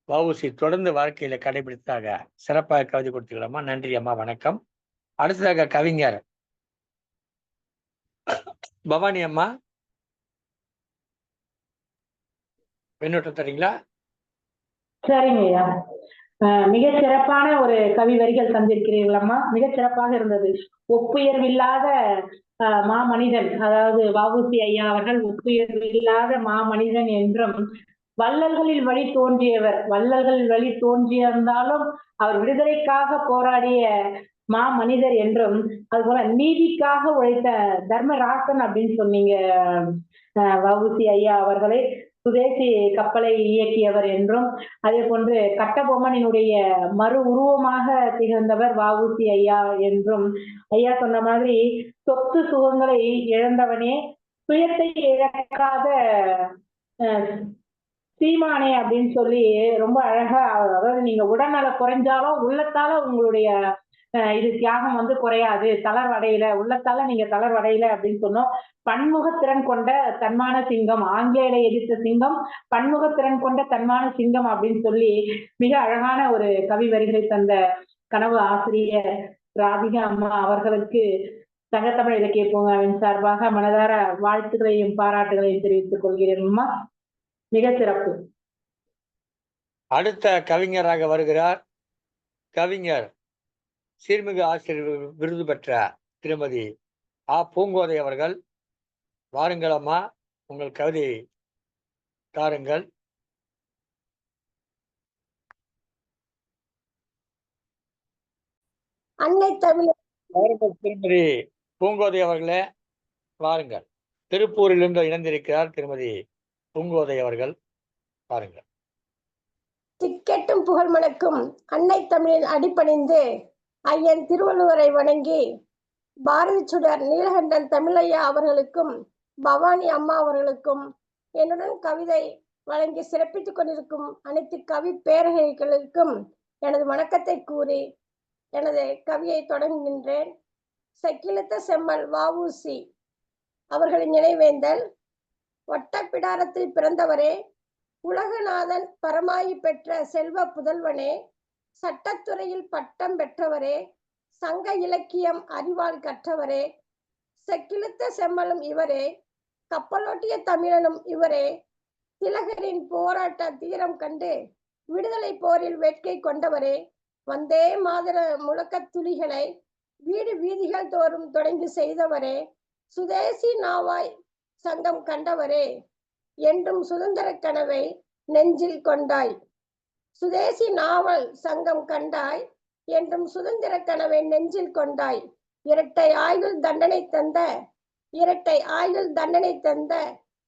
வ.உ.சி. தொடர்ந்து வாழ்க்கையில கடைபிடித்தாக சிறப்பாக கவிதை கொடுத்துக்கிறோமா. நன்றி அம்மா, வணக்கம். அடுத்ததாக கவிஞர் பவானி அம்மா, பின்னூட்டம் தரீங்களா? சரிங்க ஐயா. மிக சிறப்பான ஒரு கவி வரிகள் தந்திருக்கிறீர்கள் அம்மா. மிக சிறப்பாக இருந்தது. ஒப்புயர்வில்லாத மாமனிதன், அதாவது வ.உ.சி. ஐயா அவர்கள் ஒப்புயர்வில்லாத மாமனிதன் என்றும், வள்ளல்களில் வழி தோன்றியவர், வள்ளல்கள் வழி தோன்றியிருந்தாலும் அவர் விடுதலைக்காக போராடிய மாமனிதர் என்றும், அதுபோல நீதிக்காக உழைத்த தர்மராசன் அப்படின்னு சொன்னீங்க வ.உ.சி. ஐயா அவர்களை. சுதேசி கப்பலை இயக்கியவர் என்றும், அதே போன்று கட்டபொம்மனினுடைய மறு உருவமாக திகழ்ந்தவர் வ.உ.சி. ஐயா என்றும், ஐயா சொன்ன மாதிரி சொத்து சுகங்களை இழந்தவனே சுயத்தை இழக்காத சீமானே அப்படின்னு சொல்லி ரொம்ப அழகா, அதாவது நீங்க உடல்நல குறைஞ்சாலும் உள்ளத்தால உங்களுடைய இது தியாகம் வந்து குறையாது, தளர்வடையில, உள்ளத்தால நீங்க தளர்வடையில அப்படின்னு சொன்னோம். பன்முகத்திறன் கொண்ட தன்மான சிங்கம், ஆங்கிலேயரை எதிர்த்த சிங்கம், பன்முகத்திறன் கொண்ட தன்மான சிங்கம் அப்படின்னு சொல்லி மிக அழகான ஒரு கவி வரிகளை தந்த கனவு ஆசிரியர் ராதிகா அம்மா அவர்களுக்கு சங்கத்தமிழ் இலக்கிய பூங்காவின் சார்பாக மனதார வாழ்த்துக்களையும் பாராட்டுகளையும் தெரிவித்துக் கொள்கிறேன் அம்மா. மிக சிறப்பு. அடுத்த கவிஞராக வருகிறார் கவிஞர் சீர்மிகு ஆசிரியர் விருது பெற்ற திருமதி ஆ. பூங்கோதை அவர்கள். வாருங்கள் அம்மா, உங்கள் கவிதை தாருங்கள். அன்னை தமிழ் திருமதி பூங்கோதை அவர்களே வாருங்கள். திருப்பூரிலிருந்து இணைந்திருக்கிறார் திருமதி பூங்கோதை அவர்கள். பாருங்கள். திக்கெட்டும் புகழ் மணக்கும் அன்னை தமிழில் அடிபணிந்து ஐயன் திருவள்ளுவரை வணங்கி பாரதி சுடர் நீலகண்டன் தமிழையா அவர்களுக்கும் பவானி அம்மா அவர்களுக்கும் என்னுடன் கவிதை வழங்கி சிறப்பித்துக் கொண்டிருக்கும் அனைத்து கவி பேரர்களுக்கும் எனது வணக்கத்தை கூறி எனது கவியை தொடங்குகின்றேன். செக்கிழுத்த செம்மல் வ.உ.சி. அவர்களின் நினைவேந்தல். வட்டப்பிடாரத்தில் பிறந்தவரே, உலகநாதன் பரமாயி பெற்ற செல்வ புதல்வனே, சட்டத்துறையில் பட்டம் பெற்றவரே, சங்க இலக்கியம் அறிவால் கற்றவரே, செக்கிழுத்த செம்மலும் இவரே, கப்பலோட்டிய தமிழனும் இவரே, திலகரின் போராட்ட தீரம் கண்டு விடுதலை போரில் வேட்கை கொண்டவரே, வந்தே மாதர முழக்க துளிகளை வீடு வீதிகள் தோறும் தொடங்கி செய்தவரே, சுதேசி நாவாய் சங்கம் கண்டவரே, என்றும் சுதந்திர கனவை நெஞ்சில் கொண்டாய். சுதேசி நாவல் சங்கம் கண்டாய், என்றும் சுதந்திர கனவை நெஞ்சில் கொண்டாய். இரட்டை ஆயுள் தண்டனை தந்த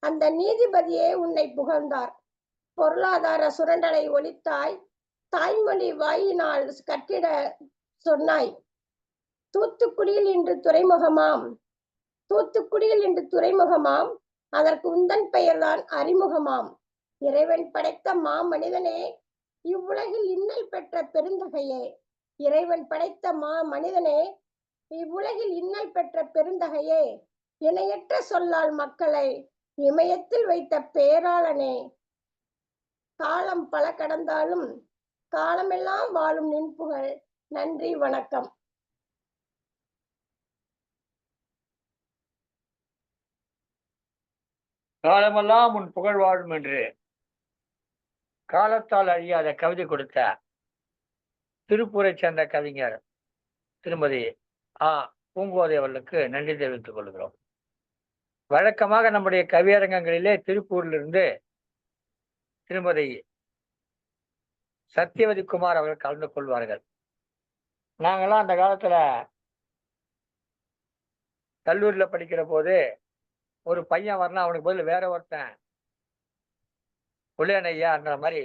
அந்த நீதிபதியே உன்னை புகழ்ந்தார். பொருளாதார சுரண்டலை ஒழித்தாய், தாய்மொழி வாயினால் கட்டிட சொன்னாய். தூத்துக்குடியில் இன்று துறைமுகமாம், அதற்கு உந்தன் பெயர்தான் அறிமுகமாம். இறைவன் படைத்த மனிதனே, இவ்வுலகில் இன்னல் பெற்ற பெருந்தகையே. இணையற்ற சொல்லால் மக்களை இமயத்தில் வைத்த பேராளனே. காலம் பல கடந்தாலும் காலமெல்லாம் வாழும் நின் புகழ். நன்றி, வணக்கம். காலமெல்லாம் உன் புகழ் வாழும் என்று காலத்தால் அழியாத கவிதை கொடுத்த திருப்பூரை சேர்ந்த கவிஞர் திருமதி பூங்கோதை அவர்களுக்கு நன்றி தெரிவித்துக் கொள்கிறோம். வழக்கமாக நம்முடைய கவியரங்கங்களிலே திருப்பூரிலிருந்து திருமதி சத்யவதி குமார் அவர்கள் கலந்து கொள்வார்கள். நாங்கெல்லாம் அந்த காலத்துல கல்லூரியில படிக்கிற போது ஒரு பையன் வரணும், அவனுக்கு பதில் வேற ஒருத்தன் புள்ளையனையான்ற மாதிரி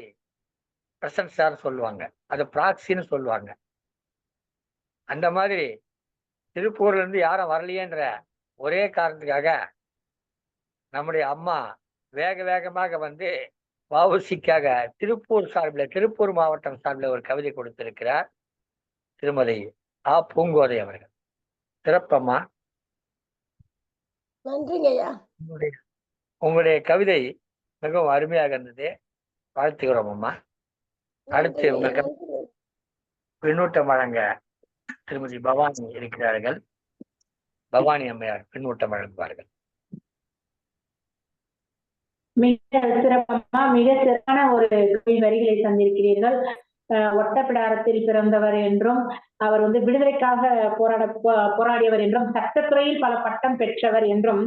பிரசன்ஸார் சொல்லுவாங்க, அது ப்ராக்சின்னு சொல்லுவாங்க. அந்த மாதிரி திருப்பூர்ல இருந்து யாரும் வரலையேன்ற ஒரே காரணத்துக்காக நம்முடைய அம்மா வேகமாக வந்து வஉசிக்காக திருப்பூர் மாவட்டம் சார்பில் ஒரு கவிதை கொடுத்திருக்கிறார் திருமதி பூங்கோதை அவர்கள். சிறப்பம்மா, நன்றிங்கய்யா. உங்களுடைய கவிதை மிகவும் அருமையாக இருந்தது, வாழ்த்துகிறோம் அம்மா. அடுத்து உங்களுக்கு பின்னூட்டம் வழங்க திருமதி பவானி இருக்கிறார்கள். பவானி அம்மையார் பின்னூட்டம் வழங்குவார்கள். மிக சிறப்பான ஒரு கவி வரிகளை தந்திருக்கிறீர்கள். ஒட்டப்பிடாரத்தில் பிறந்தவர் என்றும், அவர் விடுதலைக்காக போராடியவர் என்றும், சட்டத்துறையில் பல பட்டம் பெற்றவர் என்றும்,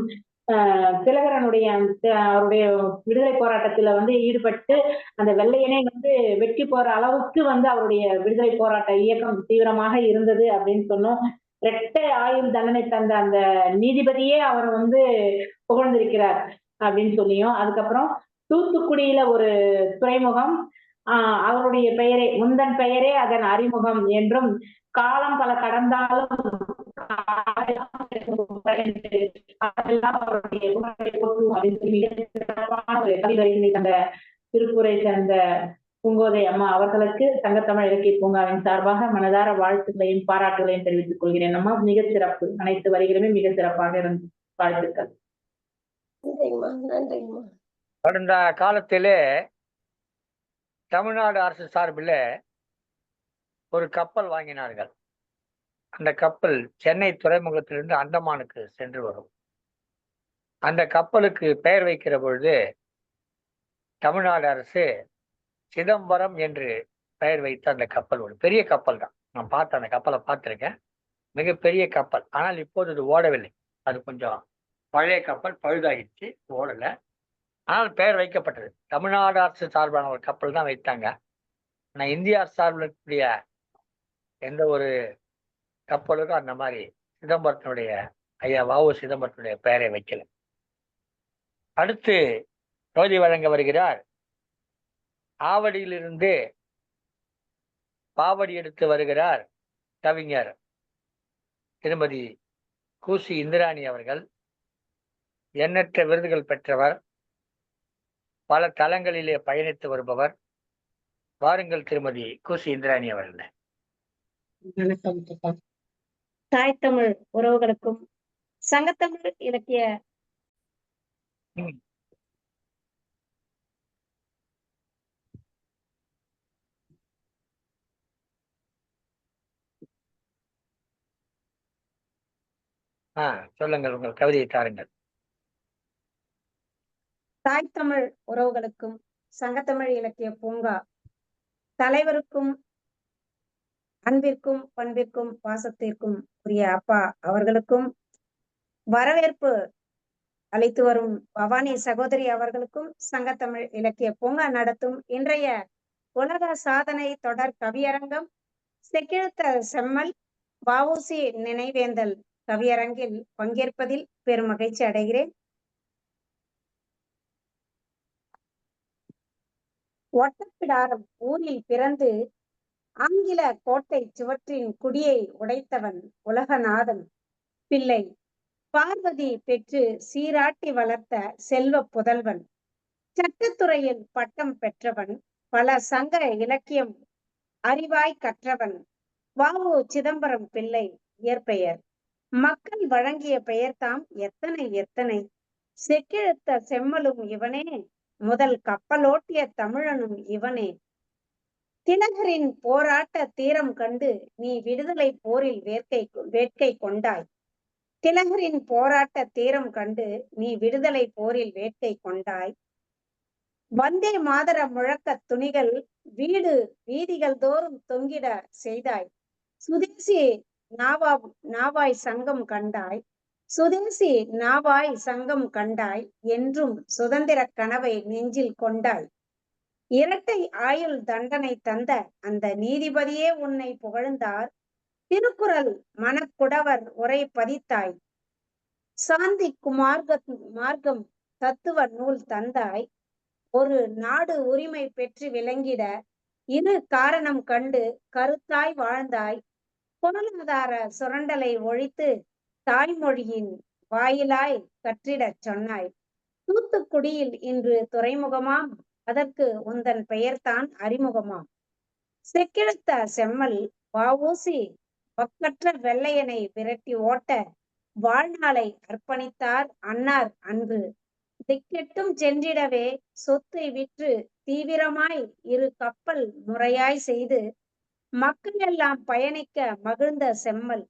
திலகரனுடைய அவருடைய விடுதலை போராட்டத்துல ஈடுபட்டு அந்த வெள்ளையனே வெற்றி போற அளவுக்கு அவருடைய விடுதலை போராட்ட இயக்கம் தீவிரமாக இருந்தது அப்படின்னு சொன்னோம். இரட்டை ஆயுள் தண்டனை தந்த அந்த நீதிபதியே அவர் புகழ்ந்திருக்கிறார் அப்படின்னு சொல்லியும், அதுக்கப்புறம் தூத்துக்குடியில ஒரு துறைமுகம், அவருடைய பெயரே உந்தன் பெயரே அதன் அறிமுகம் என்றும், காலம் பல கடந்தாலும் திருப்பூரை சேர்ந்த பூங்கோதை அம்மா அவர்களுக்கு சங்கத்தமிழ் இலக்கிய பூங்காவின் சார்பாக மனதார வாழ்த்துக்களையும் பாராட்டுகளையும் தெரிவித்துக் கொள்கிறேன். அம்மா மிக சிறப்பு, அனைத்து வரிகளுமே மிக சிறப்பாக இருந்து வாழ்த்துக்கள். கடந்த காலத்திலே தமிழ்நாடு அரசு சார்பில் ஒரு கப்பல் வாங்கினார்கள். அந்த கப்பல் சென்னை துறைமுகத்திலிருந்து அந்தமானுக்கு சென்று வரும். அந்த கப்பலுக்கு பெயர் வைக்கிற பொழுது தமிழ்நாடு அரசு சிதம்பரம் என்று பெயர் வைத்த அந்த கப்பல் ஒரு பெரிய கப்பல் தான். நான் பார்த்த அந்த கப்பலை பார்த்துருக்கேன், மிகப்பெரிய கப்பல். ஆனால் இப்போது இது ஓடவில்லை, அது கொஞ்சம் பழைய கப்பல், பழுதாகிடுச்சு, ஓடலை. ஆனால் பெயர் வைக்கப்பட்டது தமிழ்நாடு அரசு சார்பான ஒரு கப்பல் தான் வைத்தாங்க. ஆனால் இந்திய அரசு சார்பில் இருக்கக்கூடிய எந்த ஒரு கப்பலுக்கும் அந்த மாதிரி சிதம்பரத்தினுடைய ஐயா வஉ சிதம்பரத்தினுடைய பெயரை வைக்கல. அடுத்து கவிதை வழங்க வருகிறார். ஆவடியிலிருந்து பாவடி எடுத்து வருகிறார் கவிஞர் திருமதி கூசி இந்திராணி அவர்கள். எண்ணற்ற விருதுகள் பெற்றவர், பல தளங்களிலே பயணித்து வருபவர். வாருங்கள் திருமதி கூசி இந்திராணி அவர்கள். வணக்கம். தாய் தமிழ் உறவுகளுக்கும் சங்கத்தமிழ் இலக்கிய சொல்லுங்கள், உங்கள் கவிதையை தாருங்கள். தாய் தமிழ் உறவுகளுக்கும் சங்கத்தமிழ் இலக்கிய பூங்கா தலைவருக்கும் அன்பிற்கும் பண்பிற்கும் பாசத்திற்கும் உரிய அப்பா அவர்களுக்கும், வரவேற்பு அளித்து வரும் பவானி சகோதரி அவர்களுக்கும், சங்கத்தமிழ் இலக்கிய பூங்கா நடத்தும் இன்றைய உலக சாதனை தொடர் கவியரங்கம் செக்கிழுத்த செம்மல் வஉசி நினைவேந்தல் கவியரங்கில் பங்கேற்பதில் பெரும் மகிழ்ச்சி அடைகிறேன். ஒட்டப்பிடாரம் ஊரில் பிறந்து ஆங்கில கோட்டை சுவற்றின் குடியை உடைத்தவன் உலகநாதன் பிள்ளை. பார்வதி பெற்று சீராட்டி வளர்த்த செல்வ புதல்வன். சட்டத்துறையில் பட்டம் பெற்றவன். பல சங்க இலக்கியம் அறிவாய் கற்றவன். வ.உ. சிதம்பரம் பிள்ளை இயற்பெயர். மக்கள் வழங்கிய பெயர்தாம் எத்தனை எத்தனை. செக்கிழுத்த செம்மலும் இவனே, முதல் கப்பலோட்டிய தமிழனும் இவனே. திலகரின் போராட்ட தீரம் கண்டு நீ விடுதலை போரில் வேட்கை கொண்டாய். திலகரின் போராட்ட தீரம் கண்டு நீ விடுதலை போரில் வேட்கை கொண்டாய். வந்தே மாதர முழக்க துணிகள் வீதிகள் தோறும் தொங்கிட செய்தாய். சுதேசி நாவாய் சங்கம் கண்டாய். சுதேசி நாவாய் சங்கம் கண்டாய் என்றும் சுதந்திர கனவை நெஞ்சில் கொண்டாய். இரட்டை ஆயுள் தண்டனை தந்த அந்த நீதிபதியே உன்னை புகழ்ந்தார். திருக்குறள் மனக்குடவர் உரை பதித்தாய். சாந்தி மார்க்கம் தத்துவ நூல் தந்தாய். ஒரு நாடு உரிமை பெற்று விளங்கிட இரு காரணம் கண்டு கருத்தாய் வாழ்ந்தாய். பொருளாதார சுரண்டலை ஒழித்து தாய்மொழியின் வாயிலாய் கற்றிடச் சொன்னாய். தூத்துக்குடியில் இன்று துறைமுகமாம், அதற்கு உந்தன் பெயர்தான் அறிமுகமாம். செக்கிழுத்த செம்மல் வ.உ.சி. பக்கற்ற வெள்ளையனை விரட்டி ஓட்ட வாழ்நாளை அர்ப்பணித்தார் அன்னார் அன்று. திக்கெட்டும் சென்றிடவே சொத்தை விற்று தீவிரமாய் இரு கப்பல் முறையாய் செய்து மக்கள் எல்லாம் பயணிக்க மகிழ்ந்த செம்மல்.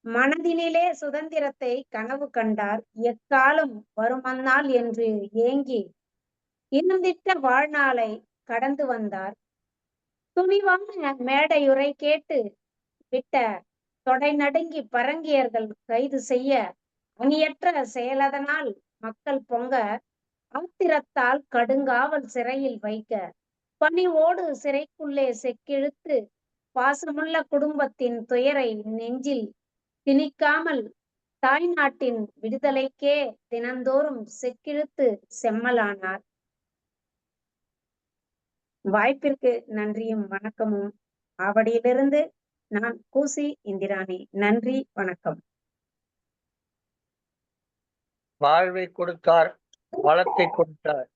மனதினிலே சுதந்திரத்தை கனவு கண்டார். எக்காலம் வருமந்நாள் என்று ஏங்கி இருந்திட்ட வாழ்நாளை கடந்து வந்தார். துணிவான மேடையுரை கேட்டு விட்ட தொடை நடுங்கி பரங்கியர்கள் கைது செய்ய அணியற்ற செயலதனால் மக்கள் பொங்க ஆத்திரத்தால் கடுங்காவல் சிறையில் வைக்க பணிவோடு சிறைக்குள்ளே செக்கிழுத்து பாசமுள்ள குடும்பத்தின் துயரை நெஞ்சில் திணிக்காமல் தாய்நாட்டின் விடுதலைக்கே தினந்தோறும் செக்கிழுத்து செம்மலானார். வாய்ப்பிற்கு நன்றியும் வணக்கமும். ஆவடியிலிருந்து நான் கூசி இந்திராணி. நன்றி, வணக்கம். வாழ்வை கொடுத்தார், வளத்தை கொடுத்தார்,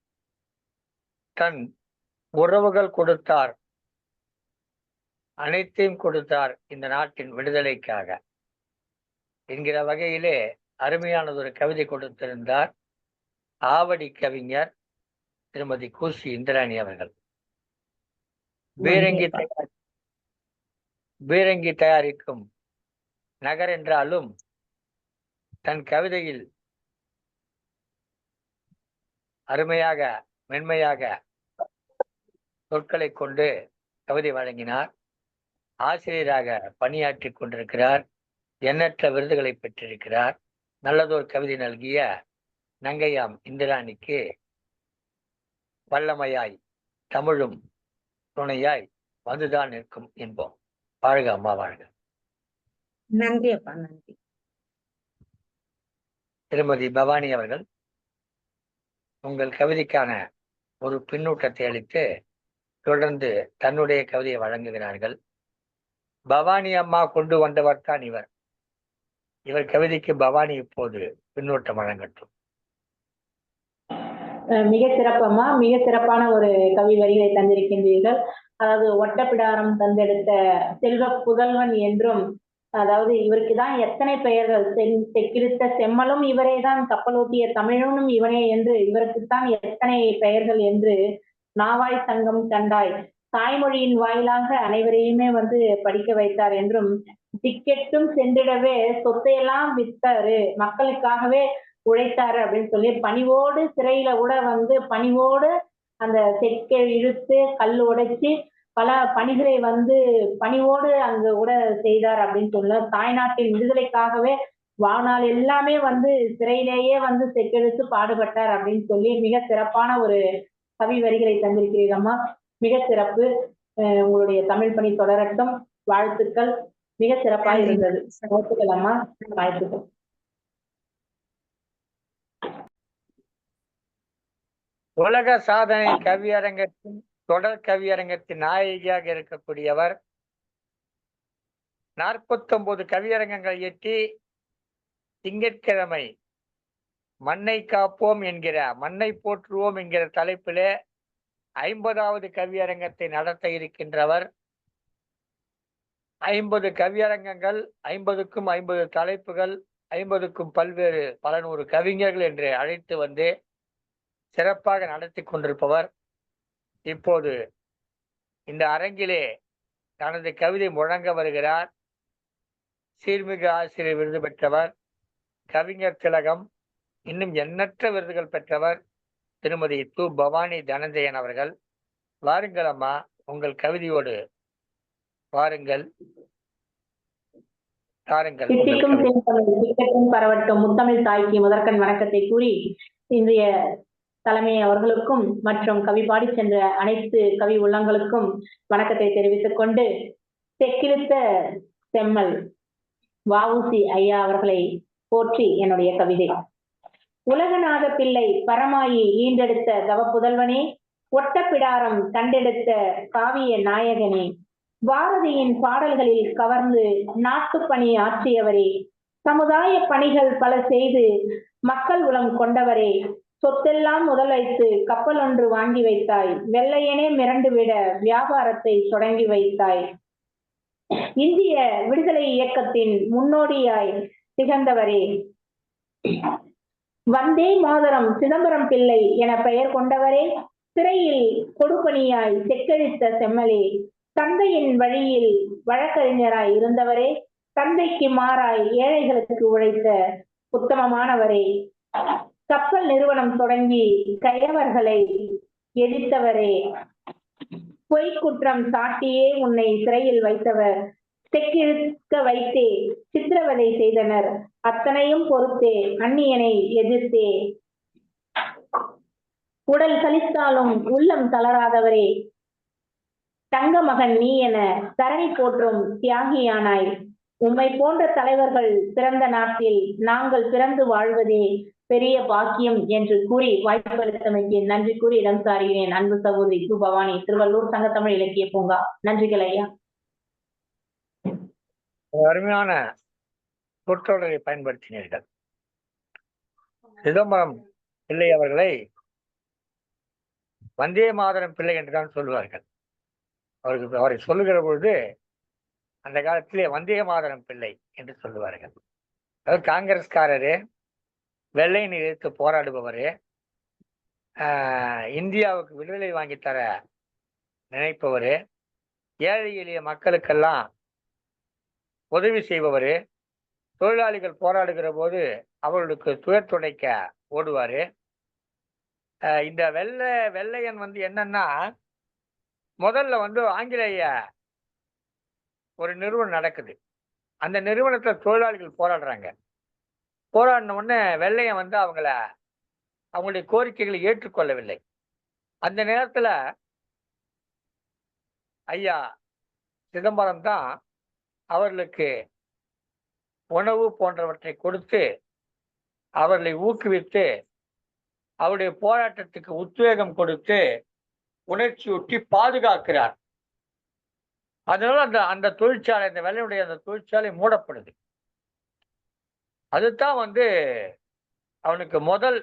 தன் உறவுகள் கொடுத்தார், அனைத்தையும் கொடுத்தார் இந்த நாட்டின் விடுதலைக்காக என்கிற வகையிலே அருமையானதொரு கவிதை கொடுத்திருந்தார் ஆவடி கவிஞர் திருமதி கூசி இந்திராணி அவர்கள். பீரங்கி தயாரிக்கும் நகர் என்றாலும் தன் கவிதையில் அருமையாக மென்மையாக சொற்களை கொண்டு கவிதை வழங்கினார். ஆசிரியராக பணியாற்றி கொண்டிருக்கிறார். எண்ணற்ற விருதுகளை பெற்றிருக்கிறார். நல்லதொரு கவிதை நல்கிய நங்கையாம் இந்திராணிக்கு வல்லமையாய் தமிழும் துணையாய் வந்துதான் நிற்கும் என்போம். வாழ்க அம்மா, வாழ்க. நன்றி அப்பா, நன்றி. திருமதி பவானி அவர்கள் உங்கள் கவிதைக்கான ஒரு பின்னூட்டத்தை அளித்து தொடர்ந்து தன்னுடைய கவிதையை வழங்குகிறார்கள். பவானி அம்மா கொண்டு வந்தவர் தான் இவர் கவிதைக்கு பவானி இப்போது பின்னூட்டம் வழங்கட்டும். மிக சிறப்பம்மா, மிக சிறப்பான ஒரு கவி வரிகளை தந்திருக்கின்றீர்கள். அதாவது ஒட்டப்பிடாரம் தந்தெடுத்த செல்வ புதல்வன் என்றும், அதாவது இவருக்கு தான் எத்தனை பெயர்கள், செக்கிழுத்த செம்மலும் இவரே தான், கப்பலோட்டிய தமிழனும் இவனே என்று இவருக்குத்தான் எத்தனை பெயர்கள் என்று நாவாய் சங்கம் கண்டாய், தாய்மொழியின் வாயிலாக அனைவரையுமே படிக்க வைத்தார் என்றும், டிக்கெட்டும் சென்றிடவே சொத்தையெல்லாம் வித்தாரு, மக்களுக்காகவே உழைத்தாரு அப்படின்னு சொல்லி பணிவோடு சிறையில கூட பணிவோடு அந்த செக்கை இழுத்து கல் உடைச்சி பல பணிகளை பணிவோடு அங்க கூட செய்தார் அப்படின்னு சொல்ல, தாய்நாட்டின் விடுதலைக்காகவே வாழ்நாள் எல்லாமே சிறையிலேயே செக்கெடுத்து பாடுபட்டார் அப்படின்னு சொல்லி மிக சிறப்பான ஒரு கவி வரிகளை தந்திருக்கிறீர்களம்மா. மிக சிறப்பு. உங்களுடைய தமிழ் பணி தொடரட்டும். வாழ்த்துக்கள். மிக சிறப்பாக இருந்தது. வாழ்த்துக்கள் அம்மா, வாழ்த்துக்கள். உலக சாதனை கவியரங்கத்தின் தொடர் கவியரங்கத்தின் நாயகியாக இருக்கக்கூடியவர். 49 கவியரங்கங்கள் இயற்றி திங்கட்கிழமை மண்ணை காப்போம் என்கிற, மண்ணை போற்றுவோம் என்கிற தலைப்பிலே 50வது கவியரங்கத்தை நடத்த இருக்கின்றவர். 50 கவியரங்கங்கள், 50க்கும் 50 தலைப்புகள், 50க்கும் பல்வேறு பல நூறு கவிஞர்கள் என்று அழைத்து வந்து சிறப்பாக நடத்தி கொண்டிருப்பவர். இப்போது இந்த அரங்கிலே தனது கவிதை முழங்க வருகிறார். சீர்மிகு ஆசிரியர் விருது பெற்றவர், கவிஞர் திலகம், இன்னும் எண்ணற்ற விருதுகள் பெற்றவர் திருமதி து. பவானி தனஞ்சயன் அவர்கள். வாருங்கள் அம்மா, உங்கள் கவிதையோடு வாருங்கள். தாருங்கள். பரவட்டும் முத்தமிழ் தாய்க்கு முதற்கண் வணக்கத்தை கூறி, இன்றைய தலைமை அவர்களுக்கும் மற்றும் கவி பாடி சென்ற அனைத்து கவி உள்ளங்களுக்கும் வணக்கத்தை தெரிவித்துக் கொண்டு, தெக்கிழுத்த செம்மல் வ.உ.சி. ஐயா அவர்களை போற்றி என்னுடைய கவிதை. உலகநாத பிள்ளை பரமாயி ஈண்டெடுத்த தவப்புதல்வனே, ஒட்டப்பிடாரம் கண்டெடுத்த காவிய நாயகனே, பாரதியின் பாடல்களில் கவர்ந்து நாட்டுப்பணி ஆற்றியவரே, சமுதாய பணிகள் பல செய்து மக்கள் உளம் கொண்டவரே, சொத்தெல்லாம் முதல் வைத்து கப்பல் ஒன்று வாங்கி வைத்தாய், வெள்ளையனே மிரண்டுவிட வியாபாரத்தை தொடங்கி வைத்தாய், இந்திய விடுதலை இயக்கத்தின் முன்னோடியாய் திகழ்ந்தவரே, வந்தே மாதரம் சிதம்பரம் பிள்ளை என பெயர் கொண்டவரே, சிறையில் கொடுப்பணியாய் செக்கழித்த செம்மலே, தந்தையின் வழியில் வழக்கறிஞராய் இருந்தவரே, தந்தைக்கு மாறாய் ஏழைகளுக்கு உழைத்த உத்தமமானவரே, கப்பல் நிறுவனம் தொடங்கி கயவர்களை எதிர்த்தவரே, பொய்க்குற்றம் சாட்டியே உன்னை சிறையில் வைத்தவர், செக்கிழுக்க வைத்தே சித்திரவதை செய்தனர், அத்தனையும் பொறுத்தே அந்நியனை எதிர்த்தே உடல் சலித்தாலும் உள்ளம் தளராதவரே, தங்க மகன் நீ என தரணி போற்றும் தியாகியானாய், உம்மை போன்ற தலைவர்கள் பிறந்த நாட்டில் நாங்கள் பிறந்து வாழ்வதே பெரிய பாக்கியம் என்று கூறி வாய்ப்பளித்தமைக்கு நன்றி கூறி இடம் சாருகிறேன். அன்பு சகோதரி து. பவானி, திருவள்ளூர் சங்கத்தமிழ் இலக்கிய பூங்கா. நன்றிகள் ஐயா. அருமையான சொற்றொடரை பயன்படுத்தினீர்கள். சிதம்பரம் பிள்ளை அவர்களை வந்தே மாதரம் பிள்ளை என்றுதான் சொல்லுவார்கள். அவரை சொல்லுகிற பொழுது அந்த காலத்திலே வந்தே மாதரம் பிள்ளை என்று சொல்லுவார்கள். அதாவது காங்கிரஸ்காரரு, வெள்ளையனை எதிர்த்து போராடுபவரு, இந்தியாவுக்கு விடுதலை வாங்கித்தர நினைப்பவரு, ஏழை எளிய மக்களுக்கெல்லாம் உதவி செய்பவரு, தொழிலாளிகள் போராடுகிற போது அவர்களுக்கு துயர் துடைக்க ஓடுவாரு. இந்த வெள்ளையன் என்னன்னா, முதல்ல ஆங்கிலேய ஒரு நிறுவனம் நடக்குது. அந்த நிறுவனத்துல தொழிலாளிகள் போராடுறாங்க. போராடின உடனே வெள்ளையன் அவங்களுடைய கோரிக்கைகளை ஏற்றுக்கொள்ளவில்லை. அந்த நேரத்துல ஐயா சிதம்பரம் தான் அவர்களுக்கு உணவு போன்றவற்றை கொடுத்து அவர்களை ஊக்குவித்து அவருடைய போராட்டத்துக்கு உத்வேகம் கொடுத்து உணர்ச்சியூட்டி பாதுகாக்கிறார். அதனால அந்த தொழிற்சாலை, அந்த வெள்ளையுடைய அந்த தொழிற்சாலை மூடப்படுது. அதுதான் அவனுக்கு முதல்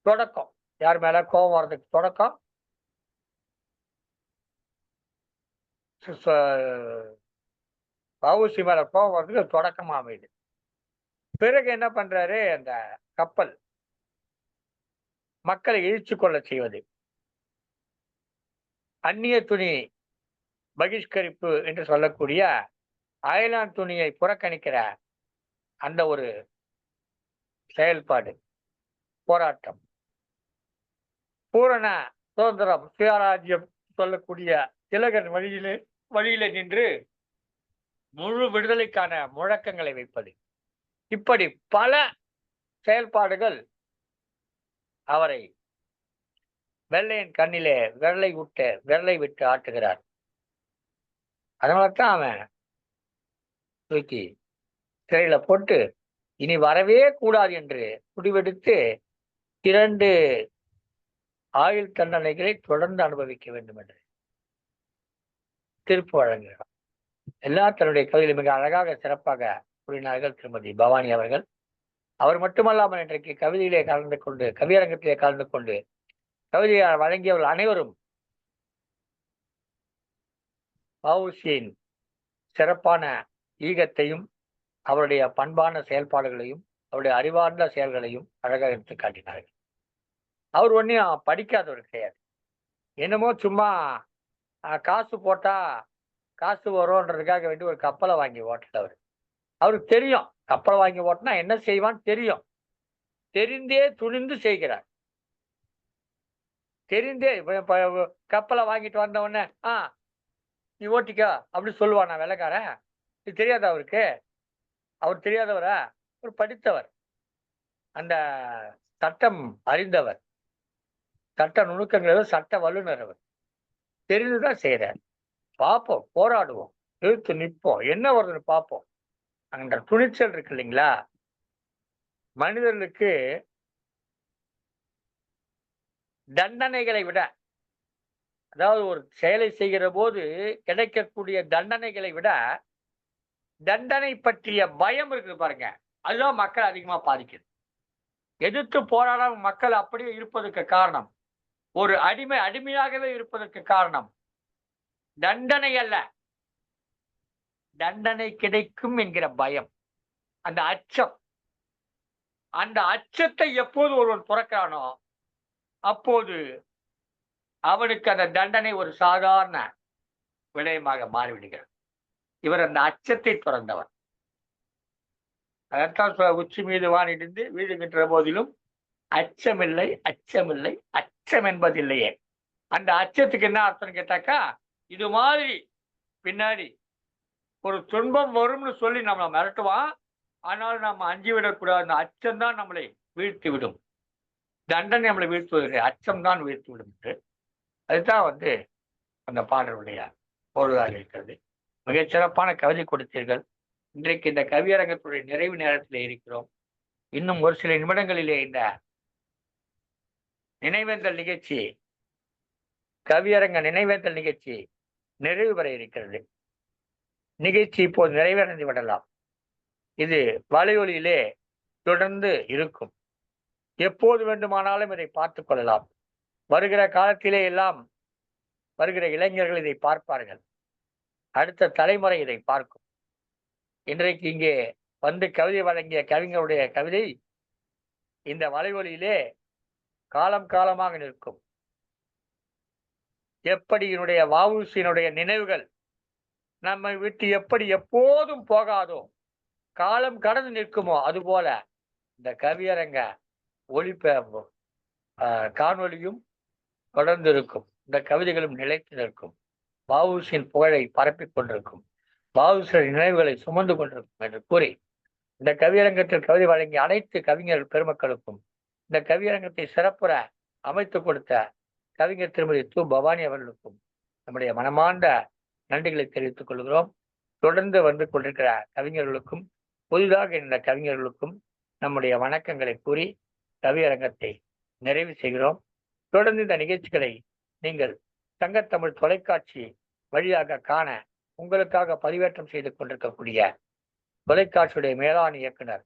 தொடக்கம். யார் மேல கோபம் வர்றதுக்கு தொடக்கம் வ.உ.சி. மேல கோபம் வர்றதுக்கு தொடக்கமா அமையுது. பிறகு என்ன பண்றாரு, அந்த கப்பல் மக்களை இழுத்து கொள்ள செய்வது, அந்நிய துணி பகிஷ்கரிப்பு என்று சொல்லக்கூடிய அயலான் துணியை புறக்கணிக்கிற அந்த ஒரு செயல்பாடு, போராட்டம், பூரண சுதந்திரம், சுயராஜ்யம் சொல்லக்கூடிய திலகர் வழியிலே நின்று முழு விடுதலைக்கான முழக்கங்களை வைப்பது, இப்படி பல செயல்பாடுகள் அவரை வெள்ளையின் கண்ணிலே விரலை விட்டு ஆட்டுகிறார். அதனாலதான் அவன் தூக்கி சிறையில போட்டு இனி வரவே கூடாது என்று முடிவெடுத்து 2 ஆயுள் தண்டனைகளை தொடர்ந்து அனுபவிக்க வேண்டும் என்று தீர்ப்பு வழங்குகிறார். எல்லா தன்னுடைய கவிதையில் மிக அழகாக சிறப்பாக கூறினார்கள் திருமதி பவானி அவர்கள். அவர் மட்டுமல்லாமல் இன்றைக்கு கவிதையிலே கலந்து கொண்டு கவியரங்கத்திலே கலந்து கொண்டு கவிதையை வழங்கியவர்கள் அனைவரும் வ.உ.சியின் சிறப்பான ஈகத்தையும் அவருடைய பண்பான செயல்பாடுகளையும் அவருடைய அறிவார்ந்த செயல்களையும் அழகாக எடுத்து காட்டினார்கள். அவர் ஒன்றையும் படிக்காதவர் கிடையாது. என்னமோ சும்மா காசு போட்டா காசு வரும்ன்றதுக்காக வேண்டி ஒரு கப்பலை வாங்கி ஓட்டுறவர். அவருக்கு தெரியும் கப்பலை வாங்கி ஓட்டினா என்ன செய்வான்னு தெரியும். தெரிந்தே துணிந்து செய்கிறார். தெரிந்தே கப்பலை வாங்கிட்டு வந்த உடனே நீ ஓட்டிக்கா அப்படி சொல்லுவான். நான் வெள்ளைக்காரன் இது தெரியாத அவருக்கு. அவர் தெரியாதவரா? ஒரு படித்தவர், அந்த சட்டம் அறிந்தவர், சட்ட நுணுக்கங்கள் சட்ட வல்லுநர். அவர் தெரிந்துதான் செய்யறார். பார்ப்போம், போராடுவோம், இழுத்து நிற்போம், என்ன வருதுன்னு பார்ப்போம். அந்த துணிச்சல் இருக்கு இல்லைங்களா? மனிதர்களுக்கு தண்டனைகளை விட, அதாவது ஒரு செயலை செய்கிற போது கிடைக்கக்கூடிய தண்டனைகளை விட தண்டனை பற்றிய பயம் இருக்குது பாருங்க, அதுதான் மக்கள் அதிகமா பாதிக்குது. எதிர்த்து போராடாம மக்கள் அப்படியே இருப்பதற்கு காரணம், ஒரு அடிமையாகவே இருப்பதற்கு காரணம் தண்டனை அல்ல, தண்டனை கிடைக்கும் என்கிற பயம், அந்த அச்சம். அந்த அச்சத்தை எப்போது ஒருவன் துறக்கிறானோ அப்போது அவனுக்கு அந்த தண்டனை ஒரு சாதாரண விடயமாக மாறிவிடுகிறது. இவர் அந்த அச்சத்தை துறந்தவர். அதைத்தான் உச்சி மீது வானிடிந்து வீழுகின்ற போதிலும் அச்சமில்லை, அச்சமில்லை, அச்சம் என்பதில்லையே. அந்த அச்சத்துக்கு என்ன அர்த்தம் கேட்டாக்கா, இது மாதிரி பின்னாடி ஒரு துன்பம் வரும்னு சொல்லி நம்மளை மிரட்டுவான். ஆனால் நம்ம அஞ்சி விடக்கூடாது. அந்த அச்சம்தான் நம்மளை வீழ்த்தி விடும். தண்டனை நம்மளை வீழ்த்துவதில்லை, அச்சம்தான் வீழ்த்தி விடும் என்று அதுதான் அந்த பாடலுடைய பொருளாக இருக்கிறது. மிகச்சிறப்பான கவிதை கொடுத்தீர்கள். இன்றைக்கு இந்த கவியரங்கத்துடைய நிறைவு நேரத்தில் இருக்கிறோம். இன்னும் ஒரு சில நிமிடங்களிலே இந்த நினைவேந்தல் நிகழ்ச்சி, கவியரங்க நினைவேந்தல் நிகழ்ச்சி நிறைவு பெற இருக்கிறது. நிகழ்ச்சி இப்போது நிறைவடைந்து விடலாம். இது வலையொலியிலே தொடர்ந்து இருக்கும். எப்போது வேண்டுமானாலும் இதை பார்த்துக் கொள்ளலாம். வருகிற காலத்திலே எல்லாம் வருகிற இளைஞர்கள் இதை பார்ப்பார்கள். அடுத்த தலைமுறை இதை பார்க்கும். இன்றைக்கு இங்கே கவிதை வழங்கிய கவிஞருடைய கவிதை இந்த வலைவொலியிலே காலம் காலமாக நிற்கும். எப்படி என்னுடைய வ.உ.சியினுடைய நினைவுகள் நம்மை விட்டு எப்படி எப்போதும் போகாதோ, காலம் கடந்து நிற்குமோ, அதுபோல இந்த கவியரங்க ஒளிபரப்பு காணொலியும் தொடர்ந்து இருக்கும். இந்த கவிதைகளும் நிலைத்து நிற்கும். வ.உ.சியின் புகழை பரப்பிக் கொண்டிருக்கும். வ.உ.சியின் நினைவுகளை சுமந்து கொண்டிருக்கும் என்று கூறி, இந்த கவியரங்கத்தில் கவிதை வழங்கிய அனைத்து கவிஞர் பெருமக்களுக்கும், இந்த கவியரங்கத்தை சிறப்புற அமைத்து கொடுத்த கவிஞர் திருமதி து. பவானி அவர்களுக்கும் நம்முடைய மனமார்ந்த நன்றிகளை தெரிவித்துக் கொள்கிறோம். தொடர்ந்து வந்து கொண்டிருக்கிற கவிஞர்களுக்கும் புதிதாக இந்த கவிஞர்களுக்கும் நம்முடைய வணக்கங்களை கூறி கவியரங்கத்தை நிறைவு செய்கிறோம். தொடர்ந்து இந்த நிகழ்ச்சிகளை நீங்கள் சங்கத்தமிழ் தொலைக்காட்சி வழியாக காண உங்களுக்காக பதிவேற்றம் செய்து கொண்டிருக்கக்கூடிய தொலைக்காட்சியுடைய மேலாண் இயக்குனர்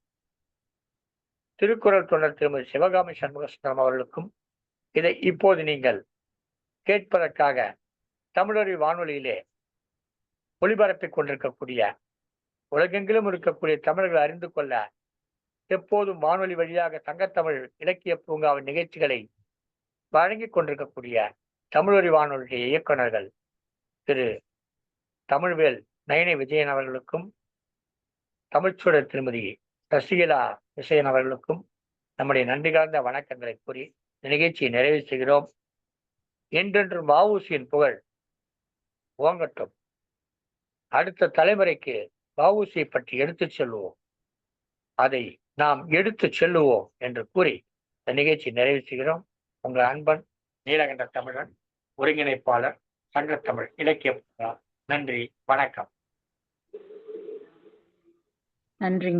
திருக்குறள் தொண்டர் திருமதி சிவகாமி சண்முகசுந்தரம் அவர்களுக்கும், இதை இப்போது நீங்கள் கேட்பதற்காக தமிழொலி வானொலியிலே ஒளிபரப்பிக் கொண்டிருக்கக்கூடிய உலகெங்கிலும் இருக்கக்கூடிய தமிழர்கள் அறிந்து கொள்ள எப்போதும் வானொலி வழியாக சங்கத்தமிழ் இலக்கிய பூங்காவின் நிகழ்ச்சிகளை வழங்கிக் கொண்டிருக்கக்கூடிய தமிழொலி வானொலியுடைய இயக்குநர்கள் திரு தமிழ்வேல் நயனி விஜயன் அவர்களுக்கும், தமிழ்ச்சூழல் திருமதி சசிகலா விசயன் அவர்களுக்கும் நம்முடைய நன்றி கலந்த வணக்கங்களை கூறி இந்த நிகழ்ச்சியை நிறைவு செய்கிறோம். என்றென்றும் வ.உ.சியின் புகழ் ஓங்கட்டும். அடுத்த தலைமுறைக்கு வ.உ.சியை பற்றி எடுத்துச் செல்வோம், அதை நாம் எடுத்துச் செல்லுவோம் என்று கூறி இந்த நிகழ்ச்சி நிறைவு செய்கிறோம். உங்கள் அன்பன் நீலகண்ட தமிழன், ஒருங்கிணைப்பாளர் சங்கத்தமிழ் இலக்கிய பூங்கா. நன்றி, வணக்கம். நன்றிங்க.